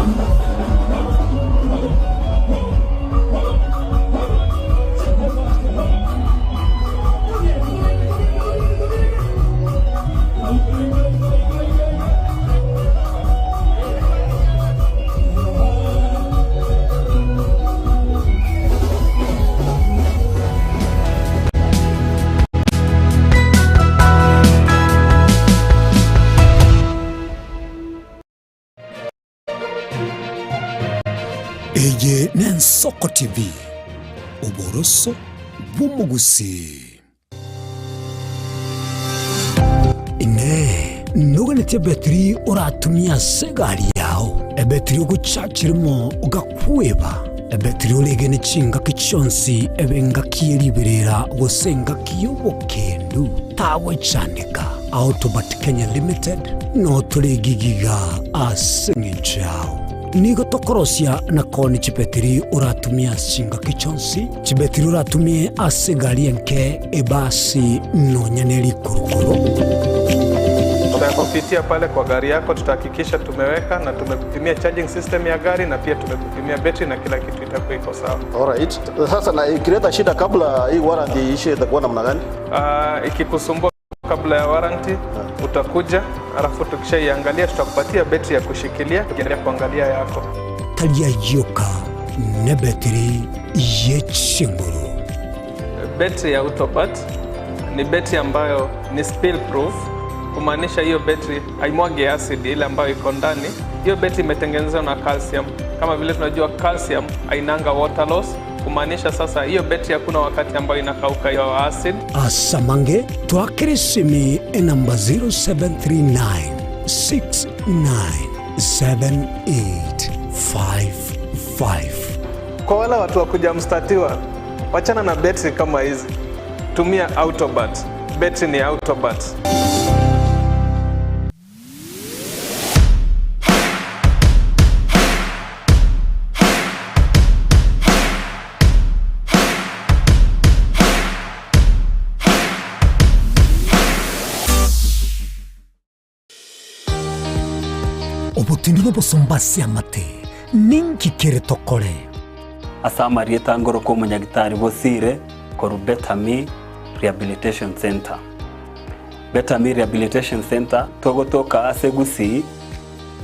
Eye Nensoko TV uboroso bw'umugusi ine nuganete betri uratumia segari yao ebetri ugucakirimo ugakweba ebetri ulegene chinga kichonsi ebenga kiyeriberera gusenga kiyobokendu tawe chanika Autobat Kenya Limited no tulegigiga asengichao nigo tokorosia na koni chipetiri uratumia singa kichonsi chipetiri uratumie asigari enke ebasi nonyaneli kurukuru. Tutakupitia pale kwa gari yako, tutahakikisha tumeweka na tumekupimia charging system ya gari na pia tumekupimia battery na kila kitu itakuwa iko sawa. Alright. Sasa na ikileta shida kabla hii warranty ishe itakuwa namna gani? Ikikusumbua kabla ya warranty utakuja, alafu tukishaiangalia tutakupatia betri ya kushikilia ukiendelea kuangalia yako. Talia yoka ne betri yechinguru. Betri ya Autobat ni betri ambayo ni spill proof, kumaanisha hiyo betri haimwagi acid ile ambayo iko ndani. Hiyo betri imetengenezwa na calcium. Kama vile tunajua calcium hainanga water loss, kumaanisha sasa hiyo betri hakuna wakati ambayo inakauka hiyo acid. Asamange twakirisimi namba 0739697855. Kwa wale watu wa kujamstatiwa, wachana na betri kama hizi. Tumia Autobat. Betri ni Autobat. Obutindiro bosombasi amate ninki kere tokore asamari etangoro ko munyagitari bosire koru Betami Rehabilitation Center. Betami Rehabilitation Center togotoka asegusi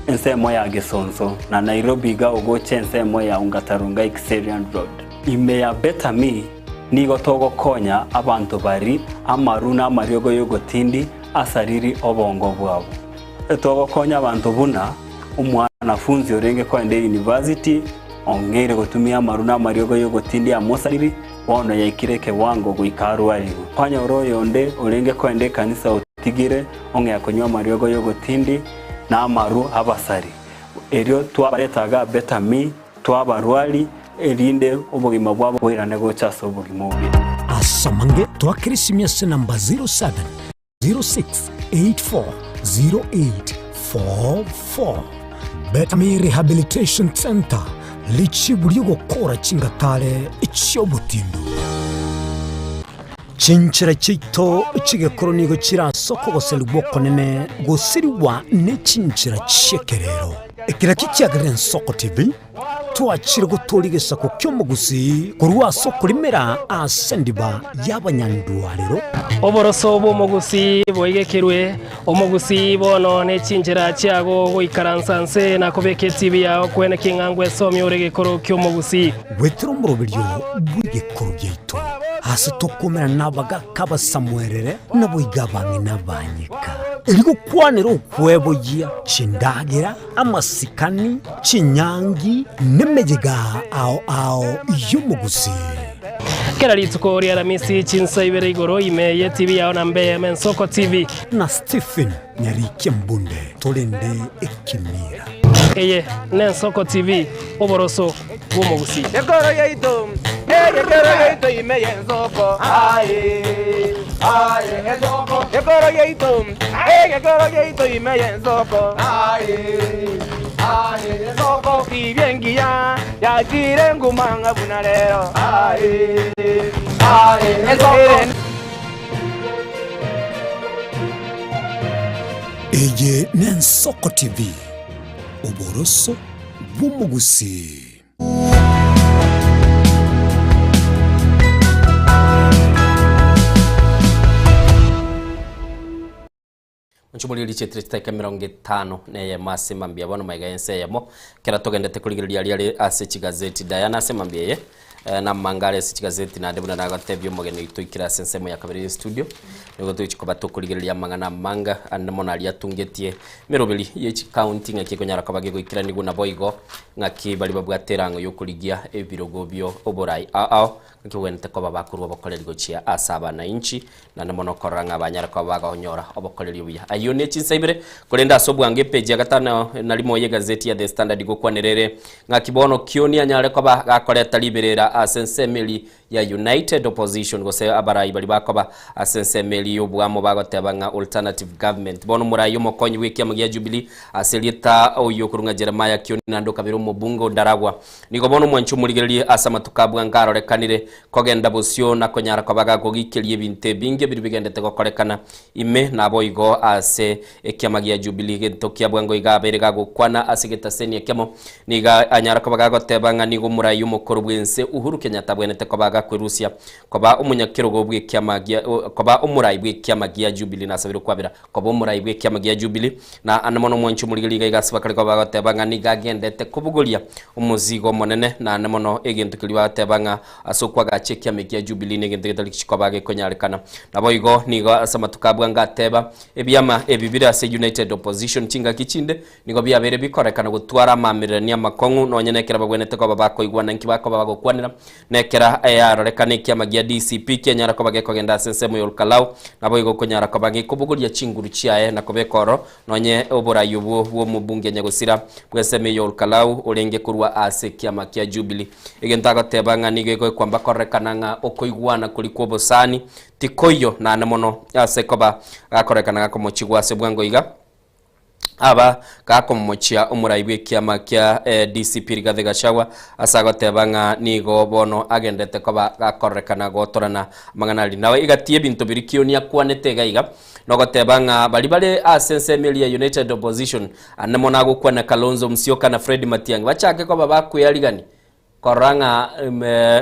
ensemo ya Gesonso na Nairobi ga ogoche ensemo ya Ungatarunga Xerian Road. Ime ya Betami nigo togokonya abantu bari amaruna amariogo yogotindi asariri obongo bwabo. Etogokonya abantu buna umwanafunzi orenge kwende university ongere gutumia maru na mariogo yo gutindia mosariri bono yaikire kiwango guikaru arigo kwanya oroyo nde urenge kwende kanisa utigire onge akonywa mariogo yo gutindi na maru abasari erio twabaretaga betami twabarwali erinde ubugima bwabo bwirane gochaso ubugima bubi asamange twakirisimia se namba 07 06 84 0844 Betami Rehabilitation Center lichiburio gukora chingatare icyobutindo Chinchira chito chigekoro nigo kirasoko goseluboko nene gosiriwa ne chinchira chekerero ekira kicyagaren soko TV twachire gutorigesa ko kyomugusi kurwa soko limera asendiba y'abanyandwariro oboroso bomugusi boigekerwe omugusi bono ne chinjira cyago goikaransanse nakobeke TV yawo kwene kingangwe somye uregekoro kyomugusi wetro murobiryo bwigekoro byito hasi tokomera nabaga kabasamwerere naboigabangi nabanyika iligo kwanero kwebo ya chindagira amasikani chinyangi nemejega ao yumugusi kera litsuko ria ramisi chinsa ibere igoro imeye TV yawo nambe Mensoko TV na Stephen Nyarike Mbunde tolende ekimira eye Mensoko TV oboroso bumugusi yegoro yeito imeye Nsoko aye Nsoko yegoro yeito imeye Nsoko aye Nsoko ibyengiya yakire ngumanga bunalero aye Nsoko eye Mensoko TV oboroso bumugusi Nchumuliri chetri teka 50 neye masema mbia bono maiga yense yamo kera togendete kuligiriria liali ase gazeti Diana semambie na mangale ase gazeti na ndebuna nagatebyo mogene itwikira sensemo ya kabiri studio nego tuchikoba tokuligiriria mangana manga andemona ali atungetie merobeli yechi county ngaki konyara kabage goikira nigu na boigo ngaki bali babwaterango yokuligia ebirogo byo oborai ngaki wente ko babakuru bokoreri gochia asaba na inchi na ndemono koranga abanyara ko bagonyora obokoreri buya ayo ne chinsabire kolenda sobwange page ya gatano nalimo ye gazeti ya The Standard gokwanerere ngaki bono kioni anyare ko bakoreta liberera asensemeli ya United Opposition gose abarai bali bakoba asensemeli yobwamo bagotebanga alternative government bono murayo mokonyi wiki amagia Jubilee aselita oyo kurunga Jeremiah kioni nando kabiro mubungo Ndaragwa niko bono mwanchu muligeri asama tukabwa ngaro rekanire kogenda busyo na konyara ko baga gogikirie binte binge bibigendete gokorekana ime nabo igo ase ekiamagia Jubilee getokia bwango igabere gagukwana asigeta seni ekemo niga anyara ko baga gotebanga nigo murayo mukuru bwense Uhuru Kenyatta bwenete ko baga kwirusia koba umunyakiro go bw'ikiamagia koba umurai bw'ikiamagia Jubilee nasabiro kwabira koba umurai bw'ikiamagia Jubilee na anamono mwanchu muligeri igasiba kale ko baga gotebanga niga gendete kubugulia umuzigo monene na anamono egintu kiliba tebanga asokwa gache kiamagia Jubilee negende daliki bage konyarekana nabo igo nigo asama tukabwa ngateba ebyama ebibira se United Opposition chinga kichinde nigo byabere bikorekana gutwara mamirania makongu no nyenekera bagwenete ko babako igwana nkibako bagokwanira nekera yarorekana kiamagia DCP kenyara ko bage kogenda sensemo yolkalau nabo igo konyara ko bage kubugulia chinguru chiae na kobekoro nonye obora yubu wo mubunge nyagosira bweseme yolkalau olenge kurwa ase kiamagia Jubilee igentaga tebanga nigo kwamba korekana nga okoigwana kuli kwobosani tikoyo na namono ase koba gakorekana gako mochigwa se bwango iga aba gako mochia umuraibwe kiama kia DCP Rigathi Gachagua asago tebanga nigo bono agendete koba gakorekana gotorana manganali nawe igatie bintu birikionia kwanete gaiga nogo tebanga balibale asensemeli ya United Opposition anamona gukwana Kalonzo Musyoka na Fred Matiang'i bachake koba bakuyaligani koranga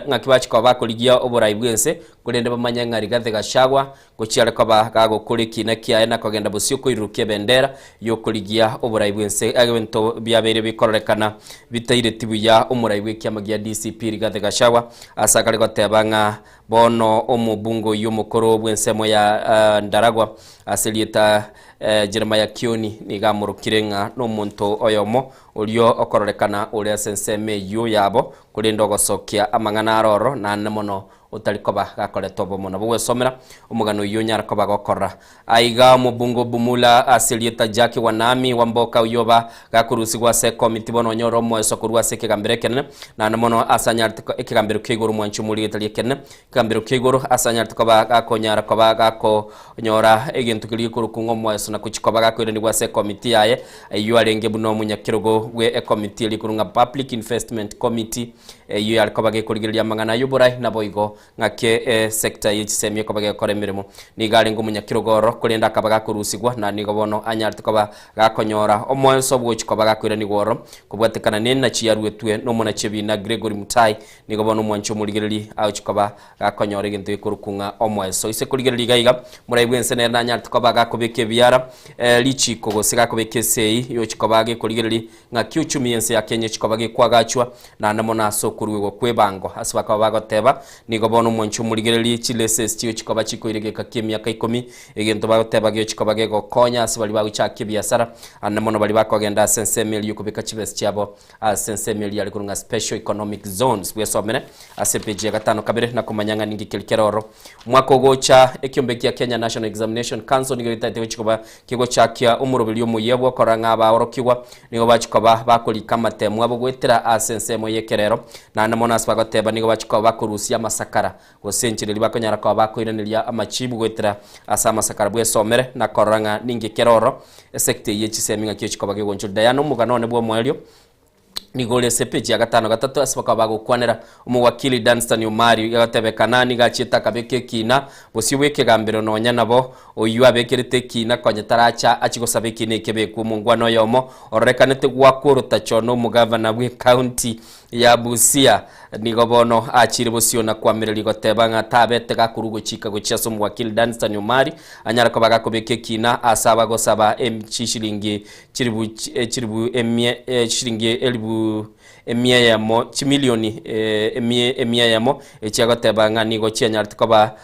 ngakibachi kwa bakoligia oborai bwense kulende bamanyanga Rigathi Gachagua gochiare kwa bagago kuliki na kia ena kogenda busyo koiruke bendera yokoligia oborai bwense agento byabere bikorekana bitaire tibu ya omurai bwekiamagia DCP Rigathi Gachagua asakale gotebanga bono omubungo yomukoro bwense moya Ndaragwa aselieta Jeremiah Kioni niga murukirenga no muntu oyomo ulio okororekana ule senseme yu yabo kuri ndogocokia amang'ana aroro na nemono utarikoba gakoretwo bomono bugwesomera umugano uyu nyarakoba gokora aiga mubungo bumula asilieta Jackie Wanami wamboka uyoba gakurusi gwa se committee bono nyoro mweso kurwa se kigambere kene na nemono asanyartiko ikigambero kiguru mwanchu muri etalie kene kigambero kiguru asanyartiko ba gakonyara koba gako nyora egintu kiri kurukungo mweso na kuchikoba gakwire ni gwa se committee yaye ayu arenge buno munyakirugo gwe committee iri kurunga public investment committee yu yarikoba gekurigiria mangana yuburai na boigo ngake sector yichisemye koba gekora emirimo nigari ngo munyakirogoro kurenda kabaga kurusigwa na nigobono anyartikoba gakonyora omwenso bwochikoba gakwire nigoro kubwatekana nena chiyaruetwe no mona chebina Gregory Mutai nigobono mwancho muligiriri auchikoba gakonyora gintu ikurukunga omwenso ise kuligiriri gaiga muraibwense na anyartikoba gakobeke biara lichiko gosega kobeke sei yochikoba gekuligiriri ngaki uchumi yense ya Kenya chikoba gekwagachwa na namona sokuruwe kwebango asibaka bagoteba nigobono mwancho muligiriri chileses chiyo chikoba chikoirege kakemia kaikomi egento bagoteba gyo chikoba gegokonya asibali baguchake biasara anamono bali bakogenda sensemeli yukubika chibes chabo sensemeli ali kurunga special economic zones bwesomene asepeje gatano kabere na kumanyanga ningi kilikeroro mwako gocha ekyombekia Kenya National Examination Council nigiritate chikoba kigo chakia umurubili omuyebwa koranga abaorokiwa nigo bachikoba bakolika matemu abo gwetera sensemo yekerero na anamono asibagoteba nigo bachikoba bakurusia masakara gosenchiriri bakonyara kwa bakoiraniria amachibu gwetera asa masakara bwesomere na koranga ningi keroro sekte yechiseminga kyochikoba gegoncho dayano muganone bwo mwelio nigole sepeji ya gatano gatatu asibaka bagukwanera umuwakili Danstan Umari gatebekanani gachita kabeke kina bosiweke gambero nonya nabo oyu abekerete kina kwanyataracha achigosabeki nekebe ku mungwano yomo orekanete gwakuru tachono mugavana bwe county ya Busia nigobono achiri bosio na kwamireri gotebanga tabete gakurugo chika gochiaso muwakili Danstan Umari anyara ko bagakobeke kina asaba gosaba shilingi chiribu shilingi elibu emia yamo chimilioni emia yamo echiagotebanga nigo chianyartikoba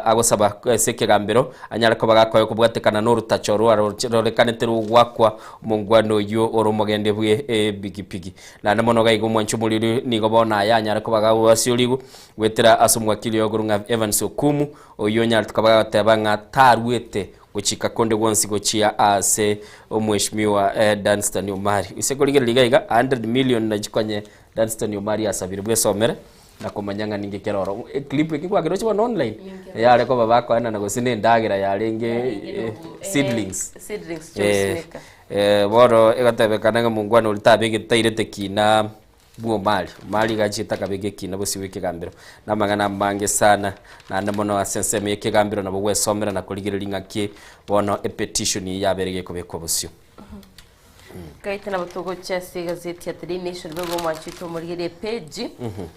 agosaba seke gambero anyarako bagakoyo kubwatekana no rutachoro arorekanetero gwakwa mungwano yo oromogende bwe bigipigi na namono gaigo mwanchu muliri nigo bona yanyarako bagawasioligu wetera asumwakili yogurunga Evans Okumu oyo nyartikoba gatebanga tarwete gochika konde wonsi gochia ase omweshimiwa Danstan Umari isekolige ligaiga 100 million na jikonye Danstan Umari asabire bwesomere na kumanyanga ninge keroro clip ikigwa kirochi wa online yale ko babako ana nagosine ndagira yarenge seedlings juice maker boro egatebekana mungwana ulitabe gitairete kina buo mali gachita kabege kina bosiweke gambiro namagana mange sana na ndamono asenseme yeke gambiro na bwe somera na kuligiriringa ke bono petition yaberege kobeko bosio kaitana batogo chasi gazeti ya Daily Nation bego mwachito murigere page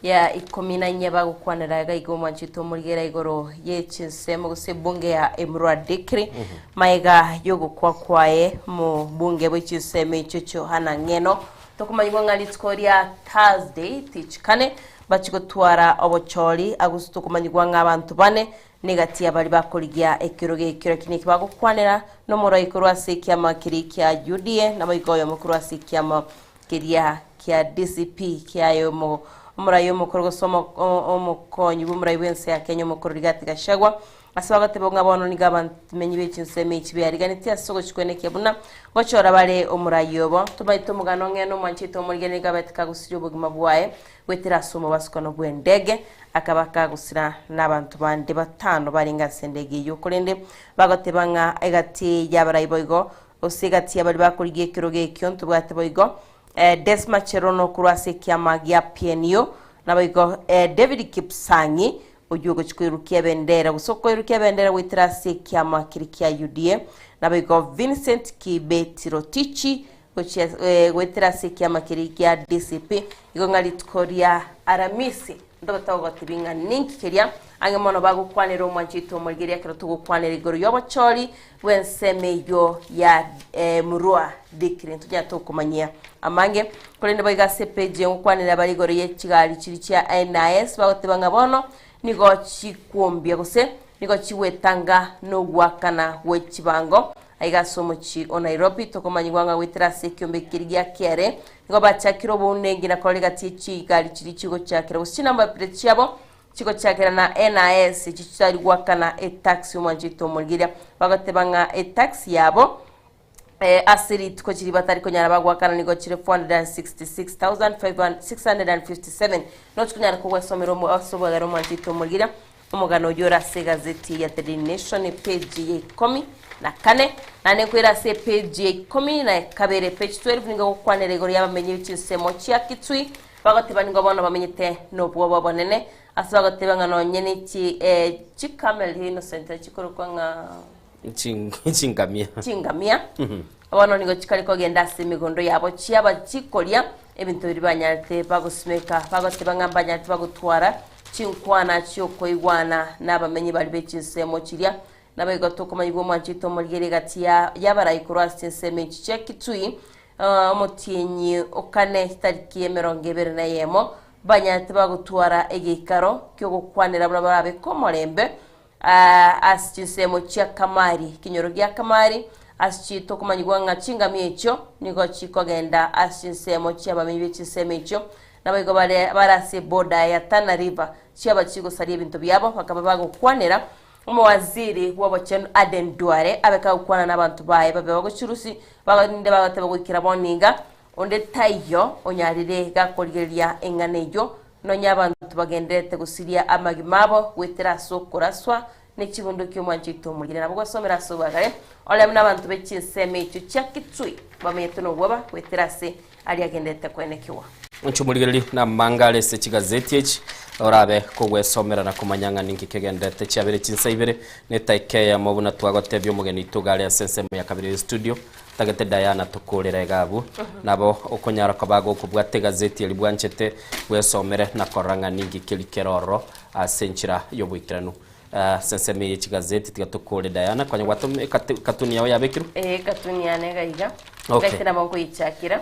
ya 14 bagukwanira gaigo mwachito murigera igoro yechinsemo gose bunge ya Emurua Dikri maiga yogo kwae mu bunge bw'ichinsemo ichocho hana ngeno tokumanywa ngali tskoria Thursday tichkane bachigotwara obochori agusto kumanywa ng'abantu bane negatia bali bakoligia ekiroge kiniki bagukwanira no muraikuru asikia makiri kya UDA na bayigoyo mukuru asikia makiria kya DCP kya yomo murayo mukuru gosoma omukonyi bumurayi wense ya Kenya mukuru rigati gashagwa asabagate bonga bono ni gabantu bechinseme ichibyariganiti asogo chikwene buna gochora bale omurayobo tubaito mugano ngeno manchito murigene gabatika gusira ubugima bwaye wetira somo basikono bwendege akabaka gusira nabantu bande batano baringa sendege yokurende bagote banga egati yabarayi boygo osigati yabali bakurigiye kiroge kyonto bwate boygo Desma Cherono kurase kyama gya PNU naboygo David Kipsangi ojugo chikwirukia bendera gusoko irukia bendera witrasi kyama kirikia UDA naboygo Vincent Kibetirotichi witrasi kyama kirikia DCP igongali tukoria Aramisi ndogotago tibinga ninki kiria angemono bagukwanira omwanchito omulgeria kero tugukwanira igoro yobochori wenseme yo ya Emurua Dikri tujya tukumanyia amange kolende boigase page ngukwanira bali igoro yechigali chiri cha NIS bagotebanga bono nigo chikuombia gose nigo chiwetanga no gwakana wechibango aigasomochi o Nairobi tokomanyigwanga gwitirase kiombekiri gya kere ngo bachakiro bonengi na kolega tichi gali chiri chigo chakira usina mbapire chiabo chigo chakira na NIS chichari gwakana tax umanjito mulgiria bagatebanga tax yabo asiri tuko chiri batari konyara bagwakana nigo chire 466,657 not kunyara ko wasomero mu asobagaro manjito mulgiria umugano yora se gazeti ya The Nation page ya 10 na kane nane kwera se page ya 10 na kabere page 12 ningo kwanere gori yabamenye bicisemo cia kitui bagateba ningo bono bamenyete no bwo bonene asbagateba ngano nyene ci chikamel innocent chikorukwanga chingamia abono ningo chikali kogenda se migondo yabo chiaba chikolia ebintu bibanyate bagusmeka bagateba ngambanyate bagutwara chinkwana cyoko igwana nabamenye bali becisemo kiria nabayigato kumayibwo mwanchito mulgere gatia yabarayi cross nseme chekitui omotinyi okane tariki 21 banyate bagutwara egikaro kyo gukwanira barabe komorembe asichisemo kya kamari kinyoro gya kamari asichito kumanyigwa ngachinga miecho nigo chikogenda asichisemo kya bamenye becisemo icho nabayigo barase boda ya Tana River chiaba chigo sari ebintu byabo bakaba bagukwanira umwaziri w'abachenu Aden Duare abeka gukwana n'abantu baye babe bagucurusi bagande bagateba gukira boninga onde tayo onyarire gakorigeria enganejo no nyabantu bagendete gusiria amagimabo wetera sokoraswa nekibundo ky'omwanchito mulire nabo gasomera sobagare ole n'abantu bechinseme ico cyakitsui bamenyete no bwaba wetera se ali agendete kwenekiwa Nchumuligeli na mangale se chigazeti echi orabe kugwesomera na kumanyanga ninki kegendete cyabere chinsaibere netaike ya mobuna twagotebyo mugeni tugale sense ya kabiri studio tagate Diana tukolera gabu nabo okonyara kabago kubwate gazeti libwanchete gwesomere na koranga ninki kelikeroro asenchira yobwikiranu sense me chigazeti tigatukole Diana kwanya gwatume katuni yawe yabekiru katuni yane gaiga okay. Gaitena banko ichakira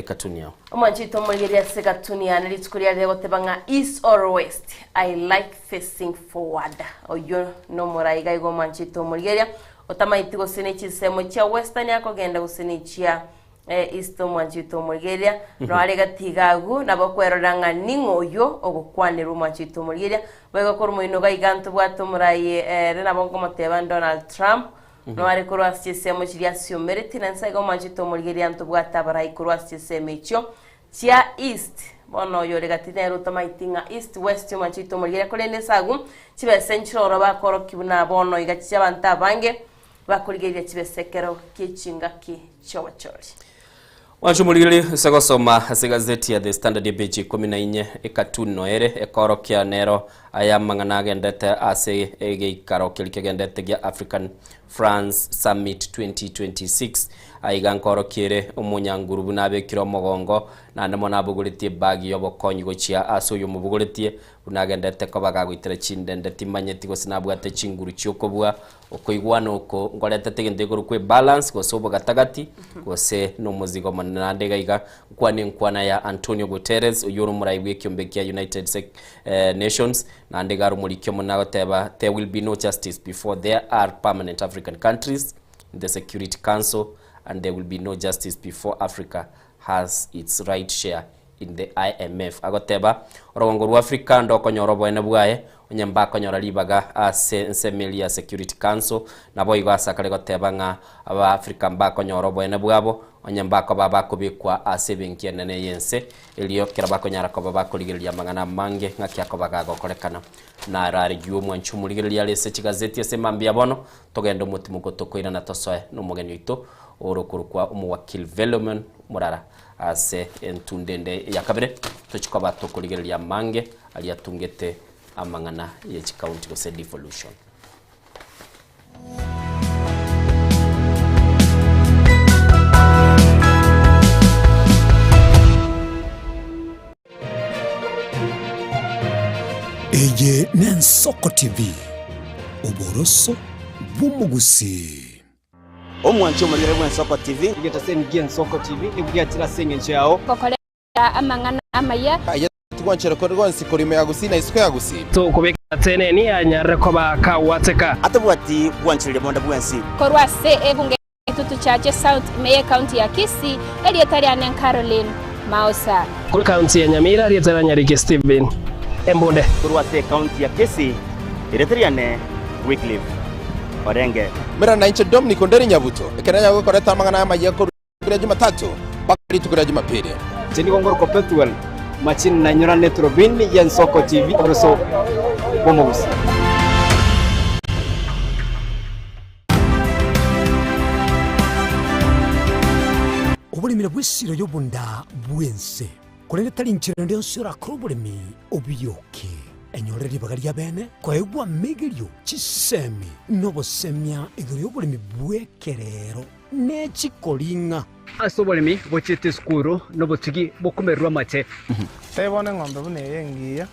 katuni yawe omanchito mulgeria se katuni yane litsukuria lego tebanga east or west I like facing forward oyo no moraiga igo manchito mulgeria otamaitigo senechi semo cha western yako genda usenichia east manchito mulgeria no alega tigagu nabokweroranga ningoyo ogukwanira manchito mulgeria bego korumo ino gaigantu bwato murai rena bonko moteba Donald Trump no ari kurwasi semo chiria siomeriti nansa igo manchito mulgeria ntu bwata barai kurwasi semecho chia east bono yo lega tinero tamaitinga east west manchito mulgeria kolene sagu chibe central roba koro kibuna bono igachi abanta bange bakurigeria chibe sekero kichinga ki chowachori Wanchumuligeli segosoma gazeti ya The Standard page 14 ekatuno ere ekorokia nero aya mangana gendete ase egeikaro kelikendete gya African France Summit 2026 aiga nkorokiere umunyanguru bunabekiro mogongo na ndemo nabuguritie bagi yobokonyi gochia aso yo mubuguritie bunagendete ko bagagwitira chindende timanyeti go sinabwate chinguru cyokobwa okoigwana uko ngorete tegende go kwe balance go sobo gatagati go se no muzigo manande gaiga kwani nkwana ya Antonio Guterres uyoro muraiwe kyombekia United Nations na ndegaru mulikyo munagoteba there will be no justice before there are permanent African countries in the Security Council and there will be no justice before Africa has its right share in the IMF. Agoteba orongo rwa Africa ndoko nyorobo ene bwaye onyamba konyora libaga ase Security Council nabo igasa kale goteba nga aba Africa mbako nyorobo ene bwabo onyamba ko baba kubikwa ase benki nene yense eliyo kiraba konyara ko baba kuligiria mangana mange ngakia ko bagago kolekana na rari giwo mwanchu muligiria lese chigazeti ase mambia bono togendo mutimu gotokoira na tosoe no mugeni ito orokurukwa umuwakil Velleman Murara ase entundende yakabere tochikoba tokuligeria mange aliyatungete amangana ye county go se devolution. Eye Nensoko TV Oboroso Bumugusi Omwancho mulire Nensoko TV ngeta sengi Nensoko TV ibwatira senge nchao kokolera amangana amaya twanchero ko rwonsi korime yagusina isiko yagusi to kubeka tene ni anyare ko bakawateka atabwati bwanchire bonda bwansi korwase ebunge tutuchache South Meye County ya Kisii Elietariane Caroline Mausa. Kuri county ya Nyamira Elietariane Nyariki Steven Embonde. Kurwase county ya Kisii Elietariane Wycliffe Orenge. Mera na inche Dominic Onderi Nyabuto ekeranya gukoreta mangana y'amagiye ko kuri Jumatatu bakari tukuri Jumapili. Jeni Gongoro Perpetual Machin na Nyora Netrobin ya Nsoko TV Oroso Bomogusi. Obulimira bw'essiro y'obunda bwense kulere talinchira ndio sura krobulimi obiyoke enyore libaga lya bene kwaegwa megelyo chisemi nobosemya igiri obulimi bwekerero nechikolinga asobulimi bochete skuru nobotigi bokumerwa mache sebone ng'ombe bune yengiya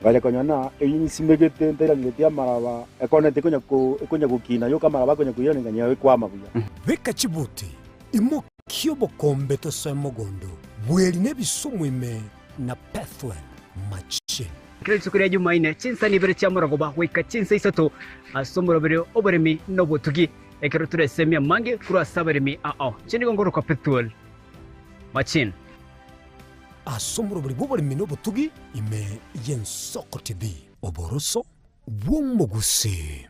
Gale konyana simegete ndera ngetia maraba ekonete konya gukina yo kamaraba konya kuyone nganya kwama buya beka chibuti imo kyobo kombeto semogondo bweli nebisumwime na pathway machi kile tsukuri Jumaine chinsa ni bere chamuragoba wika chinsa isato asomuro bere oberemi nobotugi ekeroture semia mange kura saberemi chini Gongoro Perpetual Machin asomuro bere boberemi nobotugi ime Yensoko TV oboroso bwomogusi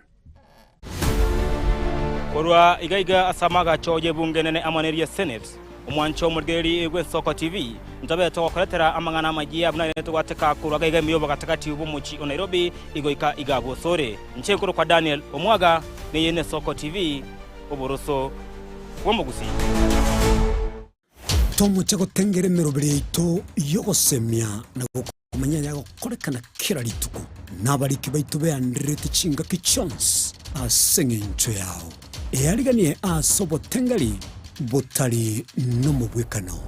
Korwa igaiga asamaga choje bungenene amaneria Senate omwancho murgeri egwe Soko TV ntabe to koletera amangana maji abuna to wateka kurwa gaiga miyoba katakati ubumuchi Nairobi igoika igabo sore nchekuru kwa Daniel Omwaga ne yene Soko TV oboroso womugusi Tomo chako tengere merobere ito yogosemya na kumanya yago korekana kira lituko nabariki baitu be andrete chinga kichons asengencho yao ealiganie asobo tengali botali no mubwekano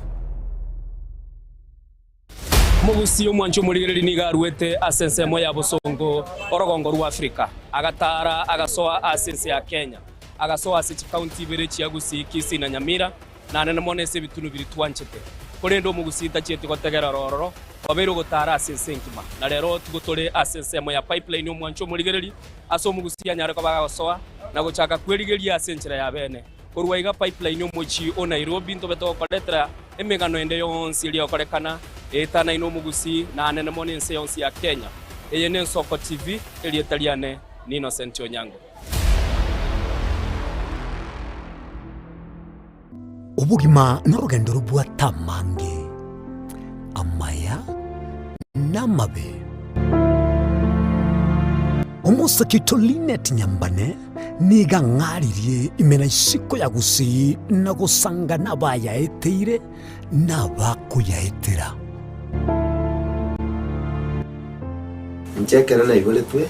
Mugusi omwancho murigeri nigarwete asense moya bosongo orogongo rwa Afrika agatara agasoa asense ya Kenya agasoa asense county berechi yagusi Kisii na Nyamira na nene monese bitunu biri twanchete kurendo mugusi tachete kotegera rororo babero gotara asense nkima na rero tugotore asense moya pipeline omwancho murigeri aso mugusi anyare ko bagasoa na guchaka kwerigeria asense ya bene kurwaiga pipeline omochi o Nairobi ntobeto koletra emegano ende yonsi ili okorekana etana ino mugusi na nene monense yonsi ya Kenya eyene Soko TV Elietariane ni Innocent Onyango ubugima n'urugendo rubwa tamange amaya namabe umusakito Linet Nyambane niga ngaririe imena isiko yagusi na gusanga nabaya eteire nabakuyaetera nchekera na ibole twe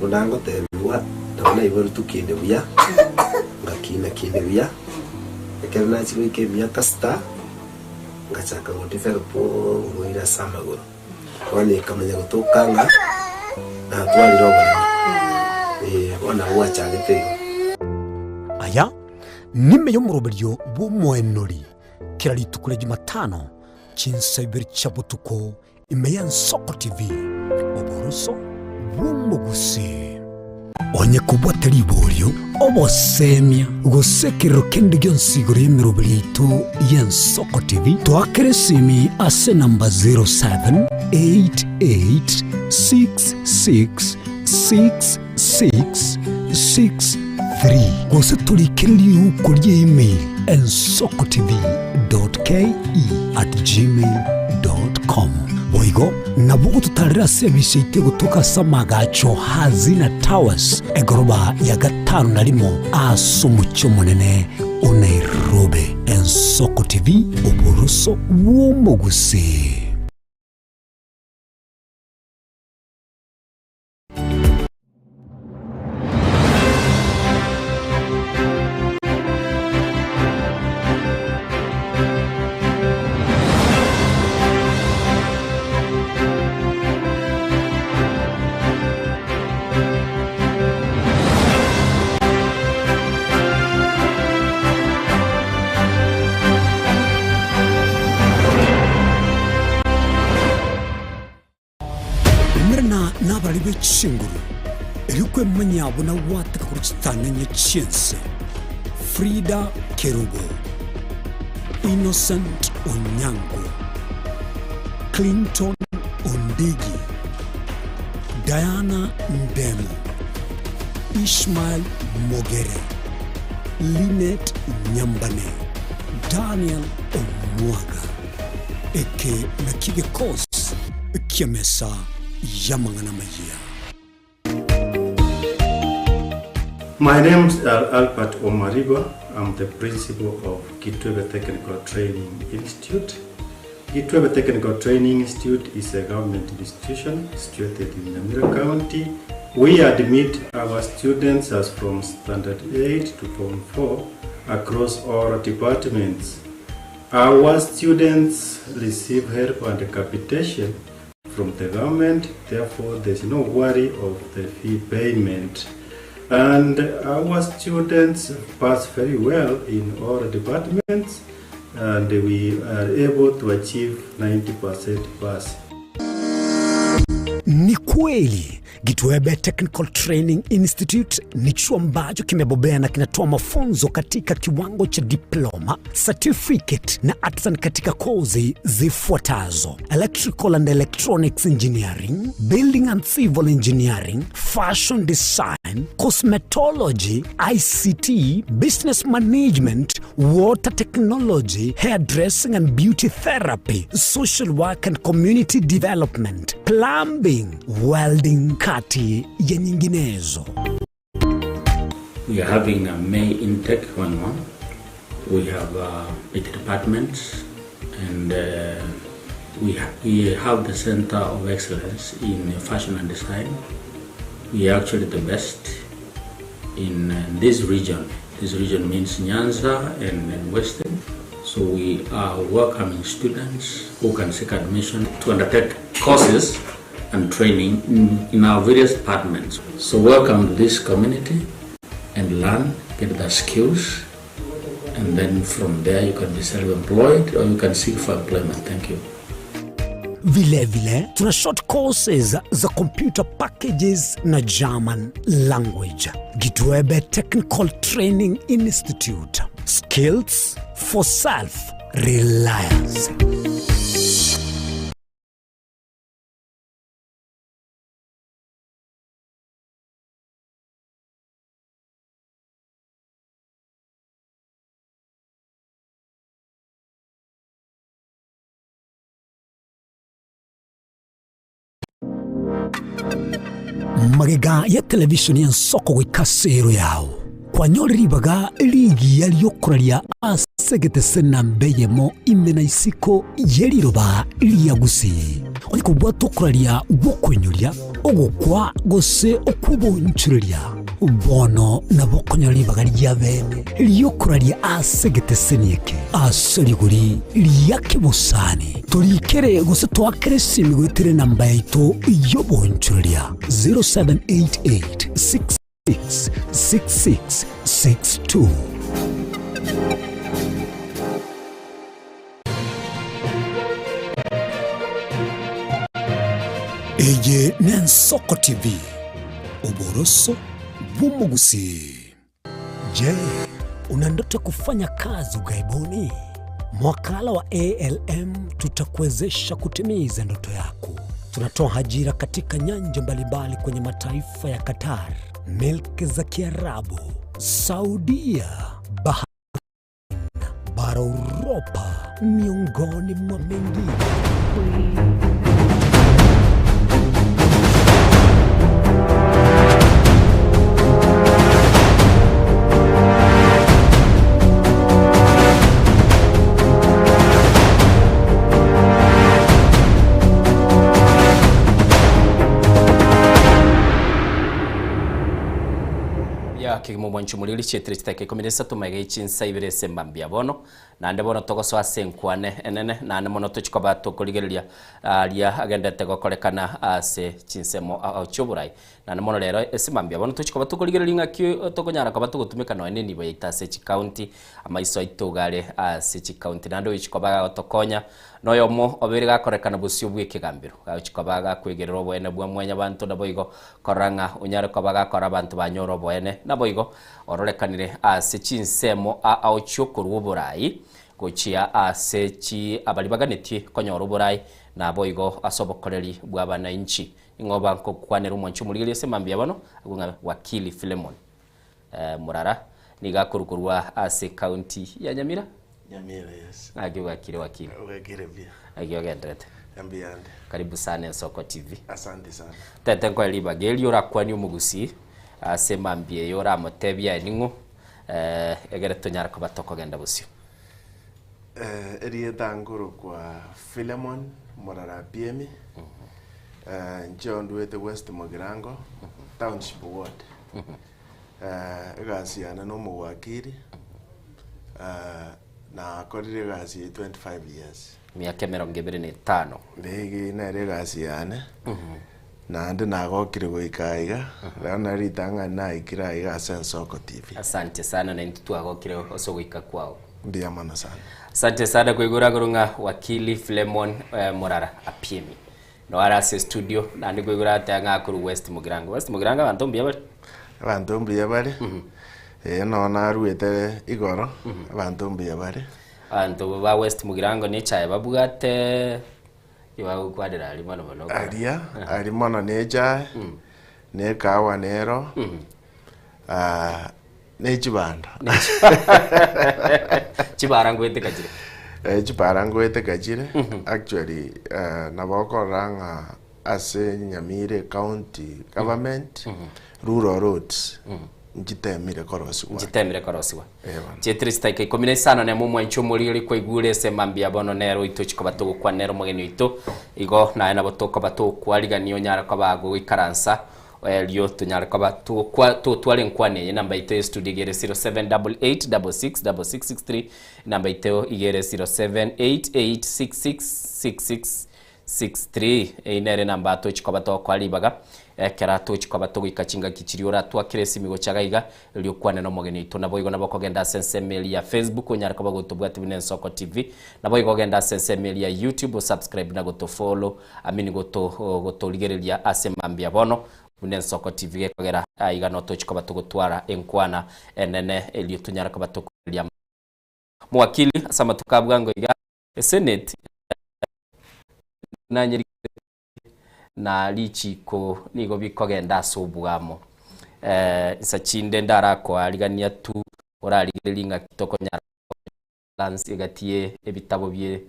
undango terwa ndabona ibole tukinde buya ngakina kinde buya ekera na chiko ke miaka sta ngachaka ngotifero po ngoira samagoro wani kamanya gutokanga na twali roba ona wacha gitego aya nime yo muroberyo bumwenori kirali tukule Jumatano chinsa ibiri chabutuko imeya Soko TV oboroso bumugusi onye kubwata libolyo obosemya gusekero kende gyonsigoro yemirobirito ya Soko TV twakeresimi ase namba 0788666663 gose tulikiriri ukurye email ensokotv.ke@gmail.com boigo nabugo tutarira service itego toka samagacho hazina towers egoroba ya gatanu narimo asumucyo munene o Nairobi Ensoko TV oboroso womugusi Chinguru erikwe manyabo na wataka kurutana nya chinse Frida Kerubo, Innocent Onyango, Clinton Ondigi, Diana Ndemo, Ishmael Mogere, Lynette Nyambane, Daniel Omwaga, eke na kigekos kiamesa yamangana maya. My name is Albert Omariba. I'm the principal of Kitwebe Technical Training Institute. Kitwebe Technical Training Institute is a government institution situated in Nyamira County. We admit our students as from Standard 8 to Form 4 across all departments. Our students receive help and capitation from the government, therefore there's no worry of the fee payment. And our students pass very well in all departments, and we are able to achieve 90% pass. Ni kweli Kitwebe Technical Training Institute ni chuo ambacho kimebobea na kinatoa mafunzo katika kiwango cha diploma, certificate na hata katika kozi zifuatazo: Electrical and Electronics Engineering, Building and Civil Engineering, Fashion Design, Cosmetology, ICT, Business Management, Water Technology, Hairdressing and Beauty Therapy, Social Work and Community Development, Plumbing, Welding, kati ya nyinginezo. We are having a May intake 1-1. We have 8 departments, and we have the Center of Excellence in Fashion and Design. We are actually the best in this region. This region means Nyanza and Western. So we are welcoming students who can seek admission to undertake courses and training in our various departments. So welcome to this community and learn, get the skills, and then from there you can be self-employed or you can seek for employment. Thank you. Vile tuna short courses za computer packages na German language. Kitwebe Technical Training Institute. Skills for self-reliance. Magega ya televishoni ya Nsoko gwikasero yao kwa nyoribaga ligi yaliyokuralia asegete sena mbeyemo imena isiko yeriroba liyagusi oliko bwatokuralia bokwenyuria ogokwa gose okubonchuria bono na bokonyoribaga lya bene liyokuralia asegete senieke asoriguri liyakibusani tolikere gose twakere simigwetire namba yaito yobonchuria 0788666662. Eye Nsoko TV, uboroso bumugusi. Je, una ndoto kufanya kazi ugaibuni? Mwakala wa ALM tutakuwezesha kutimiza ndoto yako. Tunatoa ajira katika nyanja mbalimbali kwenye mataifa ya Qatar, Milki za Kiarabu, Saudia, Bahrain, bara Europa, miongoni mwa mengine. kigimo mwanchu mulili chetri chitake komeresa tumage chinsa ibere sembambia bono nande bono togoso ase nkwane enene nande mono tochikoba tokorigereria aria agendete gokorekana ase chinsemo choburai nande mono rero esimambia bono tochikoba tokorigereria ng'aki tokonyara koba togotumika noene nibo yaita ase chikaunti amaiso aitogare ase chikaunti nande oichikoba gotokonya noyomo obere gakorekana busio bw'ekigambiro gaochikoba gakwegerera obwene bwa mwenya bantu nabo igo koranga unyare koba gakora abantu banyora obwene nabo igo ororekanire ase chinsemo aochiokorwa oborai gochia ase chi abali baganetie konyora oborai nabo igo asobokoreri bwa bananchi ingoba nkokwanera omwanchi omurigeria esemambia bono agunga wakili Philemon Murara nigakorukorwa ase county ya Nyamira. Nyamira, yes. Agio wakili. Ugakire pia. Agio gendete. Ambiande. Karibu sana Ensoko TV. Asante sana. Tete kwa liba geli ora kwani umugusi asema mbie yora motebia eningu egere tonyara ko batoko genda busio. Erieta ngoro kwa Philemon Murara Piemi. Njondo ete West Mogirango Township Ward. Egasiana no muwakiri. Na korire gasi 25 years. Miaka 25. Ndege na regasi yane. Na ande nagokire goikaiga. Rana ritanga na ikira iga Ensoko TV. Asante sana na ntitu agokire oso goika kwao. Ndia mana sana. Asante sana kwigura gorunga wakili Philemon Murara Apiemi. No ara se studio na ndi kwigura atanga kuru West Mugirango. West Mugirango bantu mbia bali. Bantu mbia bali. No na ruete igoro abantu mbia bari antu ba West Mugirango ni chae babugate iwa kwadira ali mono mono ali mono neja ne kawa nero ne chibanda chibarangwete kajire chibarangwete kajire actually nabokoranga ase Nyamire county government rural roads Njitemire korosiwa. Chetrista kai komine sana ne mumwe ncho muri ko igure se mambia bono nero itochiko batogo kwa nero mageni ito igo na ena botoko batoko kwaliga niyo nyara kwa bago ikaransa elio tunyara kwa batu kwa twale nkwane namba ite studio gere 0788666663 namba ite igere 0788666663 inere namba tochiko batoko kwalibaga kera tochiko batogo ikachinga kichiriora twakire simigo chagaiga elio kwane no mogeni ito nabo igo nabo kogenda sense mail ya Facebook onyara kwa gotobwa TV Ensoko TV nabo igo genda sense mail ya YouTube subscribe na goto follow amini goto ligerelia asemambia bono Ensoko TV kogera aiga no tochiko batogo twara enkwana enene elio tunyara kwa batogo lia mwakili asama tukabwango iga Senate na nyeri na lichiko nigo bikogenda subwamo isachinde ndara ko aligania tu oraligelinga kitoko nya lance gatie ebitabo bye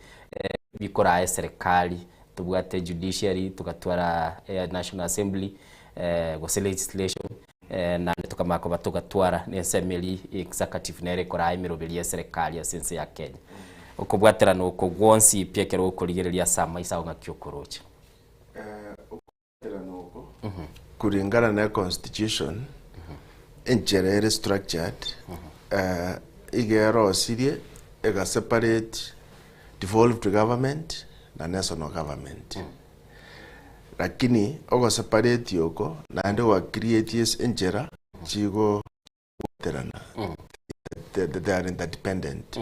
bikora serikali tubwate judiciary tukatwara National Assembly go legislation na tukamako batugatwara ne assembly executive nere kora imirobelia serikali ya sense ya Kenya ukubwatera no ko gwonsi piekero ukoligerelia sama isaonga kyokorocha kuringana na constitution encherere structured igero sirie ega separate devolved government na national government lakini ogo separate yoko na ndo wa create enchera chigo terana they are independent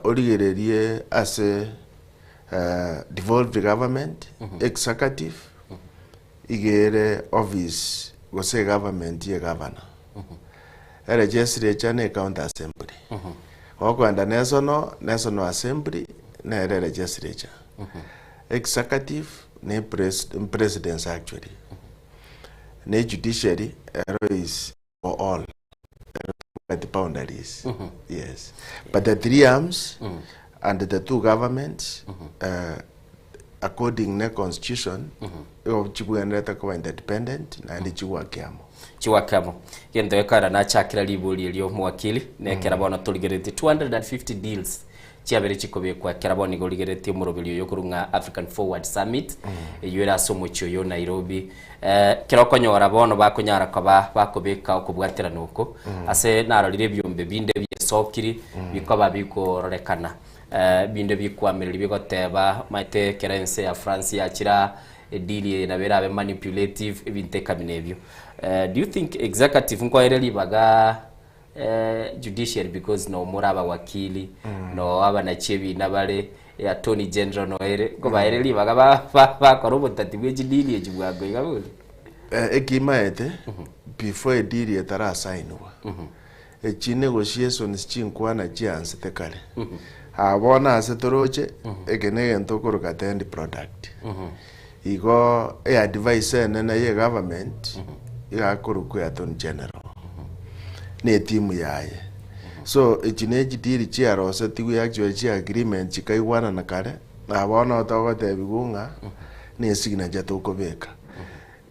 origererie as devolved government executive igere office gose government ye governor legislature ne county assembly okwanda national assembly na legislature executive ne president actually ne judiciary is for all at the boundaries yes but the three arms and the two governments according to constitution chibuganeta kwa independent na ndi chiwakamo yendo ekara na chakira libuli elio mwakili nekera bona tuligerete 250 deals chiabere chikobe kwa keraboni goligerete murobelio yokurunga African Forward Summit yera somocho yo Nairobi kirokonyora bono bakonyara kaba bakobeka okubwatira nuko ase narorire byombe ebijumbe binde byesokiri bikoba bikorekana binde bikwamirira bigoteba maite kerense ya France yakira edili na berabe manipulative ebinteka binebyo. Do you think executive inquiry baga judiciary because no muraba wakili no abana chebi nabale attorney general no ere ko baereli baga bakora tatiwe jidili ejibwago igabuli ekimaete before edili etara signwa echi negotiations chinkwana chance tekale abona asetoroche ekenegento korokata end product igo advice na ye government igakorukwe attorney general ne timu yaye so echineji diri chiarose tigu actually chi agreement chikaiwana na kare abona otogote bigunga ne signature tokobeka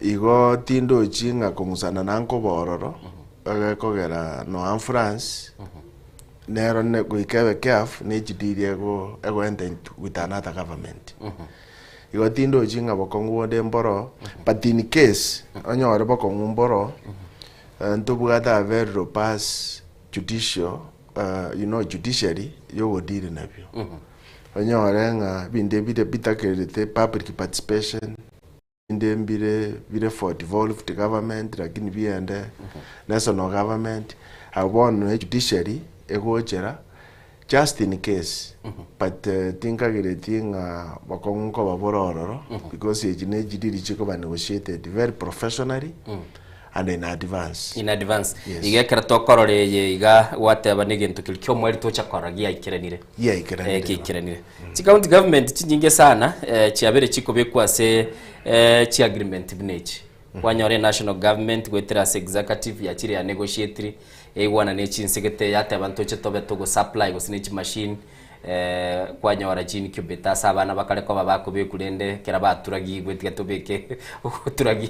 igo tindo chinga kongusana nanko bororo agakogera no France nero ne goikebe kef ne chidiri ego enter with another government igo tindo chinga bokongu de mboro but in case onyore bokongu mboro ntobugata very robust judicial judiciary yo diri nabyo onyore nga binde bitakerete public participation bire for devolved government lakini biende national government abone judiciary egochera just in case but tinkageretinga bakongo babororo because ejine jidiri chiko ba negotiated very professionally and in advance igekera tokororeye iga wateba negintu kilkyo mweri tocha koragia ikiranire ikiranire chi county government chinyinge sana chiabere chiko bekwase chi agreement binechi kwanyore national government gwetera executive ya chiri ya negotiatory ewana ne chinsegete yateba ntoche tobe togo supply go sinechi machine kwanyora chini kubeta sabana bakale ko babako bekulende kera baturagi gwetiga tobeke turagi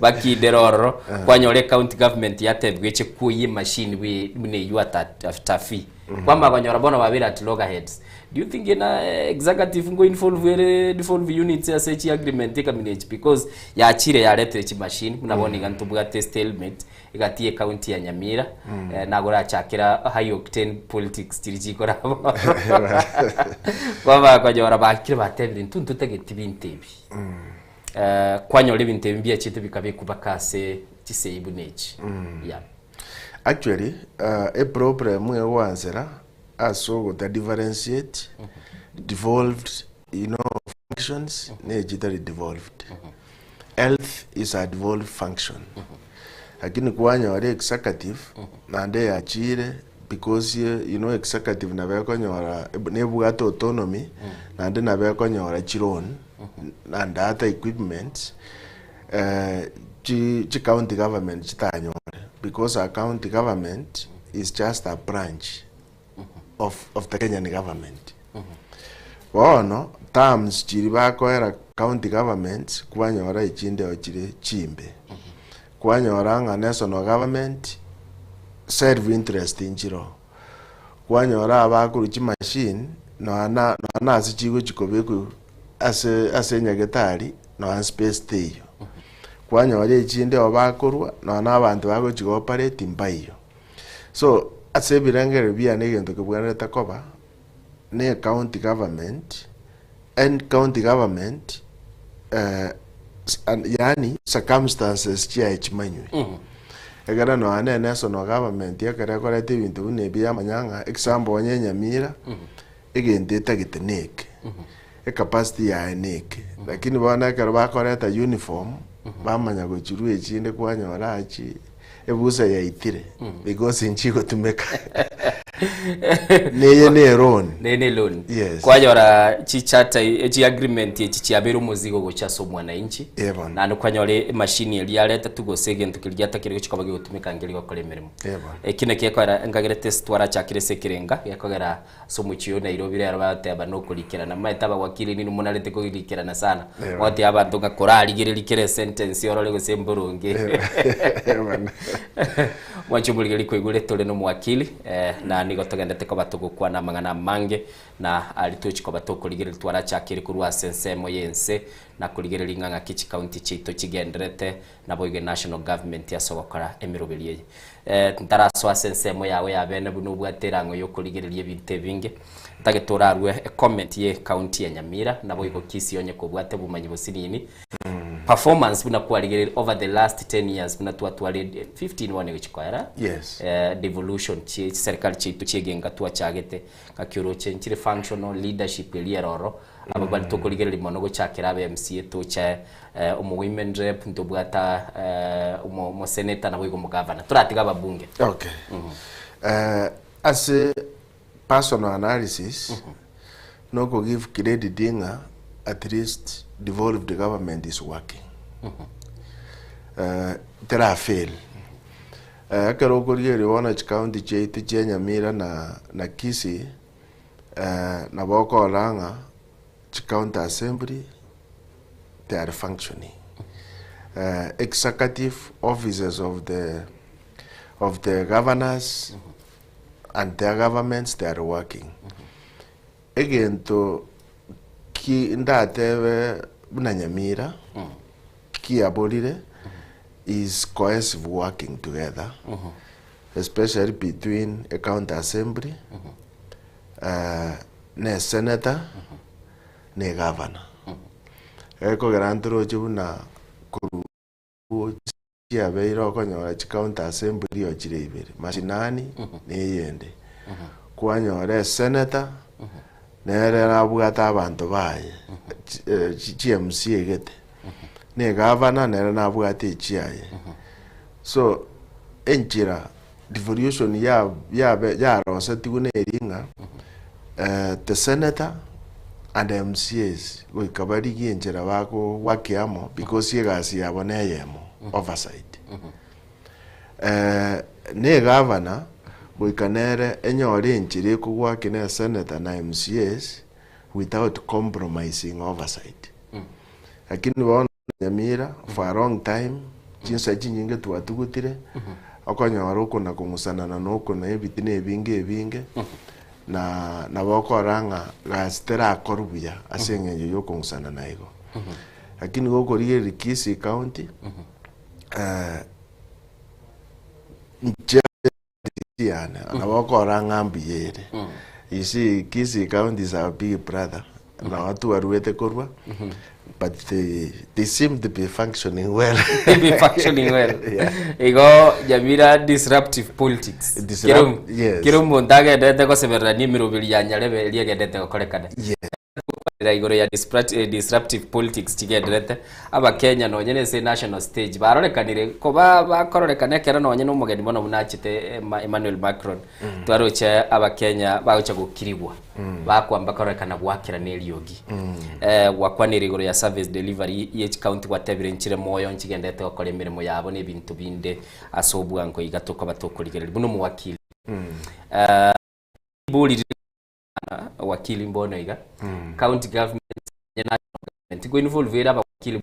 bakideroro kwanyore county government yatebweche kuyi machine we mune yuata after fee kwamba kwanyora bona babira at loggerheads. Do you think executive go involve devolve units as a agreement manage because ya chire ya letre machine unabona igantubwa test helmet igatie county ya Nyamira nagora chakira high octane politics tirijikora kwamba kwanyora bakire batebire ntuntu tegeti bintebi kwanyora bintebi bya chite bikabe kubakase chiseibu nechi yeah. Actually a problem we wansera aso to differentiate devolved functions digitally devolved. Health is a devolved function lakini kwanyora executive nande yachire because executive nabeko nyora nebugato autonomy nande nabeko nyora chiron and data equipment chi county government chitanyore because our county government is just a branch of the Kenyan government. Wono terms chiri bakoera county government kwanyora ichinde ochire chimbe kwanyora nga national government serve interest injiro kwanyora abakuru chi machine no ana asichigo chikobeku ase nyagetari no space teyo kwanyora ichinde obakorwa no ana abantu bako chikoperate mbayo so ase birangere bia negento kebwana takoba ne county government and county government yani circumstances chia chimanywe egara no ane national government yakara korete ibintu ne bia manyanga example onye Nyamira egende tagitenek capacity ya enek lakini bana kara bakoreta uniform bamanya gochiru echinde kwanyora achi ebusa ya itire because inchiko tumeka neye loan yes kwanyora chichata echi agreement echi chiabero muzigo gocha so mwana inchi na kwanyore machine eli aleta tugosege ntukirya kiri chikabage gutumika ngiri gokora emirimo ekine kekora ngagere test twara chakire sekirenga yakogera so muchiyo Nairobi rero bateba no kulikirana maitaba wakili nini munalete kulikirana sana wati abantu ngakora aligire sentence yorole gosemburunge mwachubuligeli kwigule tole no mwakili na nigo togendete ko batugukwa na mangana mange na alituchi ko batokuligere twara chakire kurwa sensemo yense na kuligere linganga kichi county chito chigenderete na boige national government yasogokora emirobeliye ntaraswa sensemo yawe yabene buno bwaterango yo kurigereria ebintu bingi tagetorarwe comment ye county ya Nyamira nabo iko kisi onye ko bwate bumanyi businini performance buna kwarigerera over the last 10 years buna twatwale 15 one wichikwara yes devolution chi serikali chitu chigenga twachagete kakyoro chenchire functional leadership elieroro aba bali tokurigerera imono go chakira aba MCA to cha umu women rep ndobwata umu senator nabo iko mu governor turatiga ababunge. Okay. As a personal analysis, no go give credit dinga, at least devolved government is working. There are fail. Akaro kuriere wana county chetu Nyamira na Kisii na boko olanga county assembly they are functioning. Executive officers of the governors and their governments they are working. Again to ki ndatebe buna Nyamira ki abolire is cohesive working together, especially between a county assembly, ne senator, ne governor. Eko garantoro jibuna kuru ya beiro konyora county assembly o jirebere mashinani ne yende kwanyora senator nere nabugata abantu baye GMC egete ne governor nere nabugata chiaye so enjira devolution ya rose tigune eringa the senator and the MCAs we kabari enjira wako wakiamo because yegasi yabone yemo oversight. Ne governor we kanere enyore enjire ku work in senator na MCAs without compromising oversight. Lakini wana Nyamira for a long time jinsa nyingi tuwatugutire akonyora uko na kungusana na noko na ebitine ebinge na boko ranga gastera akorubuya asengenye yo kungusana na ego. Lakini goko riye Kisii county nchana na boko ranga mbiyere. You see Kisii county is our big brother na watu waruete korwa. But they seem to be functioning well. They be functioning well. Yeah. Ego Nyamira disruptive politics. Yes. Kirumu ndage dete ko seberani mirubiri ya nyarebe liye dete ko korekana. Yeah. Igoro ya disruptive politics tigedrete aba Kenya no nyene se national stage barorekanire ko bakororekane kera no nyene umugeni bono munachite Emmanuel Macron twaroche aba Kenya baocha gukiribwa bakwamba kororekana gwakira neriogi wakwanire igoro ya service delivery each county watebire nchire moyo nchigendete okore mirimo yabo ne bintu binde asobwa ngo igatoka batokurigerera buno mu wakili buli wakili mbono iga county government national government go involve era wakili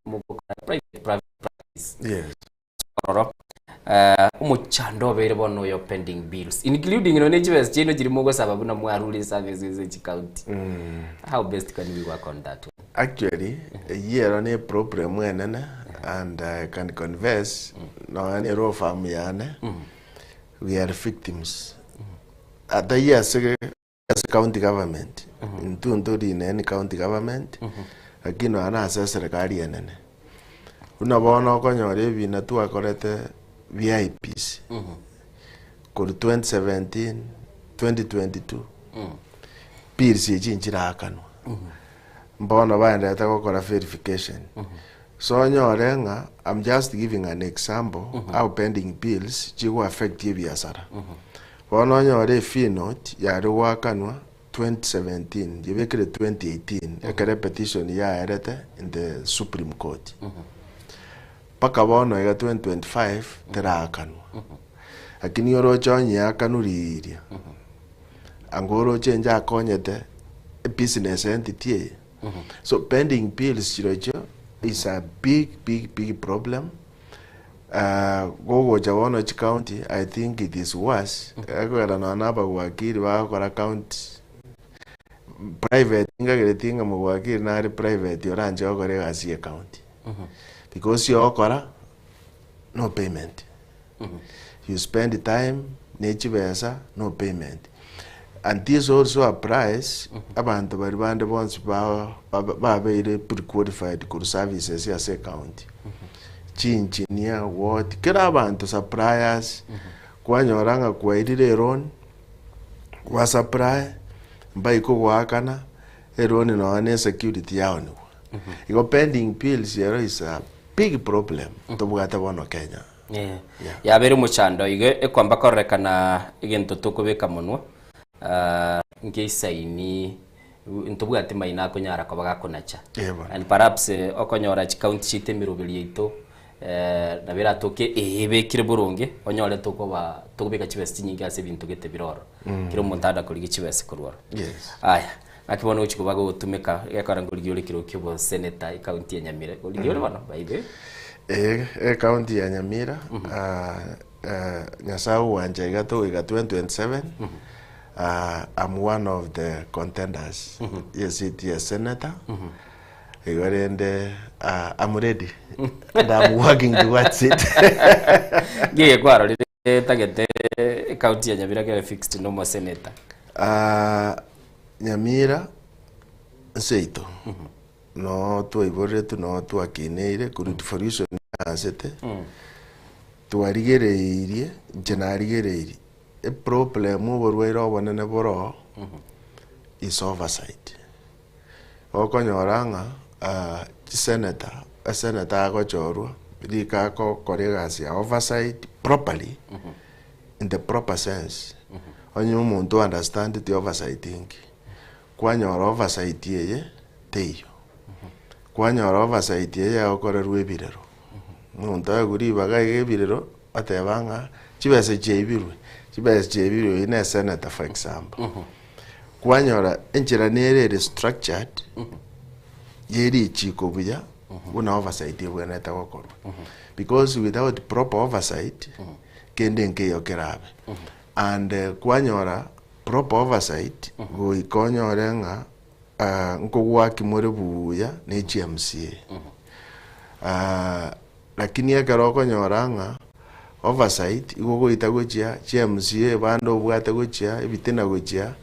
mu private practice. Yes. Umuchando bere bono yo pending bills including no NHS chino jirimo go sababu na mwaruli services each county. How best can we work on that one? Actually here on a problem when and I can confess no any raw family we are victims at the years as county government into in any county government lakini ana serikali yenene unabona konyore bina tu akorete VIPs ko 2017 2022 bills yinjira akanwa mbona baenda takokora verification so nyorenga I'm just giving an example how pending bills jigo affect biashara Bono nyore fee note ya ruwakanwa 2017 jibekire 2018 ekere petition ya erete in the Supreme Court paka bono ega 2025 terakanwa lakini yoro chonyi akanuriria angoro chenja akonyete business entity so pending bills chirocho is a big problem. Gogo Jawono County, I think it is worse. Ego na naba wakiri wa kwa county private inga getinga mu wakiri na private yoranje ogore asi county. Because you okora no payment. you spend time nechibesa no payment. And this also applies abantu bari bande bonse babeire pre-qualified ku services ya county. Engineer what kira abantu suppliers kwanyoranga kwairire loan wa supply mbaiko gwakana loan no ane security yao ni iko pending bills yero is a big problem tobugata bono Kenya. Ya bere muchando ige ekwamba korekana igento tukubeka munwa ngeisaini ntobugate maina kunyara ko bagakonacha and perhaps okonyora county chite mirubiri ito na bera toke ebekire burunge onyore tokoba tokubeka chibesti nyingi ase bintu gete biroro kiro montada kuri chibesi kurwara aya nakibona uchi kubaga utumeka yakara ngurigyo likiro kibo senator county ya Nyamira ngurigyo bana baibe county ya Nyamira nyasau wanja igato 2027 I'm one of the contenders. Yes, it is senator. I'm ready and I'm working towards it. Giye kwaro tagete county ya Nyamira ke fixed no more senator. Nyamira seito. No tu iboretu no tu akineire kuri for asete. Tu arigereirie jenarigereirie. A problem over one and a is oversight. Okonyoranga senator, a senator go chorwa, Rikako Koregas oversight properly in the proper sense. On you want to understand the oversight thing. When your oversight ye, teyo. When your oversight ye, okore ruebiro. Munta guri bagai biro, atevanga, chivese jebiru. Chibes jebiru in a senator, for example. Kwanyora engineer is structured, yeri chikobuya, una oversight when at our because without proper oversight, kendenge yokerabe. And kwanyora proper oversight, go ikonyorenga, nkogwa kimorebuya, ne GMCA. Lakini ya karoko nyoranga, oversight igogo itagochia GMCA bando bwatagochia ibitena gochia.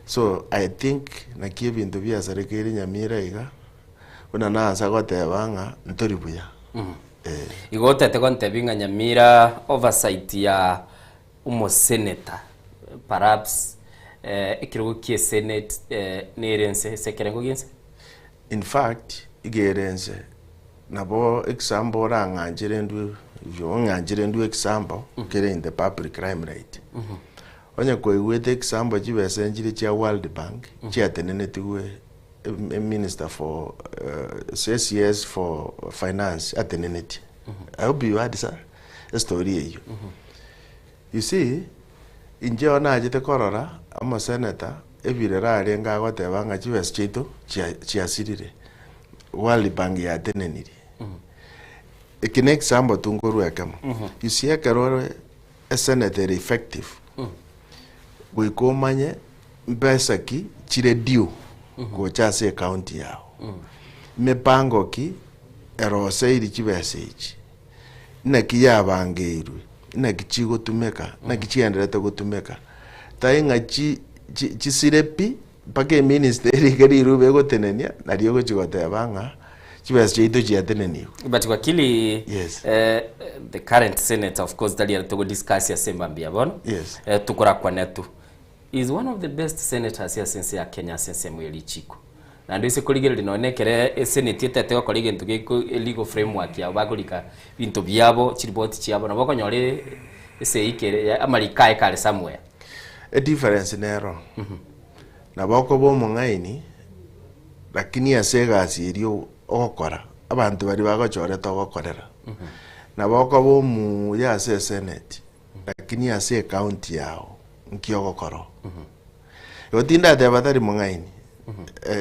So I think nakie bintu bya serikali Nyamira iga una naanza gotebanga ntoribuya. Igote tekonte binga Nyamira oversight ya senator perhaps ikirugo kie senate nerense sekerengo gense. In fact igerense nabo example ranganjire ndu yonganjire ndu example kere in the public crime rate. Onya koiwete example chibesenjire chia World Bank chia tenene tuwe minister for CSS for finance ateneneti. I hope you had a story hiyo. You see inje ona ajete korora ama senator ebirera arenga gotebanga chibes chito chia sirire World Bank ya teneniri. Ekine example tungorwe kama. You see akarore a senator effective. Guikomanye mbesa ki chire dio gochase county yao. Mepango ki erose iri chibese ichi. Na kiyabangeirwe. Na kichigo tumeka, na kichiendelete gutumeka. Tainga chisirepi pake ministeri kari rube gotenenia na dio chigotebanga chibese chito chiatenenia. But wakili yes. The current senator of course dali to discuss ya sembambia bon. Yes. Tukora kwa netu is one of the best senators ya sense ya Kenya sense mweli chiko. Na ndio ise kuligere linonekere senate teteko kolige ntuge legal framework ya bagulika bintu byabo chiriboti chiabo na bakonyore ise ikere amalikae kale somewhere. A difference nero. Na bako bo mungaini lakini asega asirio okora abantu bari bagochore to gokorera. Na bako bo mu ya senate lakini ase county yao nkiogo koro. Yotinda de batari mungaini.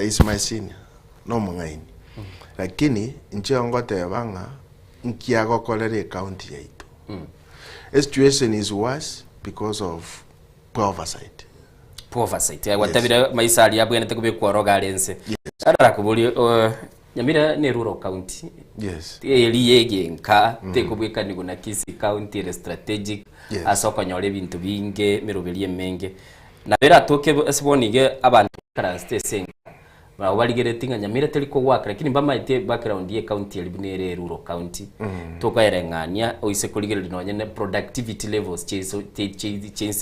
Is my senior. No mungaini. Lakini nchiongo tebanga nkiago kolere county yaitu. Situation is worse because of poor oversight. Poor oversight. Ya watabira maisali yabwe nete kubikwa roga lense. Ara kubuli Nyamira ne rural county. Yes. Eli yegenka tekubweka ni guna Kisii county re strategic asoko nyore bintu binge miruberie menge. Na bera toke asibonige abantu karante senga. Ba waligeretinga Nyamira teliko work lakini mbama ite background ye county elibinere rural county. Toka yerengania oise kuligere linonyene productivity levels cheso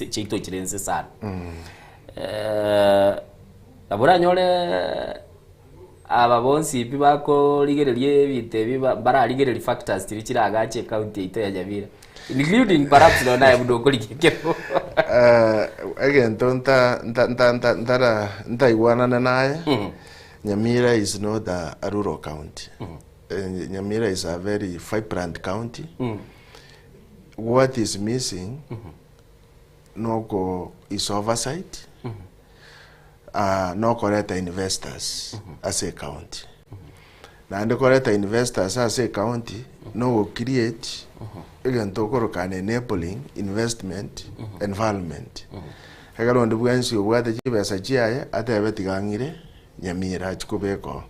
cheito chirense sana. Abura nyore aba bonsi bibako ligerelie bite biba baraligereli factors tirichiragache county ito ya Nyamira including perhaps no na budo kolikeko again nta iwana naye. Nyamira is not a rural county. Nyamira is a very vibrant county. What is missing no is oversight. No correct investors as a county. Now the correct investors as a county no create again to can enabling investment environment. Hagalo ndu bwansi obwate chibesa chiaye ate betigangire Nyamira chikubeko.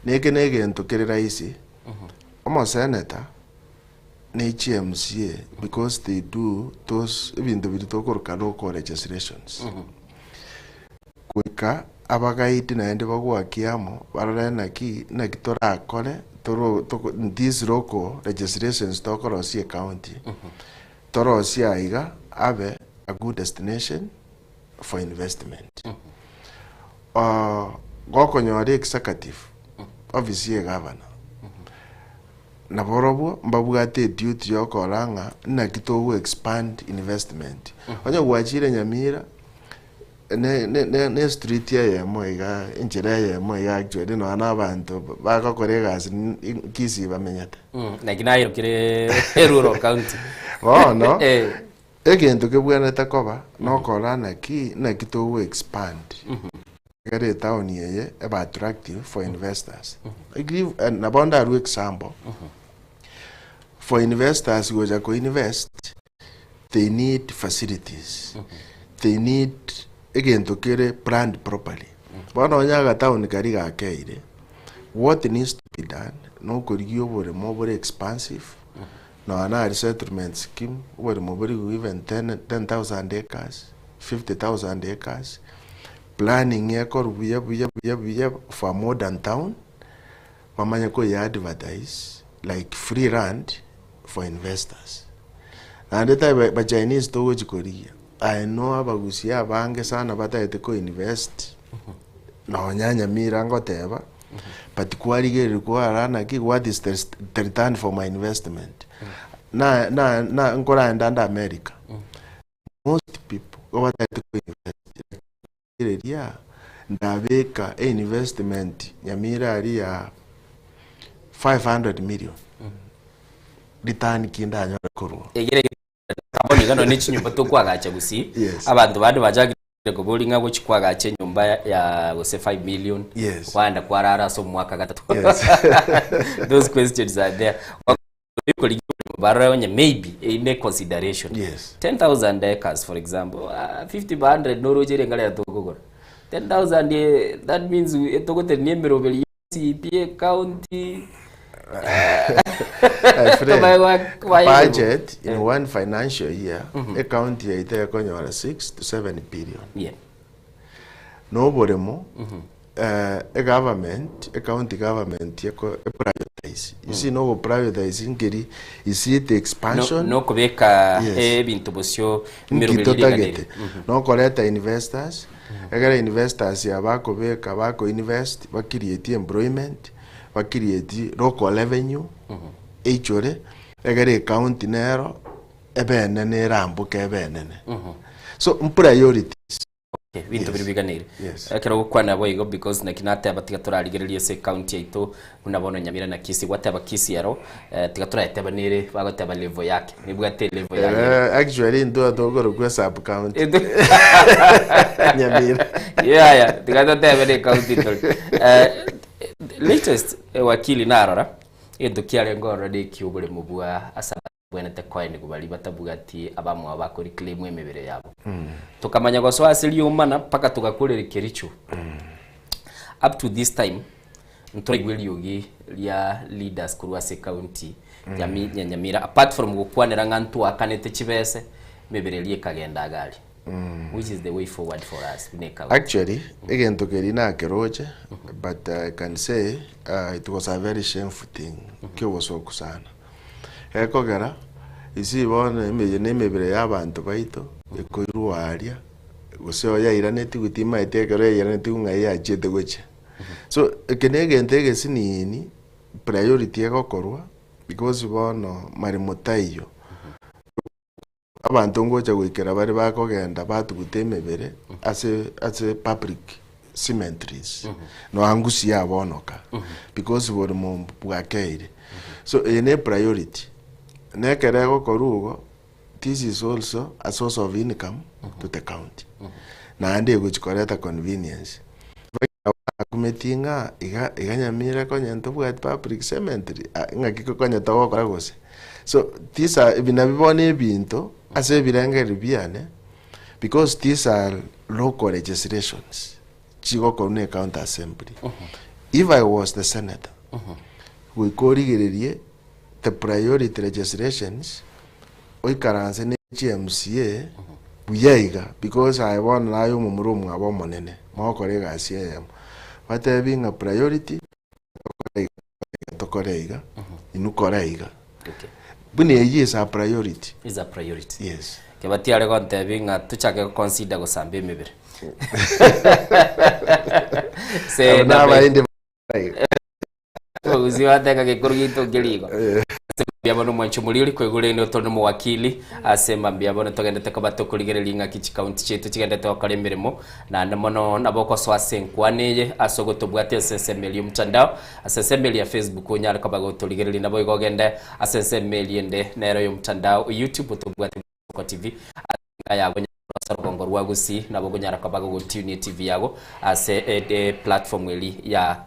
Neke nto kere raisi. Omo senator ne HMCA because they do those even the local legislations. Kuika abagaiti naende bagwakiamo bararena ki na kitora akore toro these local legislations tokorosie county torosie aiga abe a good destination for investment. Gokonyore executive office ye governor na borobo mbabugate duty yokoranga na kitowo expand investment onye gwachire Nyamira ne street ya moiga injira ya moiga actually no ana abantu bakakorega Kisii bamenyata na kinayo kire rural county no egento kebwana takoba no korana ki na kitowo expand get a town here about attractive for investors. I give an abundant example. For investors who are going to invest, they need facilities. They need again to carry planned properly. But on your town kariga keire, what needs to be done? No could you were more expansive. No another settlement scheme where more even 10,000 acres, 50,000 acres. Planning we for a modern town. Mamanyako ya advertise like free rent for investors. And the time by Chinese to Korea. I know abagusia bange sana bata eteko invest. Na Nyamira ngoteba. Particularly require na ki what is the return for my investment. Na nkora enda America. Most people what eteko invest. Yeah, ndabeka investment Nyamira ari ya 500 million. Return kinda nyora koro. Egere kaboni gano nichi nyumba to kwagacha gusi. Abantu bado bajagire ko bolinga go chikwagacha nyumba ya gose 5 million. Kwanda kwarara so mwaka gatatu. Those questions are there. Maybe in consideration. 10,000 acres, for example, 50 by 100 no rojere ngale atogogora. 10,000 that means etogote niemero beli CPA county. Budget in one financial year, a county ite konyora 6 to 7 billion. Yeah. Nobody more. A government, a county government, privatize. You see, no privatizing, you see the expansion. No, kubeka bintu bosyo mirubeli. No collect investors. Egara investors ya bako beka bako invest, ba create employment, ba create local revenue. Echore, egara county nero, ebe nene rambuke ebe nene. So priorities. Bintu biribiganire akero gukwana boigo because nakinate abatiga turarigererie se county ito unabona Nyamira na Kisii wataba Kisii yaro tiga turaiteba nire bagoteba level yake nibwo ate level yake actually ndo adogoro kwa sub county Nyamira tiga toteba ne county to latest wakili narora edukiare ngoro de kiubule mubua asa bwene te coin kubali batabugati abamwe abakori claim emebere yabo tukamanya goswa asili umana paka tugakorera Kericho up to this time ntoigweli yogi lia leaders kurwa se county jami Nyamira apart from gukwanira ngantu akanete chibese meberelie kagenda gali which is the way forward for us actually again to gerina keroche but I can say it was a very shameful thing kyo was okusana ekogera isi bone imebere y'abantu baito ekoirwaria guseo yairaneti gutima itekero yairaneti ngai yachete goche so kenegente sinini priority yagokorwa because bono mari mutayo abantu ngocha gwikera bari bakogenda batugutemebere as a public cemeteries no angusi yabonoka because bori mu bwakeire so ene priority nekere gokorugo this is also a source of income to the county na ande guchikoreta convenience kumetinga iga Nyamira konyento bwa public cemetery ngakiko konyento gokora gose so these are binabibone ebinto ase birangeri biane because these are local legislations chigoko ne county assembly if I was the senator we korigererie the priority legislations oikaranse ne GMCA buyaiga because I want nayo mumurumu abo monene makore gasie but having a priority tokoreiga inukoreiga okay bune is a priority yes kebati ale konte binga tuchake consider go sambe mebere se na bainde uziwa teka ke kurugito geligo biabono mwancho mulili kwegule ni tono mu wakili asema biabono togendete ko batokurigereri nga kichi county chetu kigendete okale mirimo na namono naboko so asenkwaneye asogoto bwate SSML mtandao SSML ya Facebook onyara ko bagoturigereri nabo igogende SSML yende nero yo mtandao YouTube to bwate ko TV aya Rugongo rwagusi nabo gonyara ko bago tune TV yago ase platform eli ya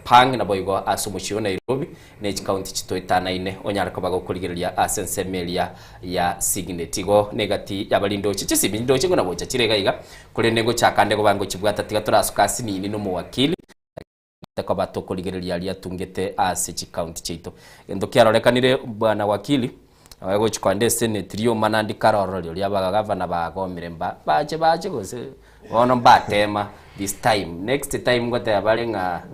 pang na boygo asumushio Nairobi ne county chitoitana ine onyara ko bago kurigeria asensemelia ya signetigo negati yabalindo chichisi bindo chingo na bocha chirega iga kule nego chakande ko bango chibwata tiga turasukasi nini no mu wakili ko bato kurigeria ya tungete ase county chito endo kyararekanire bwana wakili ago chikwande senate rio manandi karoro lyo yabaga governor ba gomiremba baje gose ono batema this time next time ngote abalenga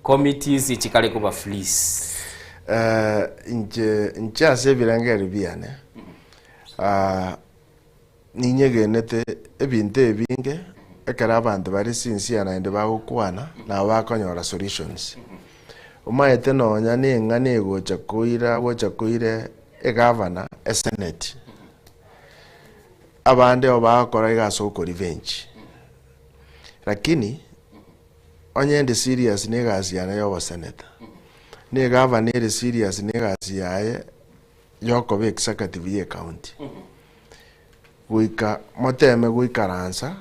committees chikale kuba fleece nje ase birangeri biane ninyegenete ebinte ebinge ekara abantu bari sinsi anaende bagukwana na bakonyora solutions umayete nonya ninga negocha koire governor a senate abande obakora igasoko revenge lakini onyende serious negazi yana yo senator ne governor serious negazi yae yoko be executive ye county wika moteme gwikaransa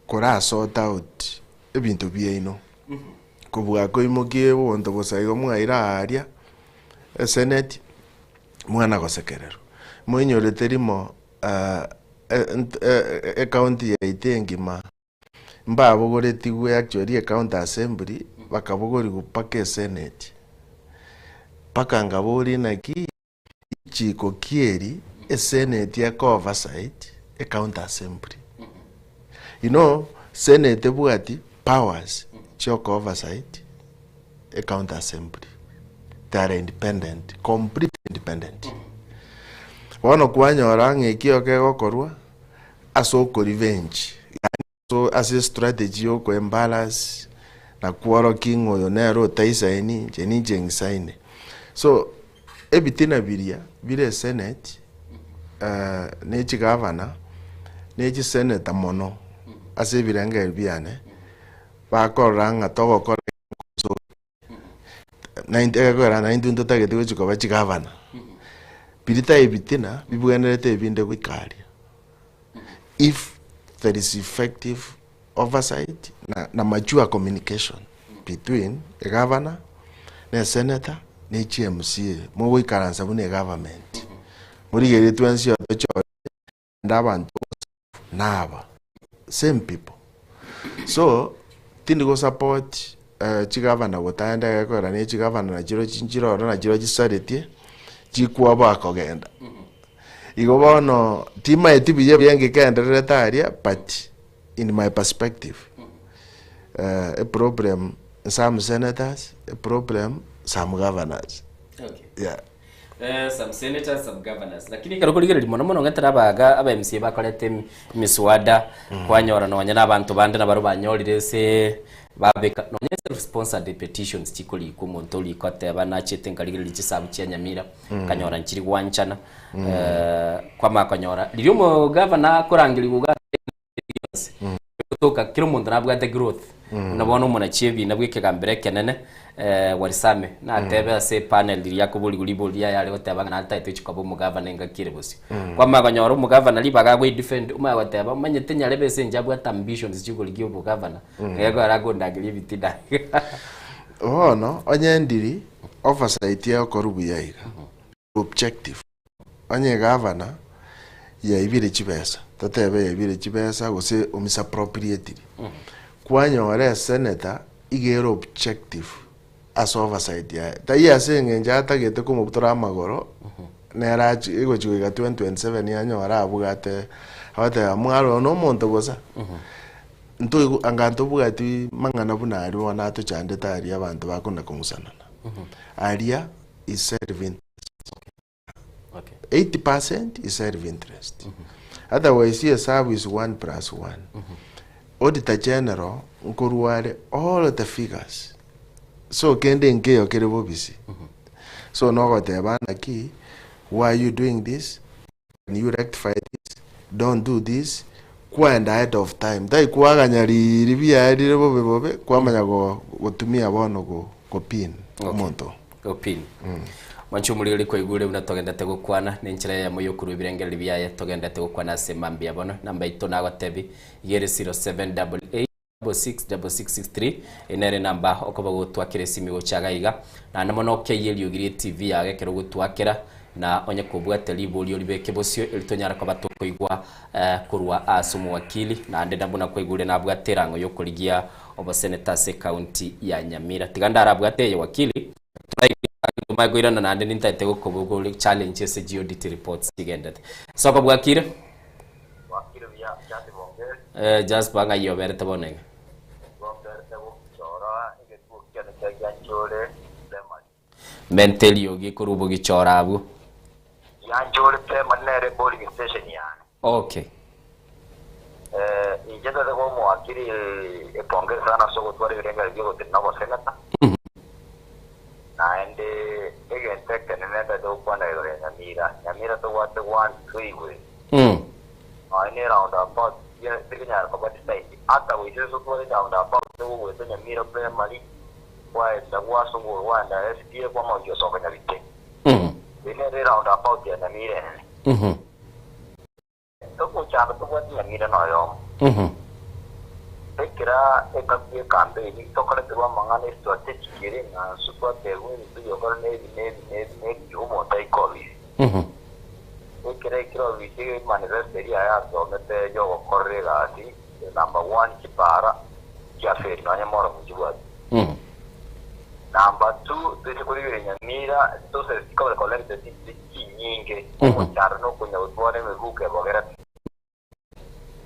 kora sort out ebintu byeino kubuga ko imogie bondo bosaigo mwaira aria senate mwana gosekerero mwenyo terimo county ya Itengima mbabogoreti gwe actually county assembly bakabogori gupake senate paka ngabori naki chiko kieri senate ya oversight county assembly you know senate bwati powers choko oversight county assembly they are independent, complete independent. Wano kwanyora ngekio ke gokorwa asoko revenge. So as a strategy yoko imbalance na kuoro kingo yonero taisaini jeni jengsaine. So ebitina biria bire senate nechi governor nechi senator mono ase biranga biane bakoranga togo kor 90 tagete chiko bachi governor birita ebitina bibugenete ebinde kwikaria if there is effective oversight na mature communication between the governor the senator ne GMCA mo wikaransa bune government muri gere twensi ocho ndabantu naba same people so tindi go support chigavana gutanda gakora ni chigavana na chiro chinchiro na chiro chisaretie chikwa bakogenda igo bono tima etibiye byenge kenderere taria but in my perspective a problem some senators, a problem some governors. Okay. Yeah. Some senators, some governors. Lakini karukuligere limono ngatara baga aba MC bakolete miswada kwanyora no nyana abantu bande na baro banyolire se babeka no self sponsored petitions chikoli ku montoli kote bana chete ngaligere lichisabu chia Nyamira kanyora nchiri wanchana kwa makanyora liryo mo governor kurangiri buga toka kiro muntu nabwate growth unabona umuntu achiye nabwike gambere kenene warisame na atebe ase panel ya kubuli gulibuli ya yale gotebanga na taito chikobo mugavana ngakire busi kwa maganyoro mugavana libaga we defend uma goteba manyete nyarebe se njabwa ambitions chikuligio mugavana ngego arago ndagiri bitida no onyendiri oversight ya korubu yaiga objective onye governor ya ibire chibesa tatebe ya ibire chibesa gose umisappropriate kwanyore senator igero objective as oversight ya taiya sengenja atagete ko mubutora amagoro nera ego chiga 2027 yanyora abugate abate amwaro no monto gosa nto anganto bugati mangana bunari wana to chande tari abantu bakunda kumusana aria is serving 80% is self-interest. Otherwise, your service 1+1. Auditor General, nkuruware all of the figures. So, kende nke yokerebo bisi. So, no gotebana ki, why are you doing this? Can you rectify this? Don't do this. Kwa and ahead of time. Dai kuaga nyari ribia direbo bobe kwa manya go tumia bono go pin. Monto. Go pin. Manchu muri ko igure unatogendate gukwana nenchira ya moyo kuru birengera biyaye togendate gukwana semambia bono namba ito nago tebi yere 0788666663 enere namba okoba gutwakire simi gochagaiga na namono keyeli ugire TV yage kero gutwakira na onye kubwate liboli olibeke bosio elitonyara ko batoko igwa kurwa asumu wakili na ande nabona ko igure nabwaterango yokoligia obasenetase county ya Nyamira tigandara bwate wakili magoira na nande nitaite gukobugo challenge ese geodit reports tigendete soko bwakire bya cyane bonge just banga yo berete bonenge chora igetu cyane cyane mentally yogi kurubo gichora abu yanjole te manere bowling station yani okay ijenda de gomo akiri bonge sana soko twari birenga byo tinabo senata and again take an another do one Nyamira to what the 1-3 way I need around about taking out about the state after we just put it down about the with the Nyamira play money why the was one that is here one of your sovereignty we need around about the Nyamira so much to what Nyamira no kira ekapie campaign tokala tuwa mangane strategic kire na super tewu ndio yokone ne yumo tai kovi kira visi manifesteri aya domete yo korrega ati number 1 kipara ya feri na nyamora mujua number 2 dete kuri Nyamira to se sikole kolente tiki nyinge charno kunya utware mebuke bogera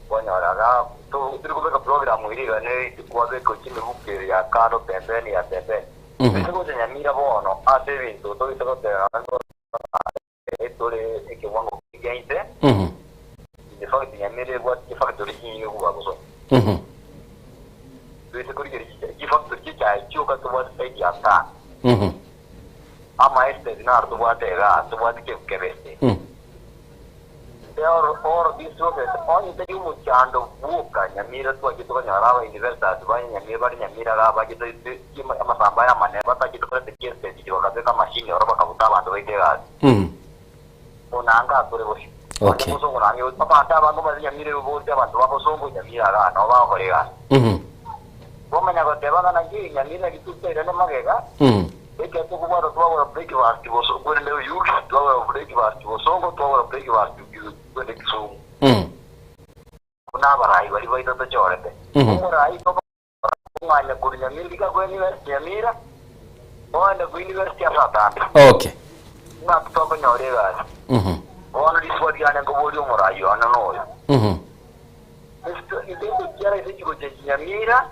wanyaraga to diriko program iriga ne kwabe ko chime bukere ya karo pembeni ya pembeni ndiko Nyamira bono ate vinto to ito te ando etore eke wango kigaite de fakti Nyamira bwa ki factory hinyo kwa boso ndiko kuri ki factory cha chuka to bwa sai ya ta ama este dinar to bwa te ga to bwa ke kebeste or this was on the you chando buka Nyamira to kitu nyarawa university bani Nyamira ga ba kitu amasamba ya mane bata kitu kwa tekese kitu wakati machine ora bakabuta bantu baitega onanga tore boshi okay so ngona yo papa ata bantu ba Nyamira bo te bantu ba bosongo Nyamira ga no ba korega bomanya ko te bana ngi Nyamira kitu te rene magega eke to kubara to wa breakfast boso ko le yu to wa breakfast bosongo to wa breakfast kwende Kisumu kuna barai wali waito to chorete barai to nganya kuri Nyamira kwa University ya Nyamira wanda kwa University ya Satanda Okay. nga kutoka nyorega wana diswadi yana ko boli umurayo ananoyo esto idende kiara ide kiko Nyamira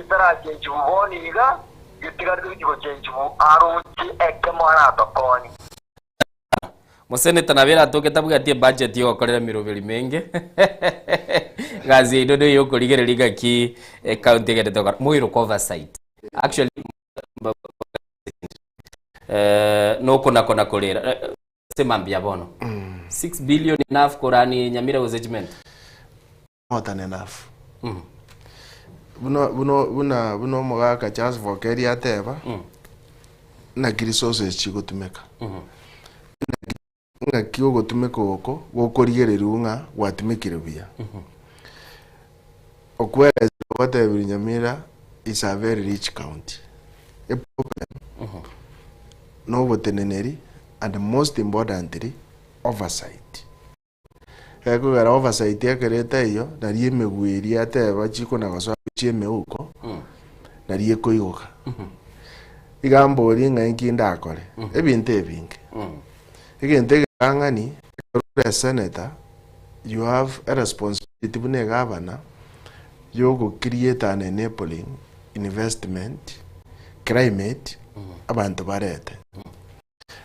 itara chenji boni biga yitigardu kiko chenji aruchi ekemara tokoni Museneta nabera toketabugatie budget yo korera miroberi menge gazi idodo yo kurigereriga ki county gete tokar muiro oversight actually no kona kolera semambia bono 6 billion enough korani Nyamira management more than enough buno mogaka chance for career ateba na resources chigutumeka nga kiyo gutumeka uko gukurigereru nga gwatumikire buya okweleza whatever Nyamira is a very rich county a problem no boteneneri and most importantly oversight eko gara oversight yakereta iyo nari emegwiri ateba chiko na gaso chieme uko nari ekoigoka igambo ringa inkinda akore ebintu ebinge egente angani as senator you have a responsibility bune governor you go create an enabling investment climate abantu barete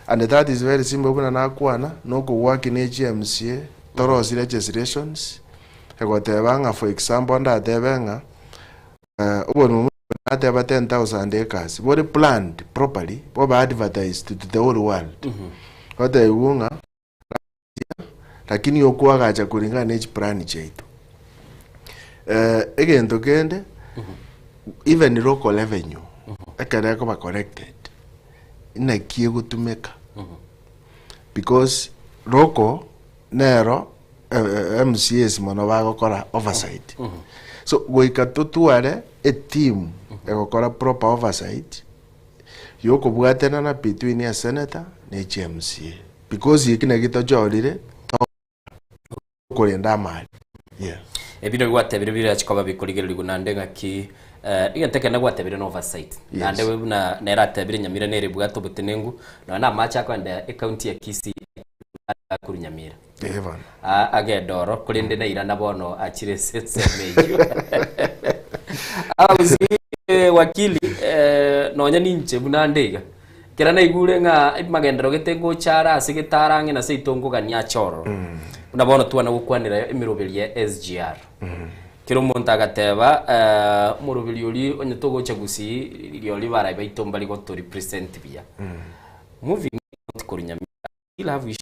and that is very simple buna nakwana no go work in HMCA toros legislations egotebanga for example ndatebenga ubonu ateba 10,000 acres what planned properly what advertised to the whole world Wata iwunga lakini yokuwa gacha kuringana n'echi plan chaitu egento kende even local revenue ekana ko ba corrected ina kie gutumeka because local nero MCS mono bagokora oversight so goika tutuare a team egokora proper oversight yoko bwatena na between a senator na HMCA because yikina gitojorire kurenda mali ebino gwatebire bira chikoba bikurigereri gunandenga ki igenteke na gwatebire no oversight nande we na neratebire Nyamira nere bwato butenengu na macha kwenda county ya Kisii kuri Nyamira Evan agedoro kurinde na irana bono achire semeyo auzi wakili nonya ninche bunandega kera na igure nga magendero getengo chara asigitarange na seitongo gania choro unabona tuana gukwanira emiroberi ya SGR kiro monta agateba muroberi uri onyotogo chagusi irioli barai baitomba liko to represent bia moving kuri Nyamira ila have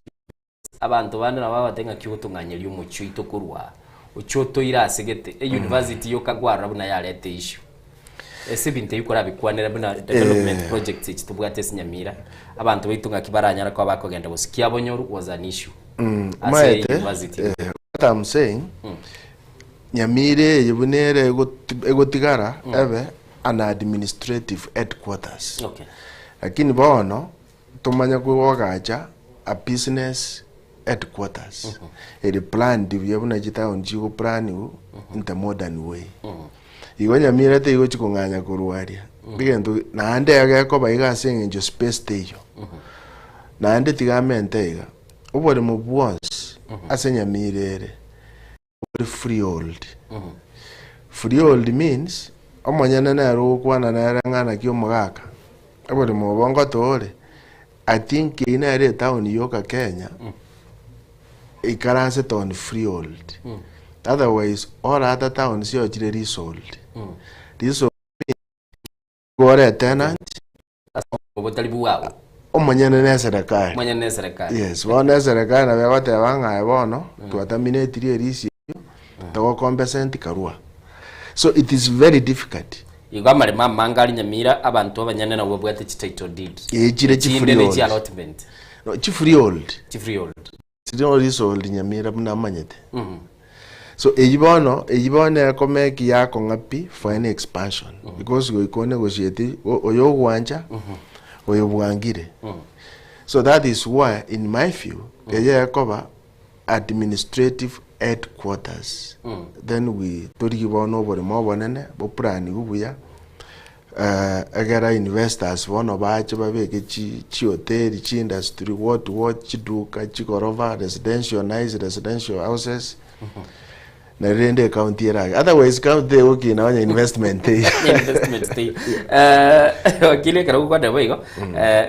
abantu bane nabo batenga kigutunganyira umucyo itokurwa uchoto ira asigete university yo kagwara buna yarete issue esibinte yukora bikwanira buna development project itubwate Nyamira abantu baitunga kibaranyara kwa bakogenda busikia bonyoru was an issue what I'm saying Nyamira yibunere egotigara ebe an administrative headquarters lakini bono tumanya kuwogacha a business headquarters the plan divyo jita onjigo plan in the modern way igo Nyamira te igo chikonganya kuruaria bigendo na ande ageko baiga sengenjo space station na ande tigamente iga ubore mu bwons ase Nyamira freehold means omanyana na ro kwana na rangana kyo mugaka ubore mu bongo tore I think in a town yoka Kenya ikaranse town freehold otherwise all other towns are already sold this gore tenant obotalibu wao omanyana na serikali yes wana serikali na baba tebanga ebono tuataminate risi to compensate karua so it is very difficult igamare mamangari Nyamira abantu abanyane na bwabwate title deed ejire chi allotment no chi freehold sino leasehold Nyamira buna manyete so eyibono komeki yako ngapi for any expansion because go ikone negotiate oyo gwanja oyo bwangire so that is why in my view yakoba administrative headquarters then we tori bono bore mo bonene bo plan bubuya agera investors bono bache babeke chi hotel chi industry what chiduka chigorova residential nice residential houses na rende county era otherwise county okina wanya investment investment wakile karagu kwa ndabo igo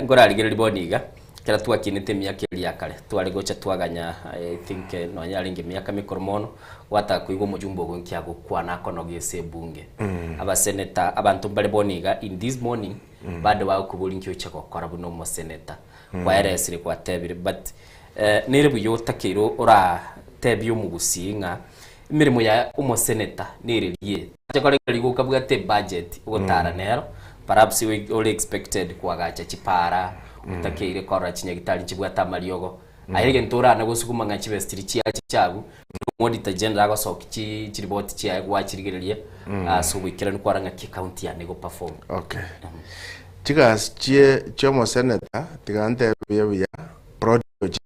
ngora aligiriri boniga kera twakinite miaka ya kare twari gocha twaganya I think no nyaringe miaka mikoro mono wata kuigo mujumbo go nkiago kwana kono gese bunge aba senator abantu bale boniga in this morning bado wa kubuli nkyo chako kora buno mo senator kwa RS kwa tebire but nere buyo takiro ora tebyo mugusinga imirimo ya umo senator niririye cyakore karigo kabwa te budget utara nero perhaps we all expected kwa gacha chipara utakeire kora chinyagitari chibwata mariogo ahirige ntura na gusukuma nga chibestiri cyagu monitor general agosoki chiriboti cya gwachirigereria so wikira nkwara nga county ya nego perform okay chigas chomo senator tigante bya project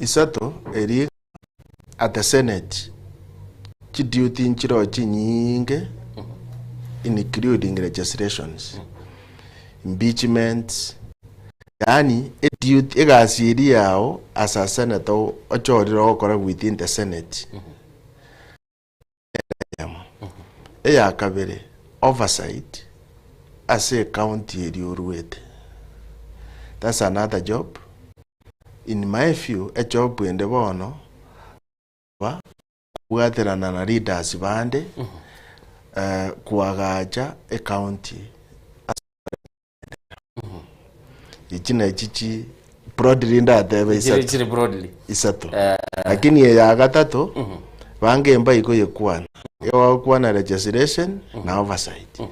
isato eri at the senate chiduty nchiro chinyinge including legislations impeachment yani duty egasieri yao as a senator ochoriro okora within the senate eya kabere oversight as a county eriuruete. That's another job. In my view, a job in the bono whether na leaders bande kuagaja a county ichina chichi broadly nda debe isatu broadly isatu lakini ya gatatu bange mba iko yekwana yo kwana legislation na oversight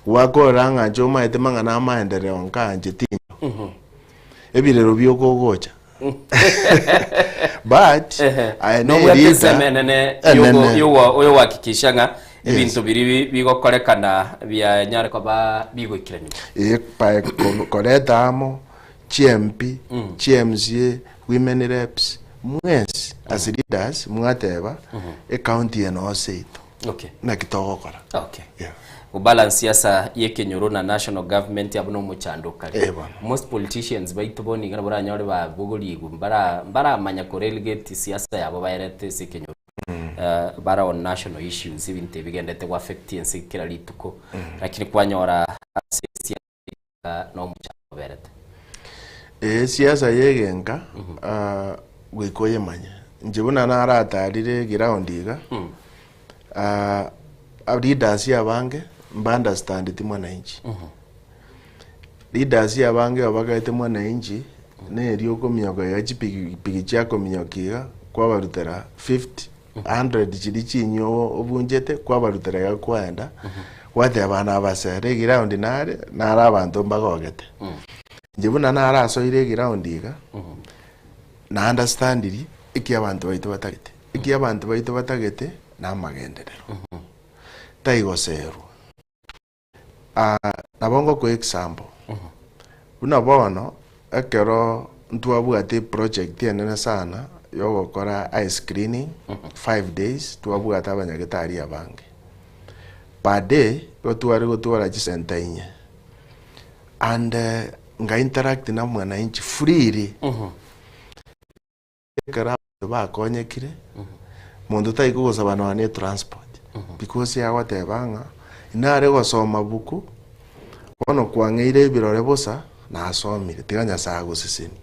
wako ranga joma etemanga na maendeleo nkanje tinyo ebirero byoko gocha but I know yo wakikishanga ibintu biri bigokorekana bya nyare ko ba bigokiranye pa koreta amo GMP GMC women reps mwes as leaders mwateba e county eno seito okay na kitogokora okay yeah ubalance siasa yekenyoro na national government yabuno muchandoka most politicians baitoboni ngana buranyore ba bugoligo bara manya ko relegate siasa yabo bayerete sekenyoro bara on national issues ibinte bigendete wa affect ensikira lituko lakini kwanyora siasa no muchandoka berete siasa yegenga gwikoye manya njibuna naratarire giraundiga leaders yabange understand ti mwananchi leaders yabange abagaite mwananchi ne rioko myogo ya chipigi chako myokiga kwa barutera 50 100 chirichi nyo obunjete kwa barutera ya kwenda wate abana abasere ground nara abantu mbagogete njibuna nara soire ground iga na understand iki abantu baito batagete iki abantu baito batagete na magenderero taigo seru nabongo ko example una bono ekero ntuabugate project yenene sana yo gukora eye screening 5 days tuabugata abanyagitari abange per day gotwara center inye and nga interact na mwananchi freely ekara bakonyekire mundu taiko gusabana wane transport because ya watebanga inare gosoma buku bono kwangeire birore bosa na asomire tiganya sago sisini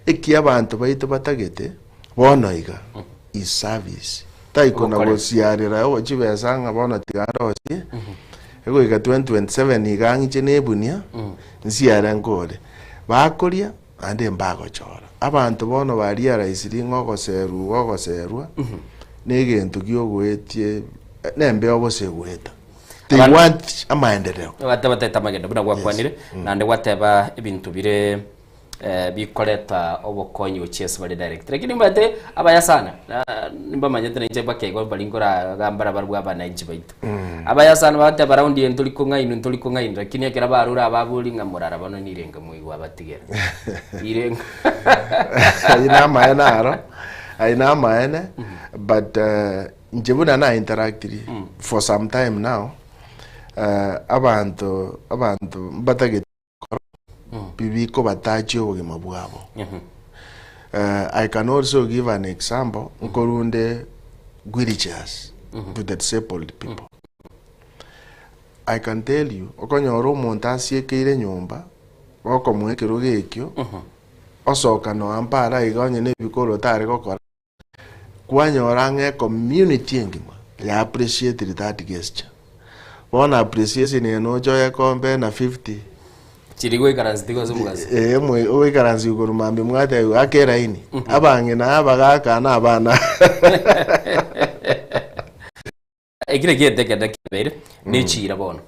iki abantu baito batagete bono iga is service taiko na gosiarira yo chibesanga bono tigaro osie ego iga 2027 iga ngiche nebunia nsiara ngore bakoria ande mbago chora abantu bono bariara isiringo goserwa negento gyogwetie nembe obose gweta they want a maendeleo batata magenda buna gwakwanire nande wateba ibintu bire bikoleta obokonyi uchiese bali direct lakini mbate abaya sana nimba manyete nje bakego balingora gambara barwa abana inji baito abaya sana bate baroundi entuliko ngaino lakini akira barura ababuli ngamurara bano nirenga muigwa batigera irenga aina maene but njebuna na interactly for some time now abantu batagete bibiko batachi obugima bwabo. I can also give an example nkorunde wheelchairs to the disabled people. I can tell you okonyoro omuntu asiekeire nyumba okomwekero gekyo osoka no ampara igonye nebikoro tare gokora kwanyora nge community engima ya appreciate that gesture. Bona appreciation eno joya kombe na 50 chirigo ikaranzi tigo zumugazi mwe o ikaranzi ukurumambe mwate akera ini abange na abagaka na abana ekire kiyetekeda kibere nechira bono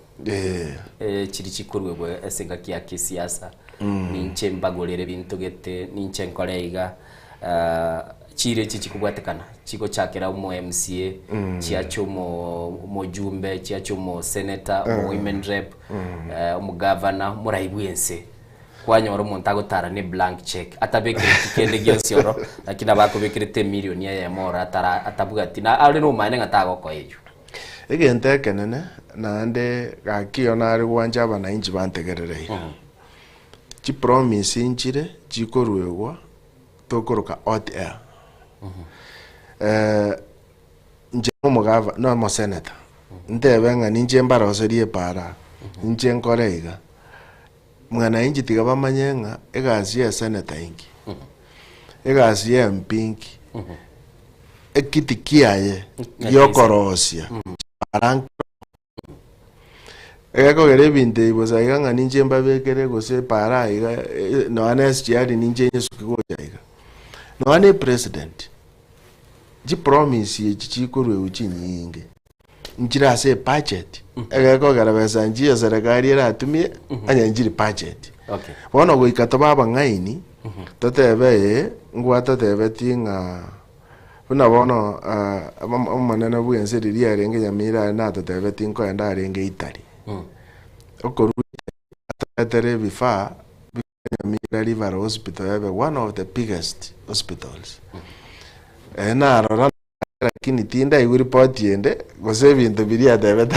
chiri chikurwe bwe esenga kya kisiasa ninche mbagolere bintu gete ninche nkoreiga chire chichikubwatekana chiko chakera mu MCA chiacho mo jumbe chiacho mo senator mo women rep mo governor mo raibwense kwanyoro umuntu agotara ni blank check atabekire kende gyosioro lakini abakobekire 10 million ya mora atara atabuga ati na ari no mane ngatagoko ejo egente kenene nande gakiona ari gwanja abana inji bantegererei chi promise injire chikorwegwa tokoroka hot air nje omugava no mo senator ntebenga ninje mbaroserie para nje nkoreiga mwana inji tiga bamanyenga egasi ya senator ingi egasi ya mpinki ekiti kiaye yokorosia ego gere binte iboza iganga ninje mbabekere gose para iga no anes yari ninje nyesukigo yaiga no ane president ji promise ye chikorwe uchinyinge njira se budget ego gara besa njia serikali era atumie anya njiri budget okay wono go ikatoba bangaini totebe ngwata tebe tinga una bono manana bwense riria renge nyamira na totebe tinko enda renge Italy okoru atere bifa nyamira River Hospital ebe one of the biggest hospitals na rora lakini tinda iwi report yende gose bintu biria tebe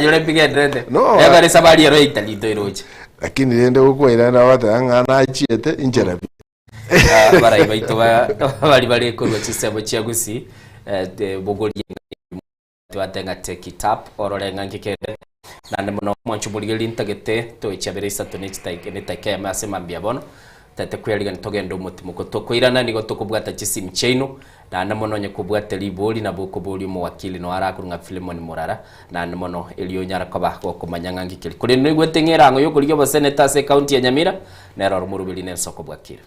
yole pigedrede no ebari sabali ro Italy to iroje lakini rende ukwira na wata ngana achiete injera bara ibaito bari kurwa chisebo chiagusi bogoli twatenga take it up ororenga ngikede nande muno mwanchu buligeli ntagete to ichabere isato ne take masema mbiabono tete kweliga ntogenda umutima ko tokwirana nigo tokubwata chisim cheno nande muno nyekubwata liboli na bokoboli mu wakili no arakurunga Filemon Murara nande muno eliyo nyara koba kumanyanga ngikeli kuri no igwetengera ngo yokuliyo baseneta se county ya Nyamira na roro murubili Nelson Kobwakira.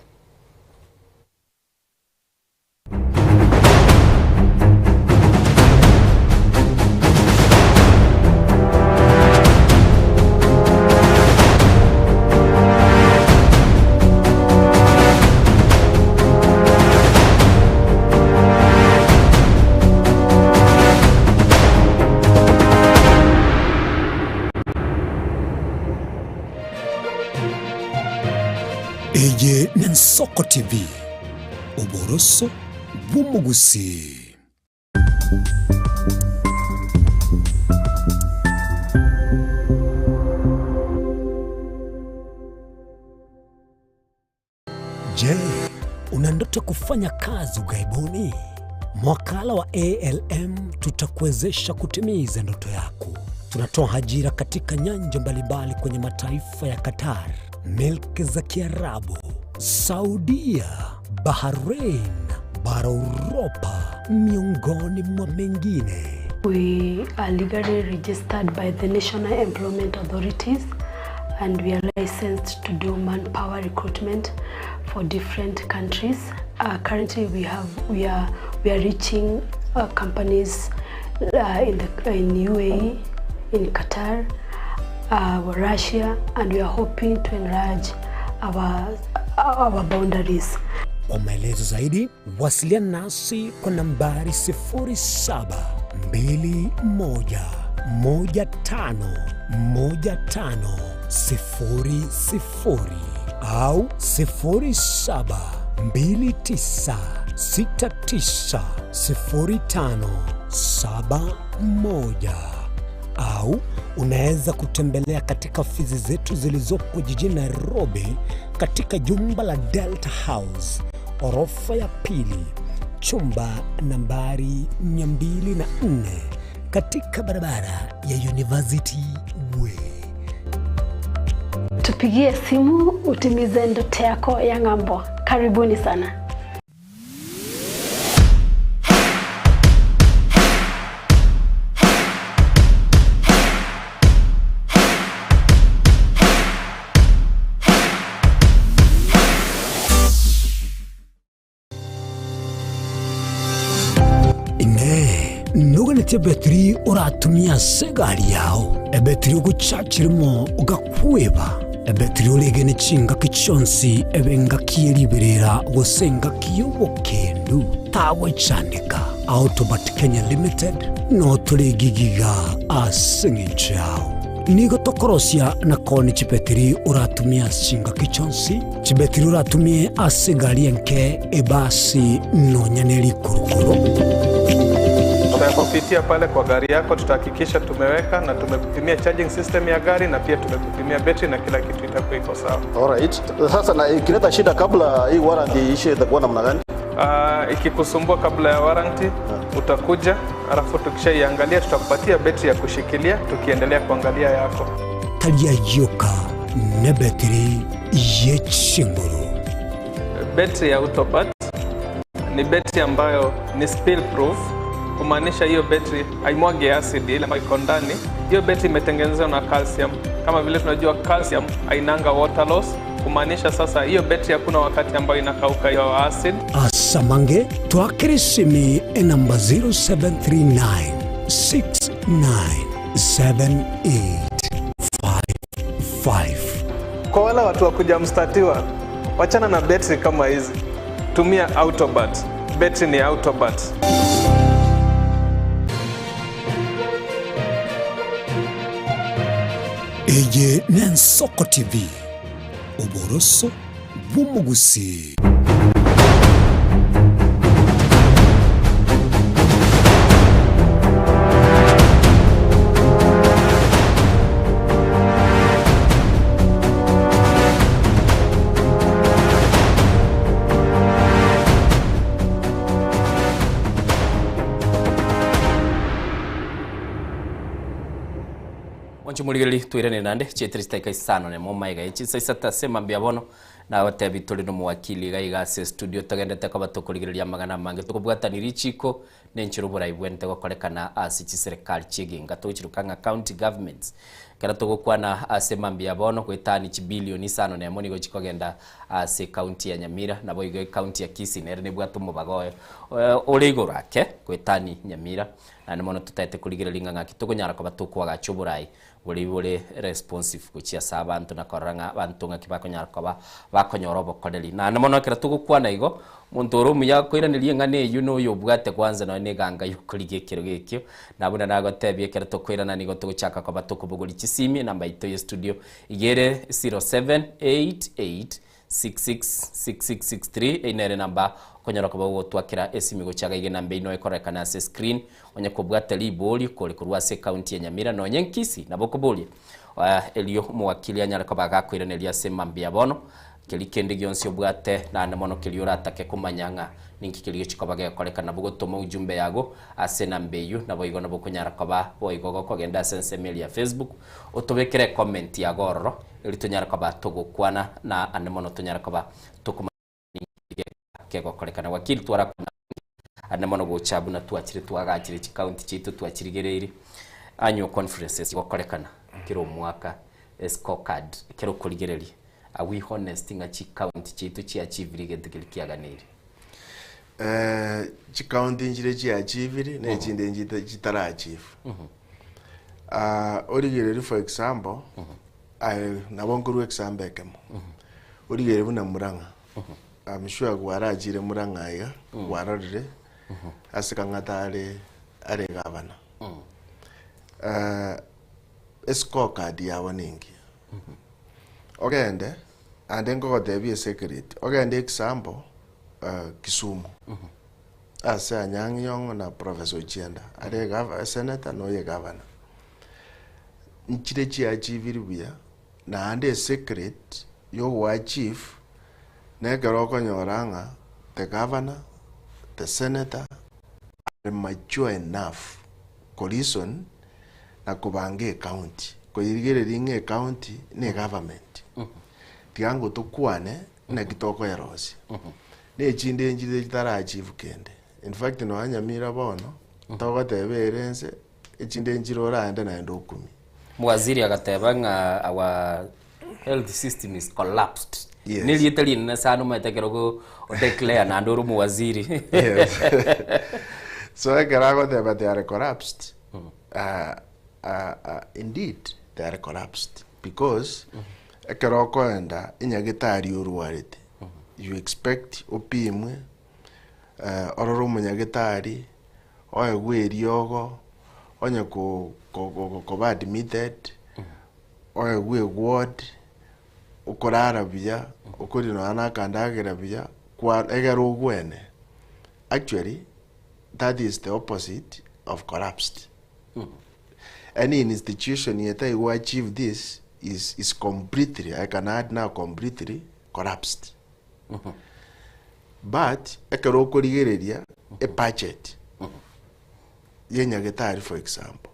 Eye Nensoko TV Oboroso Bumugusi. Je, una ndoto kufanya kazi ughaibuni? Mwakala wa ALM tutakuwezesha kutimiza ndoto yako. Tunatoa ajira katika nyanja mbalimbali kwenye mataifa ya Qatar, Milki za Kiarabu, Saudia, Bahrain, bara Europa, miongoni mwa mengine. We are legally registered by the National Employment Authorities and we are licensed to do manpower recruitment for different countries. Currently we are reaching companies in UAE, in Qatar, Russia, and we are hoping to enlarge our boundaries. Kwa maelezo zaidi, wasiliana nasi kwa nambari 0721151500 au 0729690570. moja, au unaweza kutembelea katika ofisi zetu zilizopo jijini Nairobi katika jumba la Delta House, orofa ya pili, chumba nambari 204 katika barabara ya University Way. Tupigie simu utimize ndoto yako ya ng'ambo. Karibuni sana. Nuganete betri uratumia segari yao ebetri ugucakirimo ugakweba ebetri uregene cinga kichonsi ebenga kieriberera gusenga kiyobokendu tawe candika Automat Kenya Limited no tuligigiga asingichao nigo tokorosia na koni chibetri uratumia cinga kichonsi chibetri uratumie asegari enke ebasi no nyaneri kurukuru. Tutakupitia pale kwa gari yako, tutahakikisha tumeweka na tumekupimia charging system ya gari na pia tumekupimia battery na kila kitu itakuwa iko sawa. Alright. Sasa na ikileta shida kabla hii warranty ishe itakuwa namna gani? Ikikusumbua kabla ya warranty utakuja, alafu tukishaiangalia tutakupatia battery ya kushikilia tukiendelea kuangalia yako. Talia yoka na battery yechinguru. Battery ya Autobat ni battery ambayo ni spill proof, kumaanisha hiyo battery haimwagi acid ile ambayo iko ndani. Hiyo battery imetengenezwa na calcium. Kama vile tunajua calcium hainanga water loss, kumaanisha sasa hiyo battery hakuna wakati ambayo inakauka hiyo acid. Asamange twakirisimi namba 0739697855. Kwa wale watu wa kujamstatiwa, wachana na battery kama hizi. Tumia Autobat. Battery ni Autobat. Eye Nensoko TV, uboroso bw'umugusi. Murigeli twirene nande chetrista kaisano ne momaiga inchisa isata sema mbiabono na watebi tuli no mwakili gaiga se studio tagendete ka batokurigiria magana mange tukubwatani richiko nenchiro burai bwente gokorekana asichi serikali chiginga tuchirukanga county governments kana tugukwana asema mbiabono kwetani chibilioni sano ne moni gochikogenda ase county ya Nyamira na boigo county ya Kisii ne bwatumo bagoyo oligorake kwetani Nyamira na mono tutaite kurigiria ngaki tukunyara ko batukwaga chuburai buri responsive kuchia sabantu na koranga bantu ngaki bakonyara ko bakonyorobo kodeli na mono kira tugukwana igo muntu rumu yakwiranirie ngane yuno yobwate kwanza no neganga yukurige kiro gekyo nabuna nagotebye kira tukwirana nigo tuguchaka ko batukubuguri chisimi namba ito ya studio igere 0788666663 inere namba konyora ko bago twakira esimi gochaga ige namba ino ekorekana se screen onye kubwate liboli kole kurwa se county ya Nyamira no Nyenkisi nabokoboli elio mwakili anyara ko bagakwiraneria sema mbiabono kelikende gyonsi obwate na mono keliora atake kumanyanga ninki kelio chikobage korekana bugotoma ujumbe yago ase nambeyu na boigo na bokonyara koba boigo gokogenda sense mail ya Facebook otobekere comment ya gororo elitonyara koba togokwana na anemono tonyara koba tokuma kego korekana wakili twara kuna anemono gochabu na tuachire twagachire chi county chitu twachirigereiri annual conferences gokorekana kiro mwaka scorecard kiro kurigereria we honest nga chi county chitu chi achieve ligedikilikiaganire chi county njire chi achieve ne chinde njita chitara achieve origere for example nabonguru example kemo origere buna Muranga I'm sure gwarajire Muranga ya gwararire asikangatare are gavana scorecard yawo ningi ogende and then go there be a secret ogende example Kisumu ase Anyang' Nyong'o na Professor Ochienda are senator no ye governor nchire chi achieve buya na ande secret yo achieve ne garo konyoranga the governor the senator are mature enough collision na kubange county ko irigere ringe county ne government tiango to kwane na kitoko erosi ne chinde njide tara achieve kende in fact no Nyamira bono togo teberense echinde njiro rande na ndo 10 Mwaziri agateba nga our health system is collapsed. Yes. Nilietali na sano matekero go declare na ndoro mwaziri. Yes. So ekarago they are collapsed. Indeed they are collapsed because ekaroko enda inyagitari uruwarite. You expect opimwe ororo munyagitari oyegweri yogo onye ko admitted oyegwe ward ukorara biya ukuri no anakandagira biya kwa egero gwene. Actually that is the opposite of collapsed. Any institution yet who achieve this is completely, I can add now, completely collapsed. But ekero korigereria a budget yenyagetari, for example,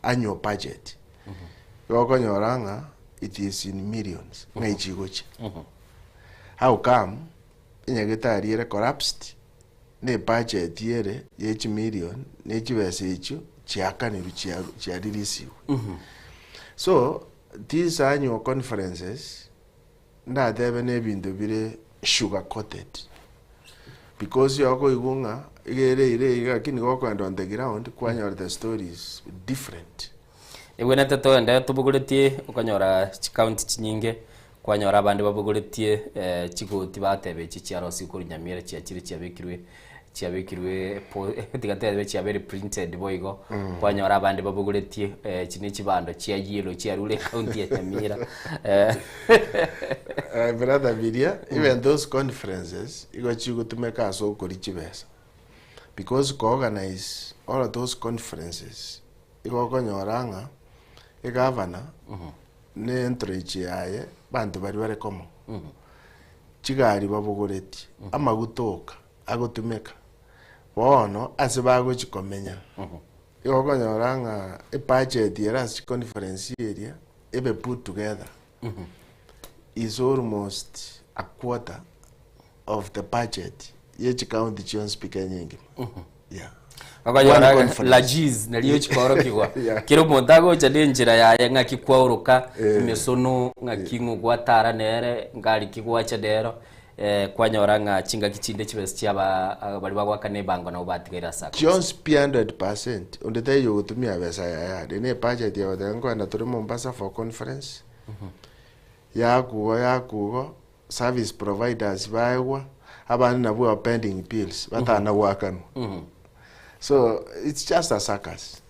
annual budget yoko nyoranga it is in millions ngaichigoche. How come yenyagetari ere collapsed ne budget yere yechi million ne chibese echo chiaka ne chiadirisiwe. So these annual conferences that have been sugar coated because you are going on the ground kwanyora the stories different. Ebwene teto enda tubuguletie ukanyora county chinyinge kwanyora abandi babuguletie chigoti batebe chiarosi kuri Nyamira chiakiri chiabekirwe tigatebe chiabere printed boigo kwanyora abandi babuguletie chini chibando chia yelo chiarule county ya Nyamira. Brother Vidia, even those conferences you got to make us so chibesa because to organize all of those conferences you konyoranga a governor ne entrance yaye bantu bari bare komo chigari babugureti amagutoka agotumeka bono asibago chikomenya yo konyoranga a budget yeras conference area ebe put together is almost a quarter of the budget yechi county chion speaker nyingi. Yeah. Akanyora lajiz naliyo chikoro kiwa kiro montago chade njira ya ngaki kwauruka mesono ngakingu gwatara nere ngali kigwa chadero kwanyora nga chinga kichinde chibesi cyaba bali bagwakane bango na ubatigera saka just 100% ondete yo gutumia besa ya ne budget ya wadango na turi Mombasa for conference yakugo service providers baewa abana nabo pending bills batana wakano. So it's just a circus.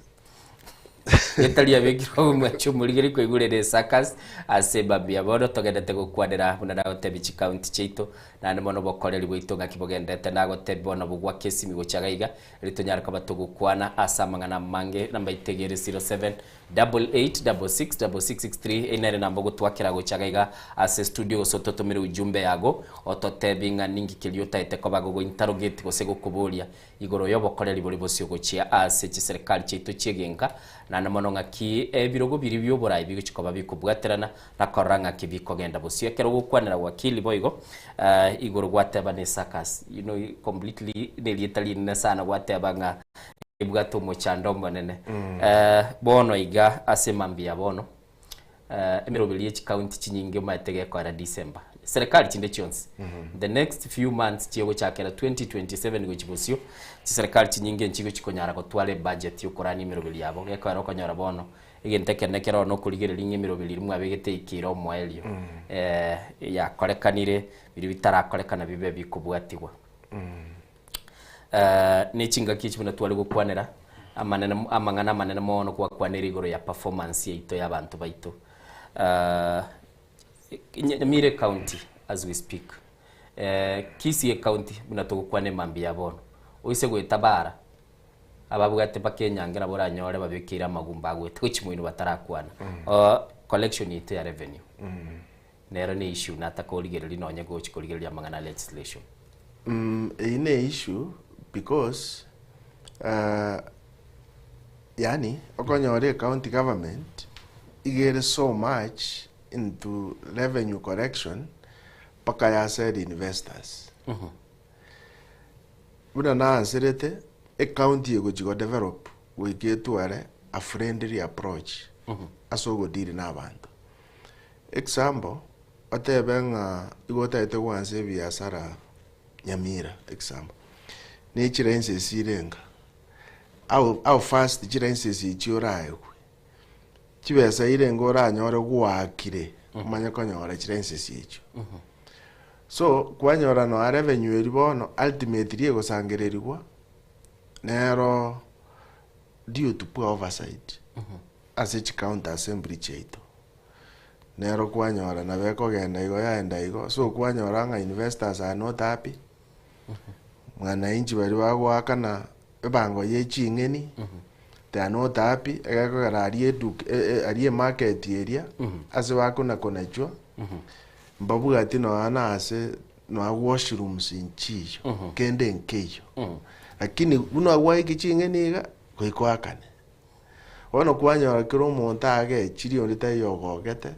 Yetalia bekiro mwacho muligeri ko igurere circus aseba bia bodo togendete gukwadera buna dago tebichi county cheito na mono bokoreri bwitonga kibogendete nago tebona bugwa kesi migochagaiga ritonyaraka batugukwana asamangana mange namba itegere 0788666663 enere namba gutwakira gochagaiga ase studio sototomere ujumbe yago ototebinga ningi kiliota eteko bago interrogate gosego kubulia igoro yobokoreri buri bosyo gochia ase chiserikali cheito chegenga na mono ngaki ebirogo biri byobora bigikikoba bikubwaterana na koranga kibiko genda bosyo kero gukwanira wakili boigo igoro gwateba ne sakas completely nelietali na sana gwateba nga ibwato mo chandombo nene bono iga asemambia bono emirobeli echi county chinyinge matege kwa December serikali chinde chionse the next few months chiego chakera 2027 gochibosyo serikali chinyinge nchigo chikonyara gotwale budget yokorani emirobeli yabo gekora okonyora bono igenteke nekero no kurigere linge emirobeli rimwe abegete ikiro mwaelio yakorekanire biri bitarakorekana bibe bikubwatigwa ne chinga kichibuna twali gukwanira amangana manene mono kwa kwanira igoro ya performance yaito y'abantu baito Nyamira county as we speak Kisii county buna tugukwane mambia bono oise gwetabara ababugate bakenyangira boranyore babikira magumba gwete kuchimwino batarakwana collection ite ya revenue nero ni issue natakoligereri nonye gochikoligereria mangana legislation ine issue because yani okonyore county government igere so much into revenue correction paka ya said investors buna na answerete a county go chigo develop we get to a friendly approach aso go diri na bantu example otebenga igota ite wanse biasara Nyamira example ni chirense sirenga au fast chirense si chiorayo chibesa irengo ranyore gwakire manya konyora chirense sicho so kwanyora no revenue ribono ultimately go sangererwa nero due to poor oversight as a county assembly chaito nero kwanyora na beko genda igo yaenda igo so kwanyora nga investors are not happy mwana inchi bari bagwaka na ebango yechingeni they are not happy egako gararie duk arie market area ase bakona konachwa mbabu ati no ana ase no washrooms inchiyo kende nkeyo lakini uno agwai kichingeni ga koikwakane wono kwanyora kiro monta age chiri orita yogogete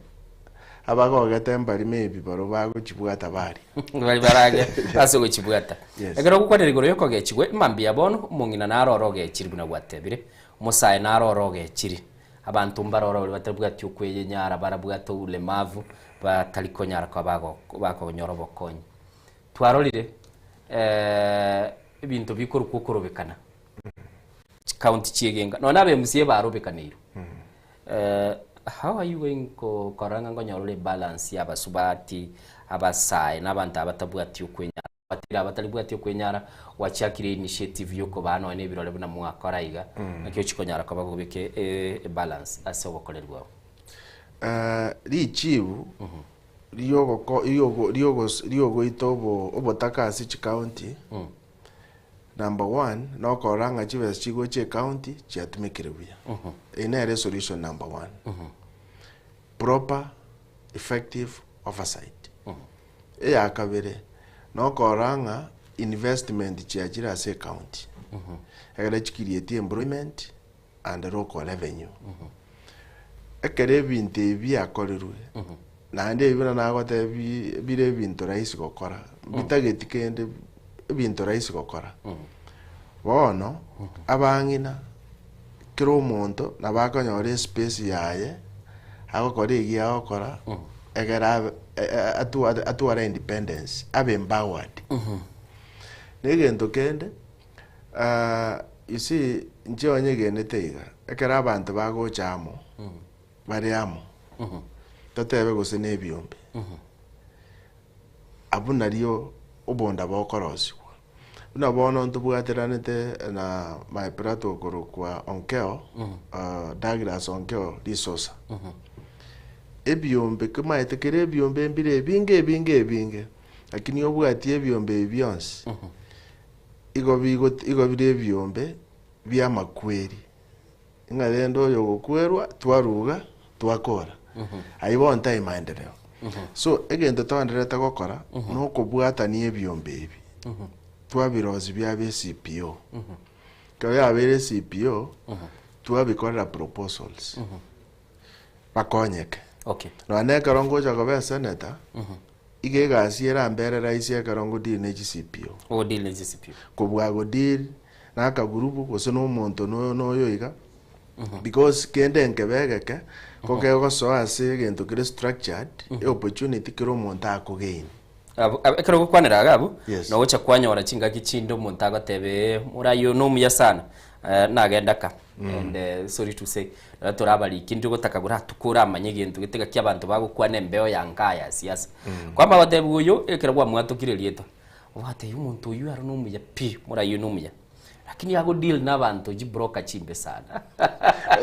abagogete mbari maybe baro bago chibwata bari bari barage aso go chibwata egero gukwanira igoro yoko gechigwe mambia bono mungina naroro gechiri buna gwatebire musaye naroro gechiri abantu mbaroro batabwa tyukweye nyara barabwa to ulemavu bataliko nyara kwa bako nyorobo konyi twarorire ibintu bikuru kukurubikana county chigenga nona be musiye barubikaniro how are you going ko koranga ngonyorole balance yabasubati abasaye nabantu abatabwati ukwenyara batira batalibwati ukwenyara wachakire initiative yoko bano ene birole buna mwaka raiga nakyo chikonyara kwa bagobeke balance ase obokorerwa richibu riogo itobo obotaka ase county number 1 no koranga chibes chigo che county chiatumikire buya ina resolution number 1 proper effective oversight ya kabere no koranga investment chiachira ase county egere chikirieti employment and local revenue ekere bintu ebi akorerwe nande ibina nagote bire bintu raisi gokora bitagetikende bintu raisi gokora bono abangina kiro monto nabakonyore space yaye agokora igi agokora egera atuara independence abe empowered negento kende you see njonye geneteiga ekera abantu bagochamo bariamo totebe gose nebyombe abunario obonda bokoroswa una bono ntubwateranete na my prato korokwa onkeo Douglas onkeo risosa ebyombe kama etekere ebyombe mbire binge lakini obwati ebyombe byonse igo bire ebyombe bya makweri ingalendo yo gukwerwa twaruga twakora ayibo ntai maendeleo so egento twandereta gokora no kubwata ni ebyombe ebi twabirozi bya CPO kaya abere CPO twabikorera proposals bakonyeke okay no ane karongo cha gobe senator ige gasiera mbere rais ya karongo di ne CPO o di ne CPO kubwa go di na ka gurubu gose no monto no yoiga because kende nkebegeke koke go so ase gento kire structured opportunity kiro monta akugain ekero gukwanira gabu no gocha kwanyora chinga kichindo montago tebe murayo no muya sana nagenda ka and sorry to say turabali kindi gotaka gura tukura amanye gintu gitega kya abantu bagukwane mbeo yankaya siasa kwamba batebu uyo ekero bwa mwatukire lieto wate yumuntu uyu ari no muya pi murayo no muya lakini yago deal n'abantu jibroka chimbe sana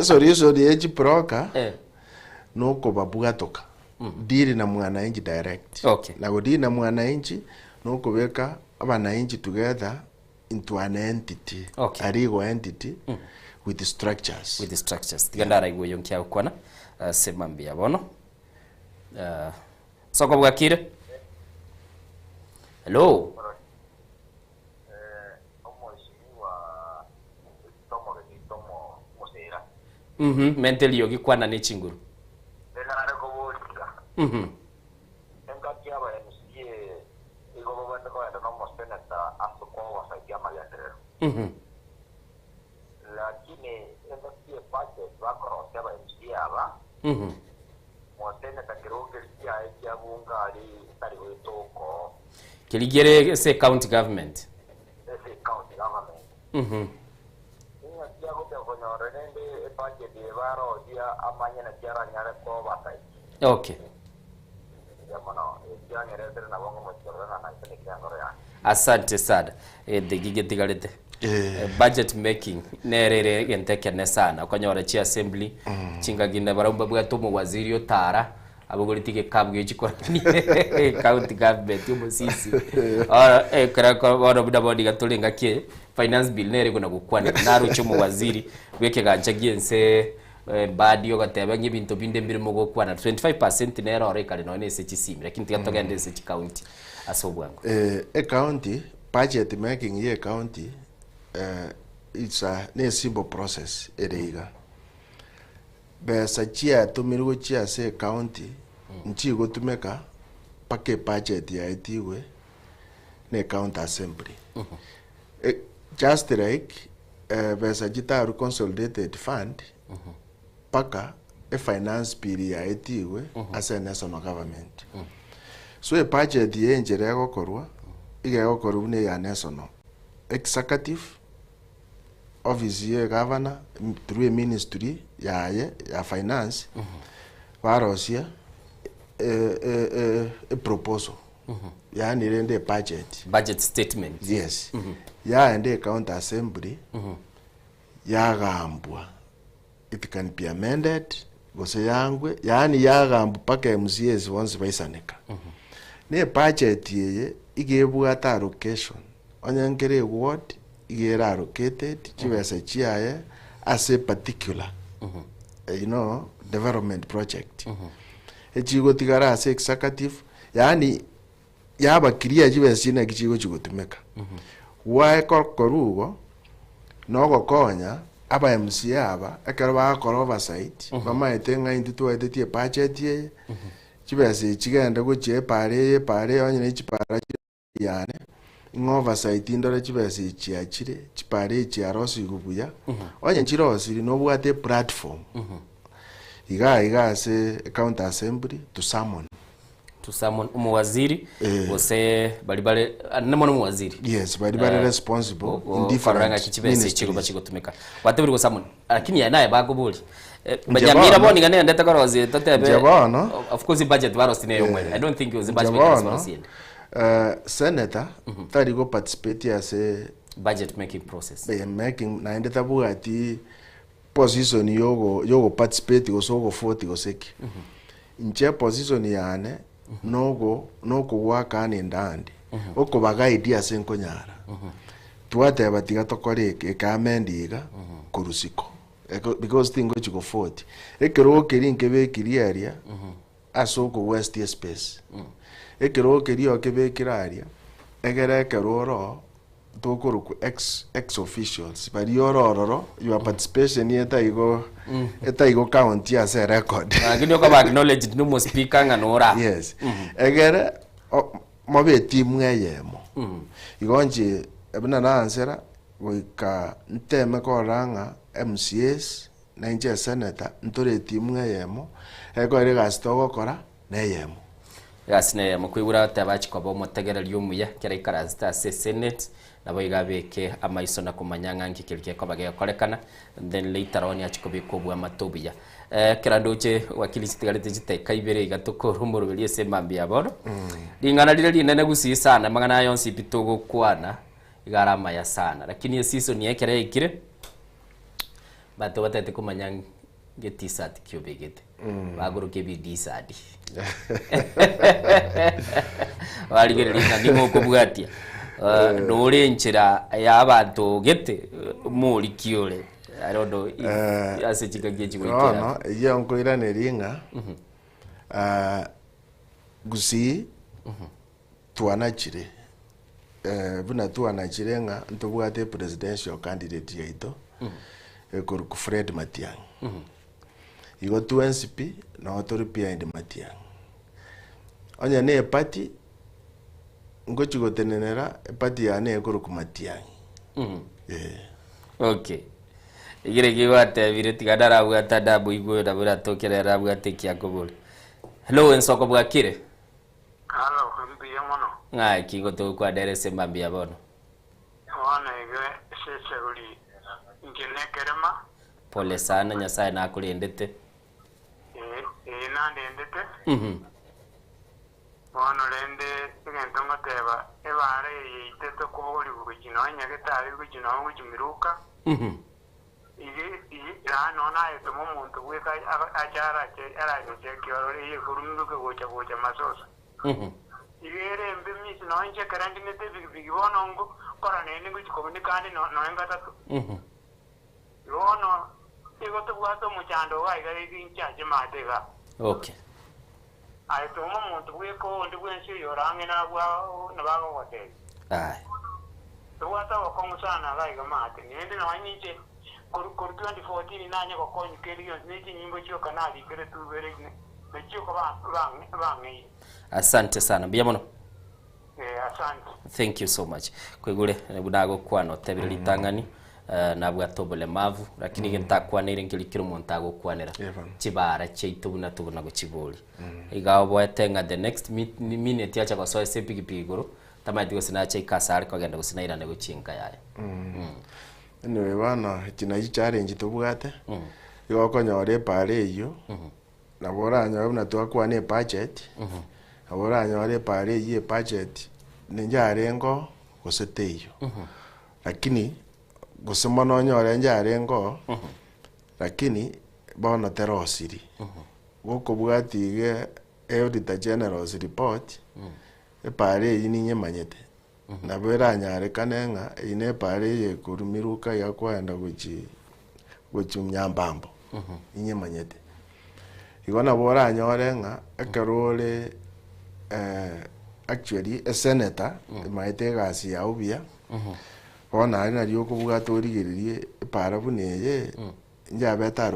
sorry eji broka no ko babugatoka deal na mwana inji direct okay na go deal na mwana inji no kubeka abananchi together into an entity, Okay. a legal entity with the structures. With the structures. Tigandara igwe yonkia ukwana semambia bono. Soko bwakire. Hello. Mentally yogi kwana ne chinguru. Lakini ndio budget wako rosia ba MCA aba. Motene takiroge sia ya bunga ali tari wetoko. Kiligere se county government. Se county government. Ina kia ko ko no renende budget de baro dia amanya na tiara nyare ko batai. Okay. Ya mono, ya nyere na bongo mo tsora na ntene kia ngore ya. Asante sana. The gige tigalete. Budget making nerere gentekene sana konyora chi assembly chinga gine barumba bwa tumu waziri otara abugolitige kabwe chikorani county government umusisi ora kara ko ora budabodi gatulinga kie finance bill nere kuna gukwana naru chumu waziri weke ganja giense badi yo gatebe ngibinto binde mbiri mugo kwana 25% nero ore kale no nese chisimira kinti gatogende se county asobwango county budget making ye county it's a simple process ereiga besa chia tumirugo chia se county nchi gotumeka pake budget ya itiwe ne county assembly just like besa jitaru consolidated fund paka a finance bill ya itiwe as a national government so a budget ye njere gokorwa ige gokorwa ne ya national executive office ye governor through a ministry ya finance warosia a proposal yani rende budget statement yes ya ende county assembly ya gambwa it can be amended gose yangwe yani ya gambu paka MCAs once baisanika ne budget ye igebwata allocation onyankere ward igera allocated chibesa chiaye as a particular development project echigo tigara as executive yani yaba kiria chibesa china kichigo chigotumeka wae korugo nogo konya aba MCA aba ekero ba koro oversight mama etenga into etetie budget ye chibesa chigende goche pare onyine chipara yani oversight indore chibese chiachire chipare chiarosi gubuya onye chirosiri no bwate platform iga se county assembly to summon umuwaziri wose bali nemo no muwaziri yes bali responsible in different ministries bachigotumeka watebiri go summon lakini yanaye bagobuli banyamira boni gane ndeta korozi totebe of course budget barosi ne yomwe I don't think it was a budget barosi senator tari go participate as a budget making process making na ndeta bugati position yogo participate go so go 40 go seki inche position yane nogo waka ni ndandi oko baga idea senko nyara tuate batiga tokoreke kamendiga kurusiko because thing go chiko 40 ekero kerinke be kiriaria asoko west space ekero kerio kebe kiraria egere keroro tokoruku ex officials bari ororo your participation eta igo county as a record agini ko acknowledge no speaker nganora yes egere mobe team ngeyemo igonje ebuna na ansera wika nteme ko ranga MCAs na inje senator ntore team ngeyemo ego ere gastogo kora neyemo gasine mukwibura tabachi kwa bomo tegereri umuya kera ikarasta senate nabo igabeke amaiso na kumanyanga nkikirike ko bage korekana then later on yachikobiko bwa matobiya kera ndoche wakili sitigarete jiteka ibere igatokoro murubiri ese mambi yaboro lingana lile linene gusi sana mangana yonsi bitogo kwana igarama ya sana lakini ye season yekere ikire bato batete kumanyanga getisat kyobegete baguruke bidisadi warigereria ngimo kubwatia ndore nchira ya abantu gete muri kiore I don't know if ase chikageji gwikira no iyo nkoira neringa gusi tuanachire buna tuanachire nga ntubwate presidential candidate yaito ku Fred Matiang'i igo tu NCP na otori pia indi Matiang'i onya ne party ngochi gotenenera party ya ne ku Matiang'i okay igire gigwate bire tigadara bwata dabu igwe da bura tokerera bwate kyakobole hello ensoko bwakire hello mbiye mono ngai kingo to kwa derese mbambia bono wana ige sese uli ngine kerema pole sana nyasaye nakulindete nandendete wana lende ngentonga teba ebare yiteto kubuli bugino nyagetaali bugino bugimiruka ige rano na yeto mumuntu weka ajara araje kyoro ye kurunduke gocha masosa igere mbimisi no nje karandi nete bigibono ngo kora nene guchikomunikane no engatatu yono igo to bwato muchando wa igare kinchaje matega okay aito mumuntu weko ndi bwensi yorange na bwa nabago hotel ai to wata wakomusana laiga mate nende na wanyinje kuru 2014 nanye ko konyu keriyo niki nyimbo chyo kanali kere tu beregne mechyo ko bangi asante sana biamono asante thank you so much kwegure bunago kwano tebire litangani nabwa tobole mavu lakini gentakwanire ngilikiro montago kwanera chibara cheito buna tubuna go chiboli igawo boetenga the next minute yacha ko so sepigipigoro tamaiti gosina cheikasari ko genda gosina irane go chinka yaye anyway bana kina challenge tubwate yo konyore pare iyo nabora nyabuna twakwane budget abora nyore pare ye budget ninjarengo goseteyo lakini gusema no nyore njarengo lakini bona terosiri goko bwatige auditor general's report pare iyi ninye manyete nabera nyare kanenga ine pare ye kurumiruka yakwenda guchumyambambo inye manyete igona bora nyorenga akarole actually a senator maite gasi ya ubia ona ari nari kuvuga torigiririe para buneye njabeta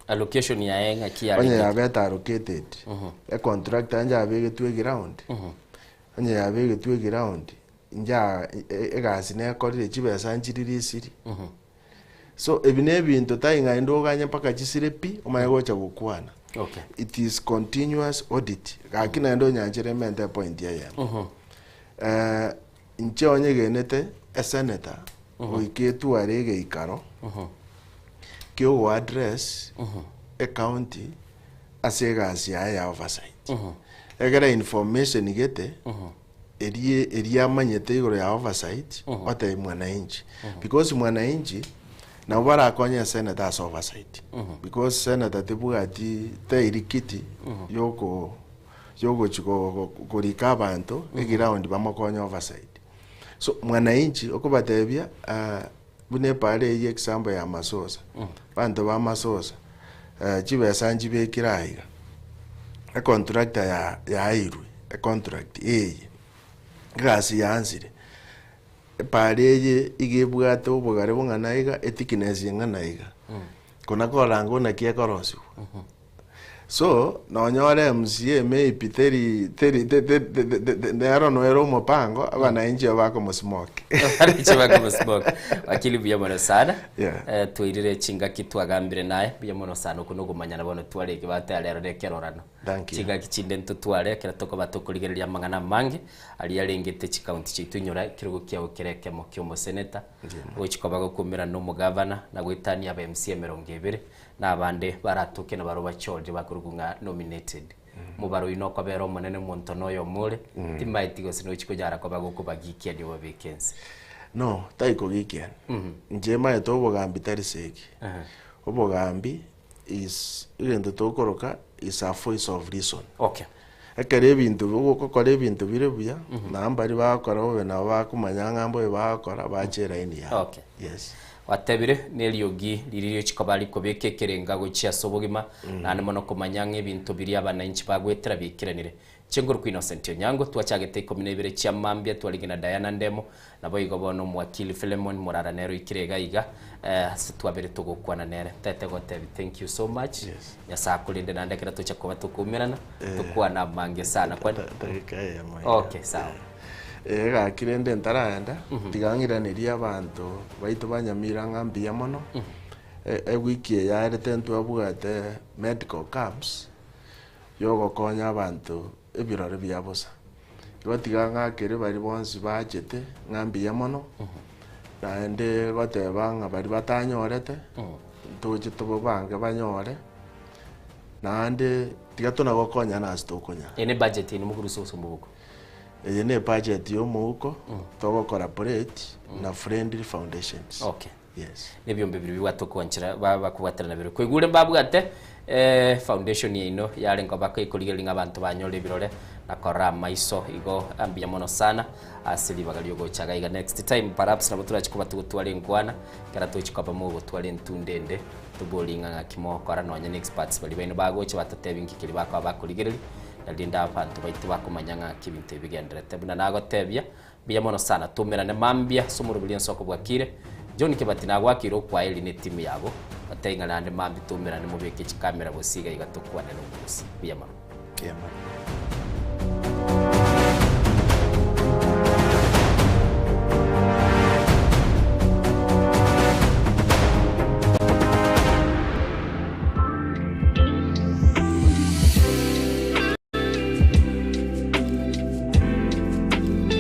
allocation ya enga kia onye yabeta allocated a contractor njabe getwe ground onye yabe getwe ground nja egasi ne korire chibesa njiriri siri so ebine bintu tayinga indoganye paka chisire pi omayegocha gukwana okay it is continuous audit gakina ndo nyanjire mente point ya nche onye genete a senator oiketu arege ikaro kyo address a county asegasi ya oversight egera information igete eria manyete igoro ya oversight ota mwananchi because mwananchi na bara konya senator as oversight because senator tebugati teirikiti yoko chiko kurika abantu egiround bamokonya oversight so mwananchi okubatebia bune pale ye example ya masosa bantu ba masosa chibesa njibe kiraiga a contractor ya airwe a contract gasi yansire pale ye igebwato bugare bunganaiga etikinesi nganaiga kuna korango na kia korosu so nonyore MCA maybe nero noero mopango abana inji bako musmoke ariche bako musmoke wakili biyamona sana tuirire chinga kitwagambire naye biyamona sana kuno gumanyana bono twaleke batalero rekerorano chinga kichinde ntutware kira toko batokurigereria mangana mange ali yarengete chikaunti chitu nyora kirugo kiawo kireke mo kyomo senator gochikoba gukumira no mugavana na gwitania ba MCA 20 na bande baratuke na baroba choje bakurugunga nominated mubaro inoko bero monene muntu noyo mure timaiti gosino chiko jara ko bagukubagikia dio vacancy no taiko gikia njema eto bogambi tariseki obogambi is irendo tokoroka is a voice of reason okay ekere ebintu gukora ebintu bire buya nambari bakora obe na bakumanya ngambo bakora bachera ini ya. Okay. Yes. Watebire neliogi liriyo chikobali kobeke kerenga gochia sobogima nane mono kumanya ebintu biri abananchi bagwetera bikiranire. Chenguru ku Innocent Onyango twachagete 12 chia mambia twaligina Diana Ndemo nabo igobono mwakili Philemon Murara nero ikirega iga twabere tugukwana nere tete gotebi. Thank you so much. Yes. Yasa kulinde na ndekera tucha kuba tukumirana tukwana mange sana kwa okay sawa. Gakirende ntaranda tigangiraniria abantu baitu banyamira ngambia mono wiki yarete ntwabugate medical camps yogokonya abantu ebirore byabusa gotiganga kere bari bonsi bachete ngambia mono naende goteba nga bari batanyorete toje tobo bange banyore naende tigatona gokonya nasi tokonya ene budget ni mukuru soso mubuko ene budget yo muko togo collaborate na friendly foundations. Okay. Yes. Nebyombe bibiri bwatokonchira bakubaterana biro kwigure mbabugate foundation yino yale ngo bakayikoligelinga abantu banyole birore nakora maiso igo ambia mono sana asili bagalio go chagaiga next time perhaps nabutura chikuba tugutwale ngwana kera tuchikaba mu butwale ntundende tubolinga ngakimo kora no nyane experts bali baino bagoche batatebingi kili bakwa bakoligereli nalinda abantu baitu bakumanya ngakibinte bigenderete buna nagotebya biya mono sana tumerane mambia somuru bulien soko bwakire John Kibati nagwakiro kwa eli ne timu yabo batenga nande mambi tumerane mubeke chikamera bosiga igatukwana no musi biya mono. Yeah, man.